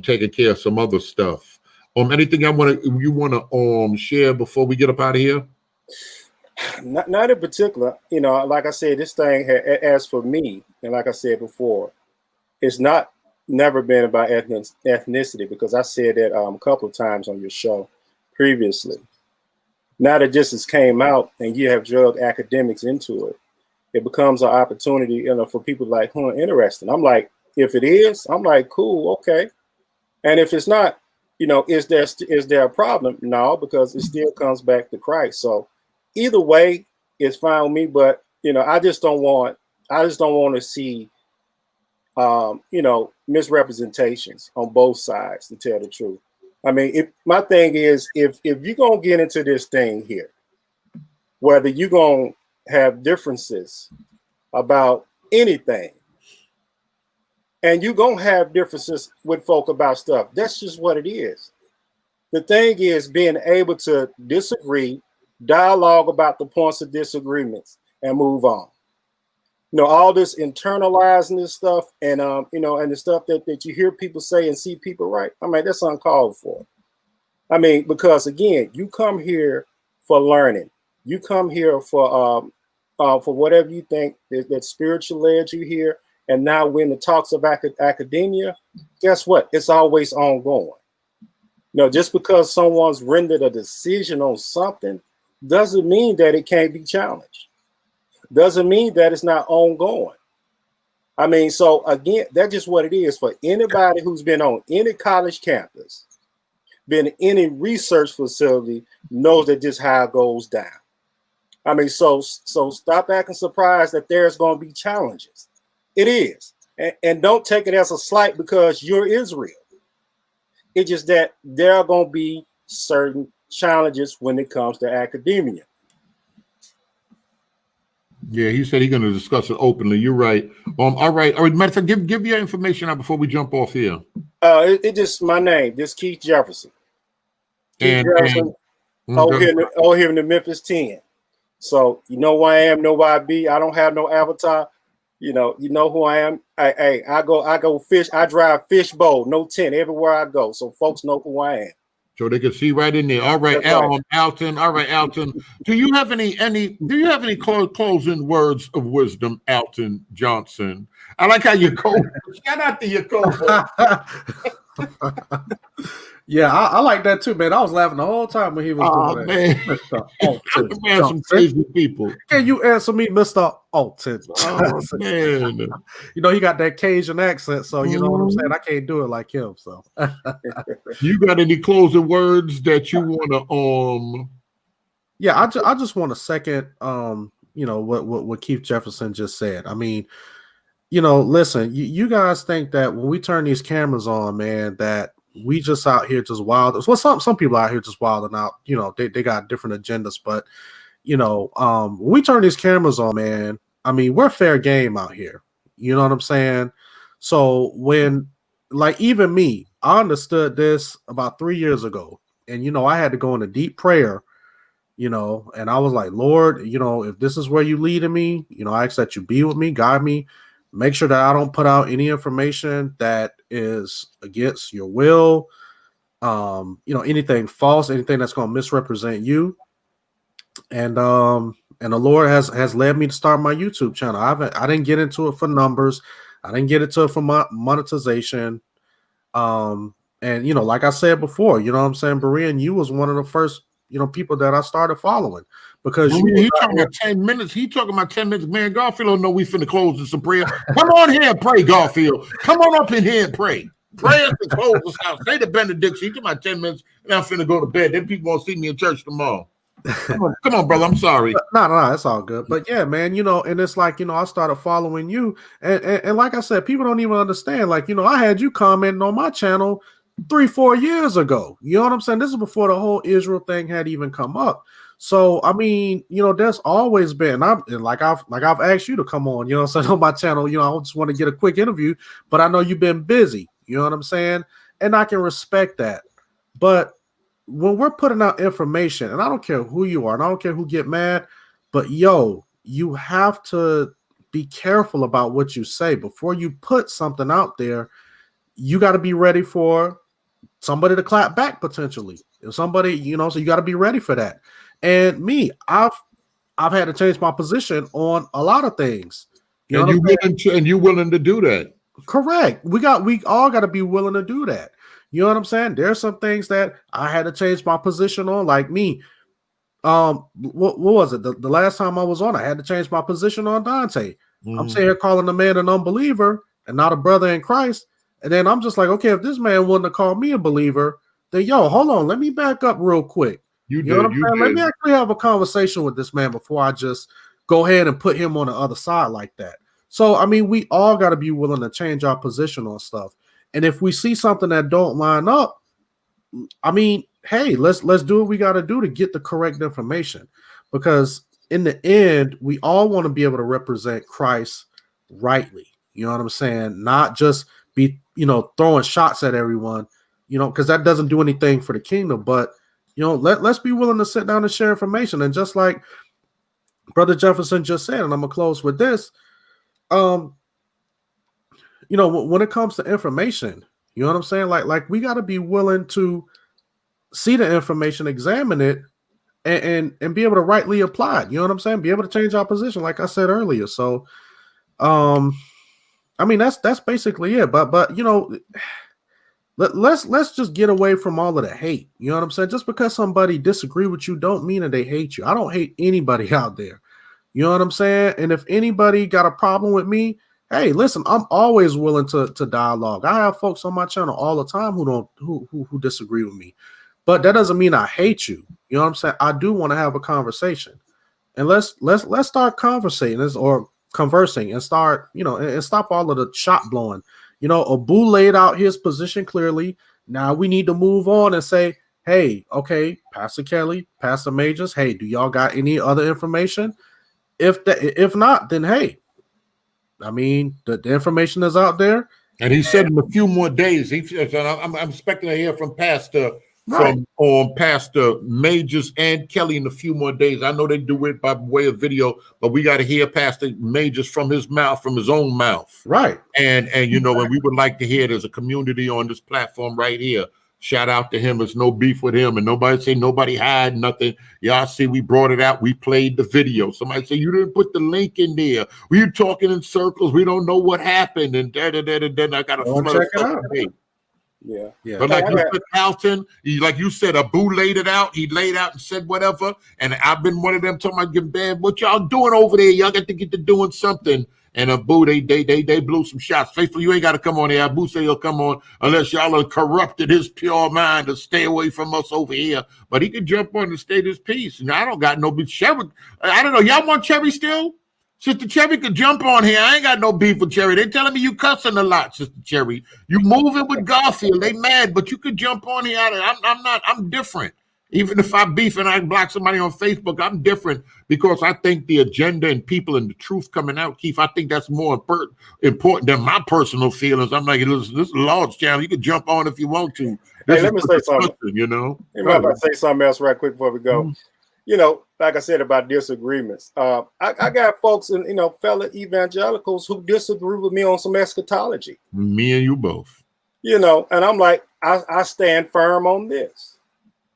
taking care of some other stuff. Anything you want to share before we get up out of here? Not in particular. You know, like I said, this thing, as for me, and like I said before, it's never been about ethnicity, because I said that a couple of times on your show previously. Now that this has came out and you have drugged academics into it, it becomes an opportunity, you know, for people like, interesting. I'm like, if it is, I'm like, cool, okay. And if it's not, you know, is there a problem? No, because it still comes back to Christ. So either way, it's fine with me. But you know, I just don't want to see, you know, misrepresentations on both sides, to tell the truth. I mean, my thing is, if you're gonna get into this thing here, whether you're gonna have differences about anything, and you're going to have differences with folk about stuff. That's just what it is. The thing is being able to disagree, dialogue about the points of disagreements, and move on. You know, all this internalizing this stuff and, you know, and the stuff that you hear people say and see people write, I mean, that's uncalled for. I mean, because, again, you come here for learning. You come here for whatever you think that spiritual led you here. And now when the talks of academia, guess what? It's always ongoing. You know, just because someone's rendered a decision on something doesn't mean that it can't be challenged. Doesn't mean that it's not ongoing. I mean, so again, that's just what it is for anybody who's been on any college campus. been in any research facility knows that this is how it goes down. I mean, so stop acting surprised that there's going to be challenges. It is. And don't take it as a slight because you're Israel. It's just that there are going to be certain challenges when it comes to academia. Yeah, he said he's going to discuss it openly. You're right. All right. Matter of fact, give your information out before we jump off here. It just my name. This Keith Jefferson. Keith Jefferson. Here in the Memphis 10. So you know who I am, know who I be. I don't have no avatar. You know who I am. I go fish. I drive fish bowl, no tent everywhere I go, so folks know who I am. So they can see right in there. All right, Alton. All right, Alton. Do you have any closing words of wisdom, Alton Johnson? I like how you go. Shout out to your Yeah, I like that too, man. I was laughing the whole time when he was doing that. Man, some crazy people. Can you answer me, Mr. Alton? Oh, man. You know, he got that Cajun accent, so you know what I'm saying? I can't do it like him. So you got any closing words that you want to Yeah, I just want to second what Keith Jefferson just said. I mean, listen, you guys think that when we turn these cameras on, man, that we just out here just wild. Well, some people out here just wilding out. They got different agendas, but when we turn these cameras on, man, I mean, we're fair game out here. You know what I'm saying? So when, like, even me, I understood this about 3 years ago, and I had to go into deep prayer, and I was like, Lord, if this is where you leading me, I ask that you be with me, guide me. Make sure that I don't put out any information that is against your will. Anything false, anything that's going to misrepresent you. And the Lord has led me to start my YouTube channel. I didn't get into it for numbers. I didn't get into it for monetization. And like I said before, what I'm saying, Berean, you was one of the first people that I started following because he talking about 10 minutes. He talking about 10 minutes. Man, Garfield don't know we finna close this in prayer. Come on here and pray, Garfield. Come on up in here and pray. Pray us to close this out. Say the benediction. He talking about 10 minutes, and I'm finna go to bed. Then people won't see me in church tomorrow. Come on, brother. I'm sorry. No, it's all good. But yeah, man, and it's like, I started following you. And like I said, people don't even understand. Like, I had you commenting on my channel 3-4 years ago. You know what I'm saying? This is before the whole Israel thing had even come up. So I mean, there's always been. I've asked you to come on. You know what I'm saying, on my channel. I just want to get a quick interview, but I know you've been busy. You know what I'm saying, and I can respect that. But when we're putting out information, and I don't care who you are, and I don't care who get mad, but you have to be careful about what you say before you put something out there. You got to be ready for somebody to clap back potentially. If somebody, so you got to be ready for that. And me, I've had to change my position on a lot of things. And you willing to do that? Correct. We all got to be willing to do that. You know what I'm saying? There's some things that I had to change my position on, like me. What was it? The last time I was on, I had to change my position on Dante. I'm sitting here calling the man an unbeliever and not a brother in Christ. And then I'm just like, okay, if this man wouldn't have called me a believer, then hold on, let me back up real quick. You know what I'm saying? Let me actually have a conversation with this man before I just go ahead and put him on the other side like that. So, I mean, we all got to be willing to change our position on stuff. And if we see something that don't line up, I mean, hey, let's do what we got to do to get the correct information. Because in the end, we all want to be able to represent Christ rightly. You know what I'm saying? Not just be, throwing shots at everyone, because that doesn't do anything for the kingdom. But, let's be willing to sit down and share information. And just like Brother Jefferson just said, and I'm going to close with this, when it comes to information, you know what I'm saying? Like we got to be willing to see the information, examine it, and be able to rightly apply it. You know what I'm saying? Be able to change our position, like I said earlier. So, I mean, that's basically it. But let's just get away from all of the hate. You know what I'm saying? Just because somebody disagree with you don't mean that they hate you. I don't hate anybody out there. You know what I'm saying? And if anybody got a problem with me, hey, listen, I'm always willing to dialogue. I have folks on my channel all the time who disagree with me. but that doesn't mean I hate you. You know what I'm saying? I do want to have a conversation, and let's start conversing and start, and stop all of the shot blowing. Abu laid out his position clearly. Now we need to move on and say, hey, okay, Pastor Kelly, Pastor Majors, hey, do y'all got any other information? If not, then hey, I mean, the information is out there. And he said in a few more days, I'm expecting to hear from Pastor Right. Pastor Majors and Kelly in a few more days. I know they do it by way of video, but we got to hear Pastor Majors from his mouth, from his own mouth. Right. And and we would like to hear it as a community on this platform right here. Shout out to him. There's no beef with him, and nobody say nobody hide nothing. Y'all see, we brought it out. We played the video. Somebody say you didn't put the link in there. We were talking in circles. We don't know what happened. And then I got to check it out. Yeah. But like you said, Alton, like you said, Abu laid it out. He laid out and said whatever. And I've been one of them talking about, man, what y'all doing over there? Y'all got to get to doing something. And Abu, they blew some shots. Faithful, you ain't got to come on here. Abu say he'll come on unless y'all have corrupted his pure mind to stay away from us over here. But he can jump on and state his peace. And I don't got no beef. Cherry, I don't know. Y'all want Cherry still? Sister Cherry could jump on here. I ain't got no beef with Cherry. They telling me you cussing a lot, Sister Cherry. You moving with Garfield. They mad, but you could jump on here. I'm different. Even if I beef and I block somebody on Facebook, I'm different because I think the agenda and people and the truth coming out, Keith, I think that's more important than my personal feelings. I'm like, listen, this is a Lord's channel. You can jump on if you want to. Hey, let me say something. Let me say something else right quick before we go. Like I said about disagreements, I got folks and fellow evangelicals who disagree with me on some eschatology. Me and you both. And I'm like, I stand firm on this.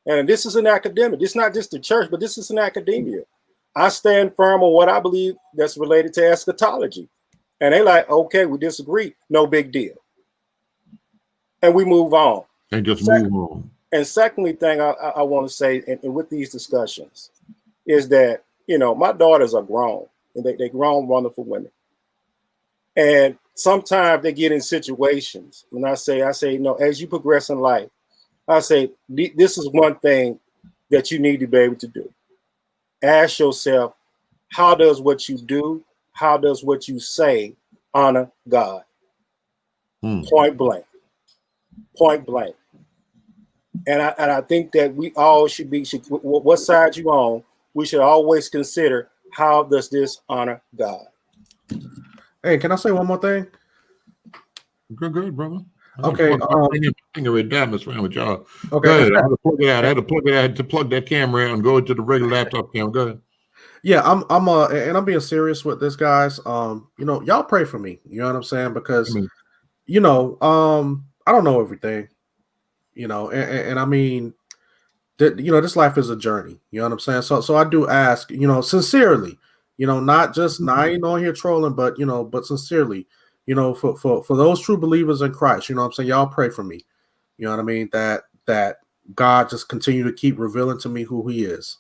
And this is an academic. It's not just the church, but this is an academia. I stand firm on what I believe that's related to eschatology. And they like, okay, we disagree. No big deal. And we move on. And just move on. And secondly thing I want to say, and with these discussions, is that, my daughters are grown. And they're grown, wonderful women. And sometimes they get in situations when I say, as you progress in life, I say, this is one thing that you need to be able to do. Ask yourself, how does what you do, how does what you say honor God? Point blank. And I think that we all should what side you on, we should always consider, how does this honor God? Hey, can I say one more thing? Good, brother. Okay. Finger with with y'all. Okay. Go ahead. I had to plug it out. I had to plug that camera out and go into the regular laptop camera. Go ahead. Yeah, I'm being serious with this, guys. Y'all pray for me. You know what I'm saying? Because, I don't know everything. And I mean, this life is a journey. You know what I'm saying? So I do ask, sincerely, not just I ain't on here trolling, but but sincerely. For those true believers in Christ, you know what I'm saying? Y'all pray for me. You know what I mean? That God just continue to keep revealing to me who he is,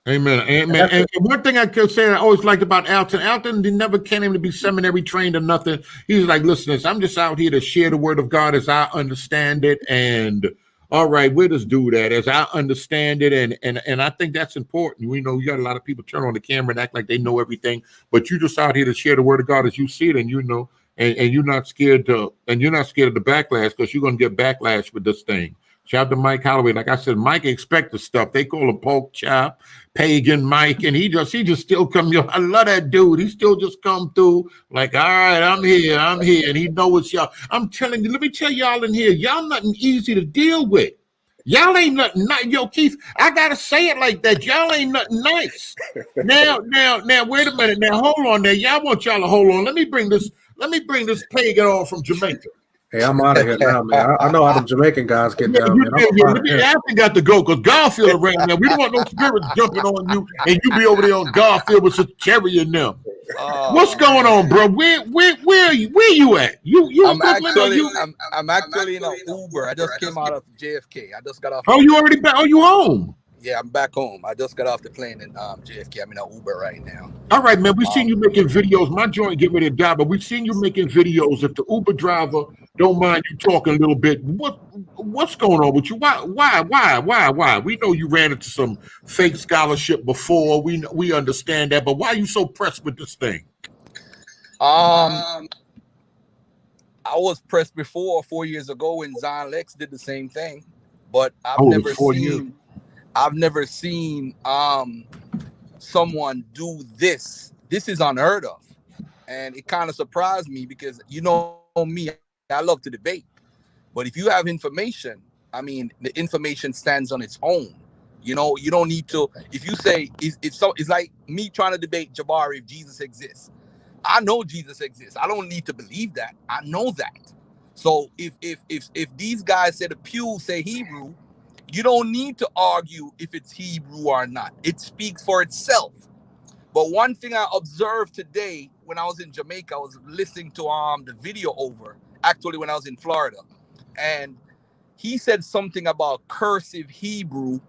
Amen. And one thing I could say I always liked about Alton, he never came to be seminary trained or nothing. He's like, listen, I'm just out here to share the word of God as I understand it. And all right, where does do that as I understand it? And I think that's important. We know you got a lot of people turn on the camera and act like they know everything, but you just out here to share the word of God as you see it, and and you're not scared of the backlash, because you're gonna get backlash with this thing. Shout out to Mike Holloway. Like I said, Mike expect the stuff. They call him Poke Chop, Pagan Mike, and he just still come. I love that dude. He still just come through like, all right, I'm here, and he know it's y'all. I'm telling you, let me tell y'all in here, y'all nothing easy to deal with. Y'all ain't nothing nice. Yo, Keith, I gotta say it like that. Y'all ain't nothing nice. Now, wait a minute. Now, hold on there. Y'all want y'all to hold on. Let me bring this pagan on from Jamaica. Hey, I'm out of here now, man. I know how the Jamaican guys get down, man. I got to go because Garfield around now. We don't want no spirits jumping on you, and you be over there on Garfield with some Cherry and them. What's going on, bro? Where are you? Where you at? I'm actually in an Uber. I just came out of JFK. I just got off. Oh, you already back? Oh, you home? Yeah, I'm back home. I just got off the plane in JFK. I'm in an Uber right now. All right, man. We've seen you making videos. My joint get ready to die, but we've seen you making videos. If the Uber driver don't mind you talking a little bit, what's going on with you? Why? We know you ran into some fake scholarship before. We understand that, but why are you so pressed with this thing? I was pressed before 4 years ago when Zion Lex did the same thing, but I've never seen someone do this. This is unheard of, and it kind of surprised me because you know me, I love to debate, but if you have information, I mean, the information stands on its own. You know, you don't need to. If you say it's like me trying to debate Jabari if Jesus exists. I know Jesus exists. I don't need to believe that. I know that. So if these guys say the Pew say Hebrew, you don't need to argue if it's Hebrew or not. It speaks for itself. But one thing I observed today when I was in Jamaica, I was listening to the video over, actually when I was in Florida. And he said something about cursive Hebrew.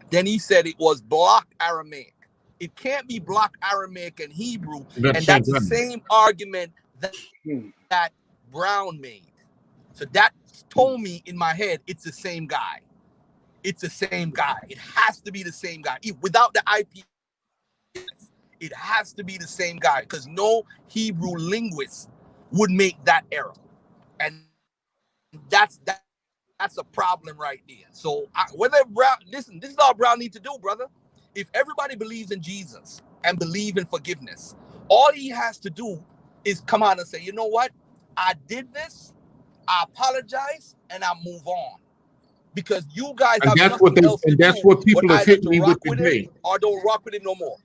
Then he said it was block Aramaic. It can't be block Aramaic and Hebrew. And that's the same argument that Brown made. So that told me in my head, it's the same guy. It's the same guy. It has to be the same guy. Without the IP, it has to be the same guy because no Hebrew linguist would make that error. And that's a problem right there. So whether Brown, listen, this is all Brown need to do, brother. If everybody believes in Jesus and believe in forgiveness, all he has to do is come out and say, you know what? I did this, I apologize, and I move on. Because you guys have nothing else to do. That's what people have hit me with today. Or don't rock with it no more.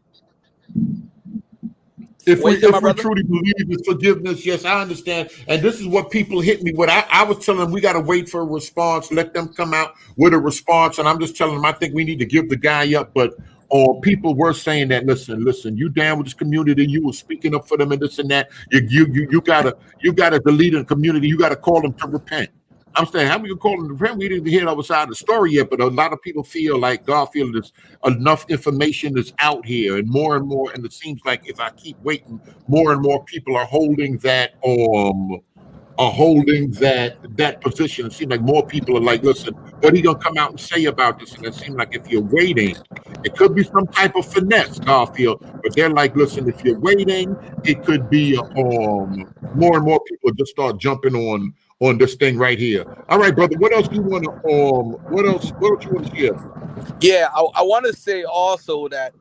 If we truly believe in forgiveness, yes, I understand. And this is what people hit me with. I was telling them we got to wait for a response, let them come out with a response. And I'm just telling them I think we need to give the guy up. But people were saying that, listen, you down with this community, you were speaking up for them and this and that. You gotta delete the community, you gotta call them to repent. I'm saying, how we can call them to repent? We didn't hear the other side of the story yet, but a lot of people feel like God feels there's enough information that's out here and more, and it seems like if I keep waiting, more and more people are holding that that position. It seems like more people are like, listen, what are you gonna come out and say about this? And it seems like if you're waiting, it could be some type of finesse, Garfield, but they're like, listen, if you're waiting, it could be more and more people just start jumping on this thing right here. All right, brother, what else do you want to what else you want to share? Yeah, I want to say also that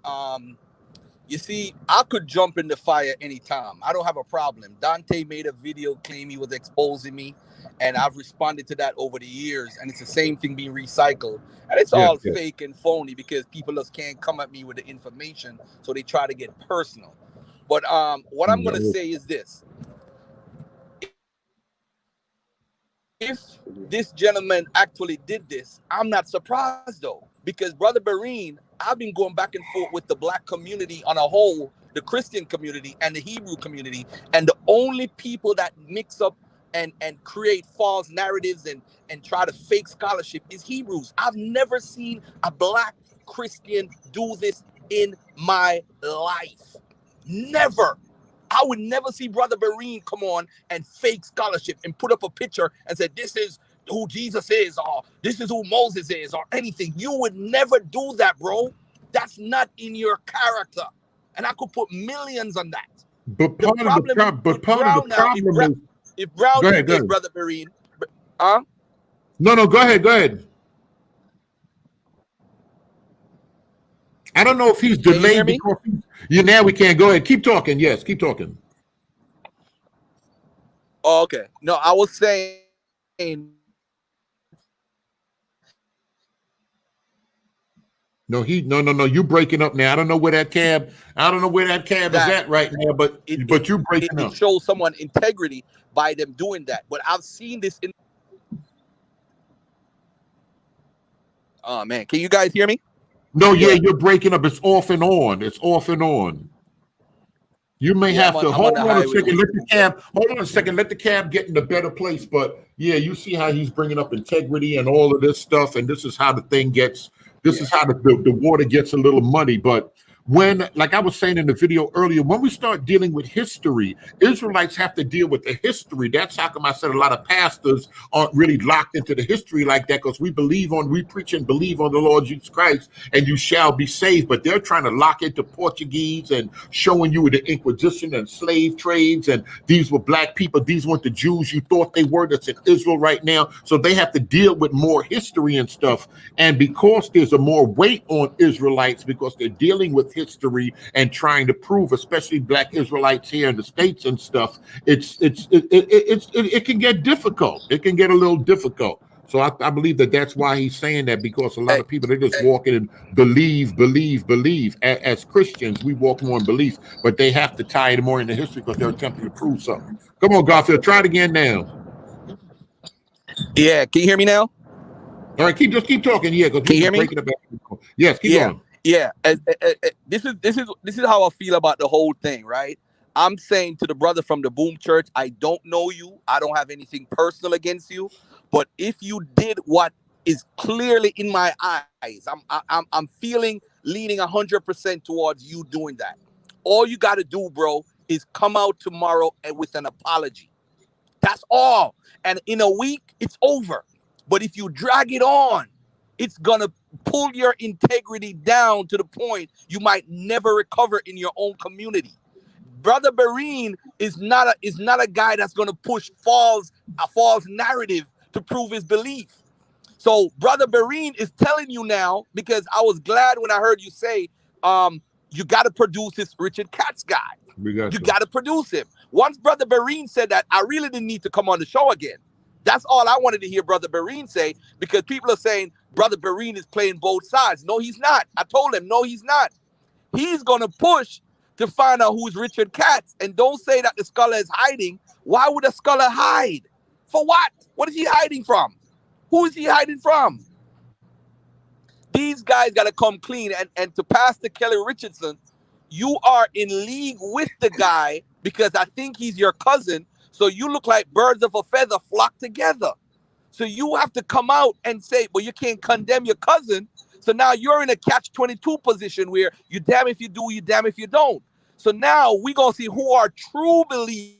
you see, I could jump in the fire anytime. I don't have a problem. Dante made a video claim he was exposing me, and I've responded to that over the years, and it's the same thing being recycled. And it's all fake and phony because people just can't come at me with the information, so they try to get personal. But what I'm going to say is this. If this gentleman actually did this, I'm not surprised, though, because Brother Barine, I've been going back and forth with the Black community on a whole, the Christian community and the Hebrew community, and the only people that mix up and create false narratives and try to fake scholarship is Hebrews. I've never seen a Black Christian do this in my life. Never. I would never see Brother Barine come on and fake scholarship and put up a picture and say, this is who Jesus is, or this is who Moses is, or anything. You would never do that, bro. That's not in your character. And I could put millions on that. But part of the problem is, if Brown did this, Brother Barine, No, go ahead. I don't know if he's delayed because now we can't. Go ahead. Keep talking. Yes, keep talking. Oh, okay. No, I was saying. No, you breaking up now. I don't know where that cab is at right now, but you breaking up. It shows someone integrity by them doing that. But I've seen this in. Oh man, can you guys hear me? No, yeah, you're breaking up. It's off and on. You may have to hold on a second. Let the cab get in a better place. But yeah, you see how he's bringing up integrity and all of this stuff, and this is how the thing gets This is how the water gets a little muddy. But when, like I was saying in the video earlier, when we start dealing with history, Israelites have to deal with the history. That's how come I said a lot of pastors aren't really locked into the history like that, because we preach and believe on the Lord Jesus Christ, and you shall be saved. But they're trying to lock into Portuguese and showing you the Inquisition and slave trades, and these were black people, these weren't the Jews you thought they were that's in Israel right now. So they have to deal with more history and stuff. And because there's a more weight on Israelites, because they're dealing with history and trying to prove, especially black Israelites here in the States and stuff, it can get difficult. It can get a little difficult. So I believe that's why he's saying that, because a lot of people, they're just walking and believe. As Christians, we walk more in belief, but they have to tie it more into history because they're attempting to prove something. Come on, Garfield, try it again now. Yeah, can you hear me now? All right, just keep talking. Yeah, because can you hear me? Breaking up. Yes, keep going. Yeah. This is how I feel about the whole thing, right? I'm saying to the brother from the Boom Church, I don't know you. I don't have anything personal against you. But if you did what is clearly in my eyes, I'm feeling leaning 100% towards you doing that. All you got to do, bro, is come out tomorrow and with an apology. That's all. And in a week, it's over. But if you drag it on, it's going to pull your integrity down to the point you might never recover in your own community. Brother Bereen is not a guy that's going to push a false narrative to prove his belief. So Brother Bereen is telling you now, because I was glad when I heard you say, you got to produce this Richard Katz guy. You got to produce him. Once Brother Bereen said that, I really didn't need to come on the show again. That's all I wanted to hear Brother Bereen say, because people are saying Brother Bereen is playing both sides. No, he's not. I told him, no, he's not. He's going to push to find out who's Richard Katz. And don't say that the scholar is hiding. Why would a scholar hide? For what? What is he hiding from? Who is he hiding from? These guys got to come clean. And to Pastor Kelly Richardson, you are in league with the guy because I think he's your cousin. So you look like birds of a feather flock together. So you have to come out and say, well, you can't condemn your cousin. So now you're in a catch-22 position where you damn if you do, you damn if you don't. So now we're going to see who are true believers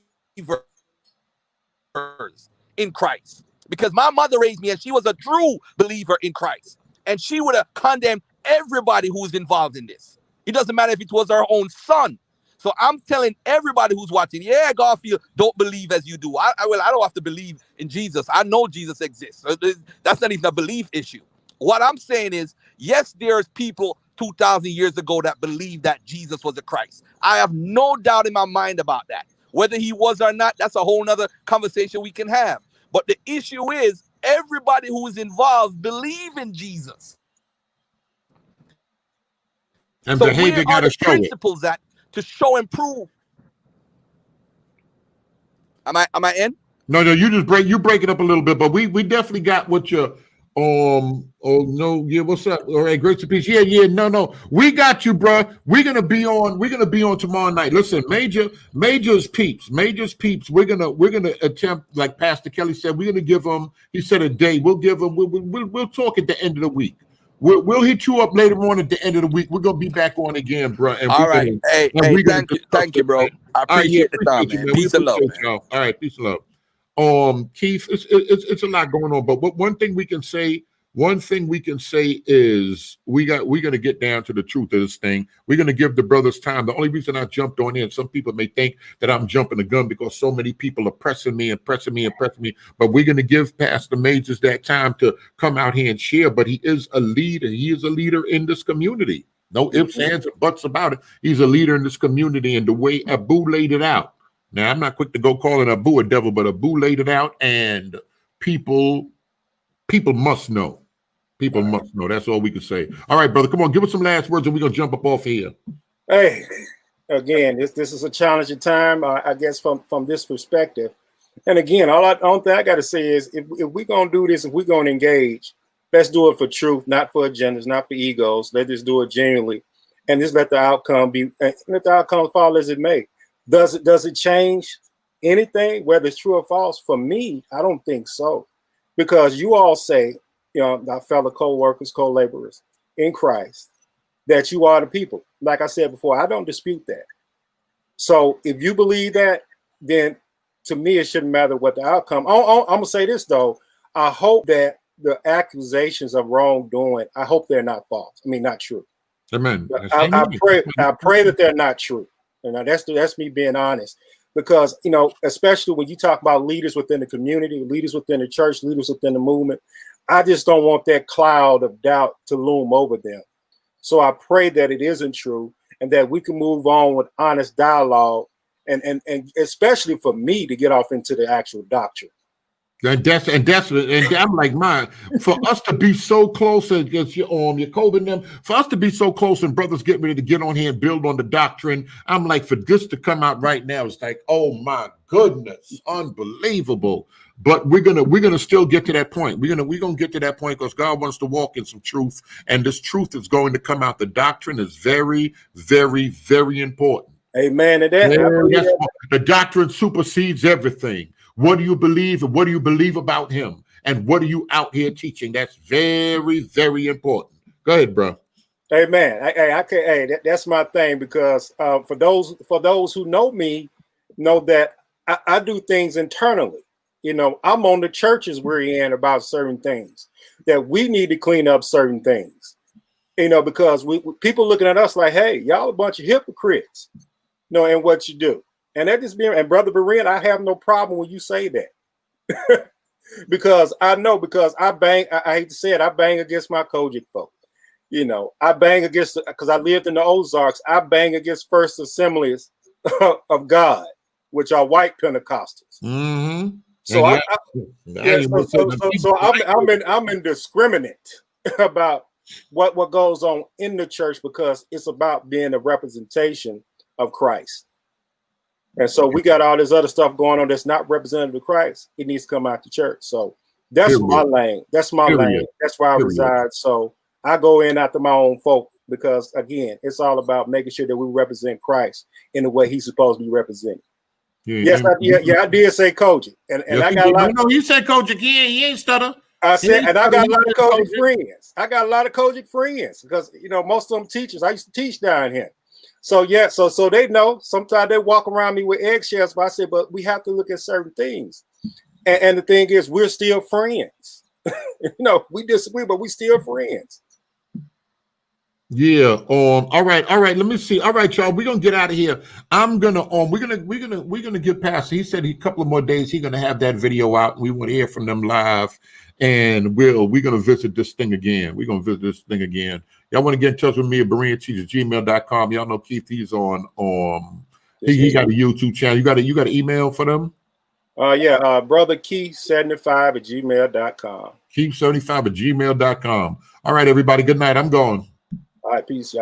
in Christ. Because my mother raised me and she was a true believer in Christ. And she would have condemned everybody who's involved in this. It doesn't matter if it was her own son. So I'm telling everybody who's watching, yeah, Garfield, don't believe as you do. I don't have to believe in Jesus. I know Jesus exists. That's not even a belief issue. What I'm saying is, yes, there's people 2,000 years ago that believed that Jesus was the Christ. I have no doubt in my mind about that. Whether he was or not, that's a whole nother conversation we can have. But the issue is, everybody who is involved believe in Jesus. And so behavior got to show principles that to show and prove. Am I in? No, you break it up a little bit, but we definitely got what you're oh no, yeah, what's up? All right, grace and peace. Yeah, no. We got you, bro. We're gonna be on tomorrow night. Listen, Major's peeps. We're gonna attempt, like Pastor Kelly said, we're gonna give them, he said a day. We'll give them, we'll talk at the end of the week. We'll hit you up later on at the end of the week. We're gonna be back on again, bro. And all right. Thank you, bro. I appreciate the time, man. Peace and love, man. Y'all. All right, peace and love. Keith, it's a lot going on, but one thing we can say is we're going to get down to the truth of this thing. We're going to give the brothers time. The only reason I jumped on in, some people may think that I'm jumping the gun because so many people are pressing me, but we're going to give Pastor Majors that time to come out here and share. But he is a leader. He is a leader in this community. No ifs, ands, or buts about it. He's a leader in this community, and the way Abu laid it out. Now, I'm not quick to go calling Abu a devil, but Abu laid it out, and people must know. People must know. That's all we can say. All right, brother, come on, give us some last words, and we're going to jump up off here. Hey, again, this is a challenging time, I guess, from this perspective. And again, only thing I got to say is if we're going to do this, if we're going to engage, let's do it for truth, not for agendas, not for egos. Let's just do it genuinely. And just let the outcome fall as it may. Does it change anything, whether it's true or false? For me, I don't think so. Because you all say, our fellow co-workers, co-laborers, in Christ, that you are the people. Like I said before, I don't dispute that. So if you believe that, then to me, it shouldn't matter what the outcome. I'm going to say this, though. I hope that the accusations of wrongdoing, I hope they're not false. I mean, not true. Amen. I pray that they're not true. And that's me being honest. Because, you know, especially when you talk about leaders within the community, leaders within the church, leaders within the movement, I just don't want that cloud of doubt to loom over them. So I pray that it isn't true and that we can move on with honest dialogue and especially for me to get off into the actual doctrine. And I'm like, mine, for us to be so close against your COVID and them, for us to be so close and brothers get ready to get on here and build on the doctrine, I'm like, for this to come out right now, it's like, oh my goodness, unbelievable. But we're gonna still get to that point. We're gonna get to that point because God wants to walk in some truth, and this truth is going to come out. The doctrine is very, very, very important. Amen. And that, the doctrine supersedes everything. What do you believe, and what do you believe about him, and what are you out here teaching? That's very, very important. Go ahead, bro. Amen. That's my thing, because for those who know me, know that I do things internally. You know, I'm on the church's rear end about certain things that we need to clean up certain things. You know, because people looking at us like, hey, y'all a bunch of hypocrites. You know, and what you do. And that just being, and Brother Berean, I have no problem when you say that. because I know, because I hate to say it, I bang against my Kojic folk. You know, I bang against, because I lived in the Ozarks, I bang against First Assemblies of God, which are white Pentecostals. Mm-hmm. So I'm indiscriminate about what goes on in the church, because it's about being a representation of Christ. And so we got all this other stuff going on that's not representative of Christ. It needs to come out the church. So that's my lane. That's my lane. That's where I reside. So I go in after my own folk, because again, it's all about making sure that we represent Christ in the way he's supposed to be represented. I did say Kojic. And I got a lot. No, you said Kojic. He ain't stutter. I said, and I got a lot of Kojic friends. I got a lot of Kojic friends because, you know, most of them teachers. I used to teach down here. So yeah, so they know. Sometimes they walk around me with eggshells, but I say, but we have to look at certain things. And the thing is, we're still friends. You know, we disagree, but we still friends. Yeah. All right. Let me see. All right, y'all. We're gonna get out of here. I'm gonna we're gonna get past. He said a couple of more days he's gonna have that video out. We want to hear from them live, and we're gonna visit this thing again. We're gonna visit this thing again. Y'all want to get in touch with me at BereanTeachers@gmail.com. Y'all know Keith. He's on. He got a YouTube channel. You got an email for them? Brother Keith75@gmail.com. Keith75@gmail.com. All right, everybody. Good night. I'm going. All right, peace, y'all.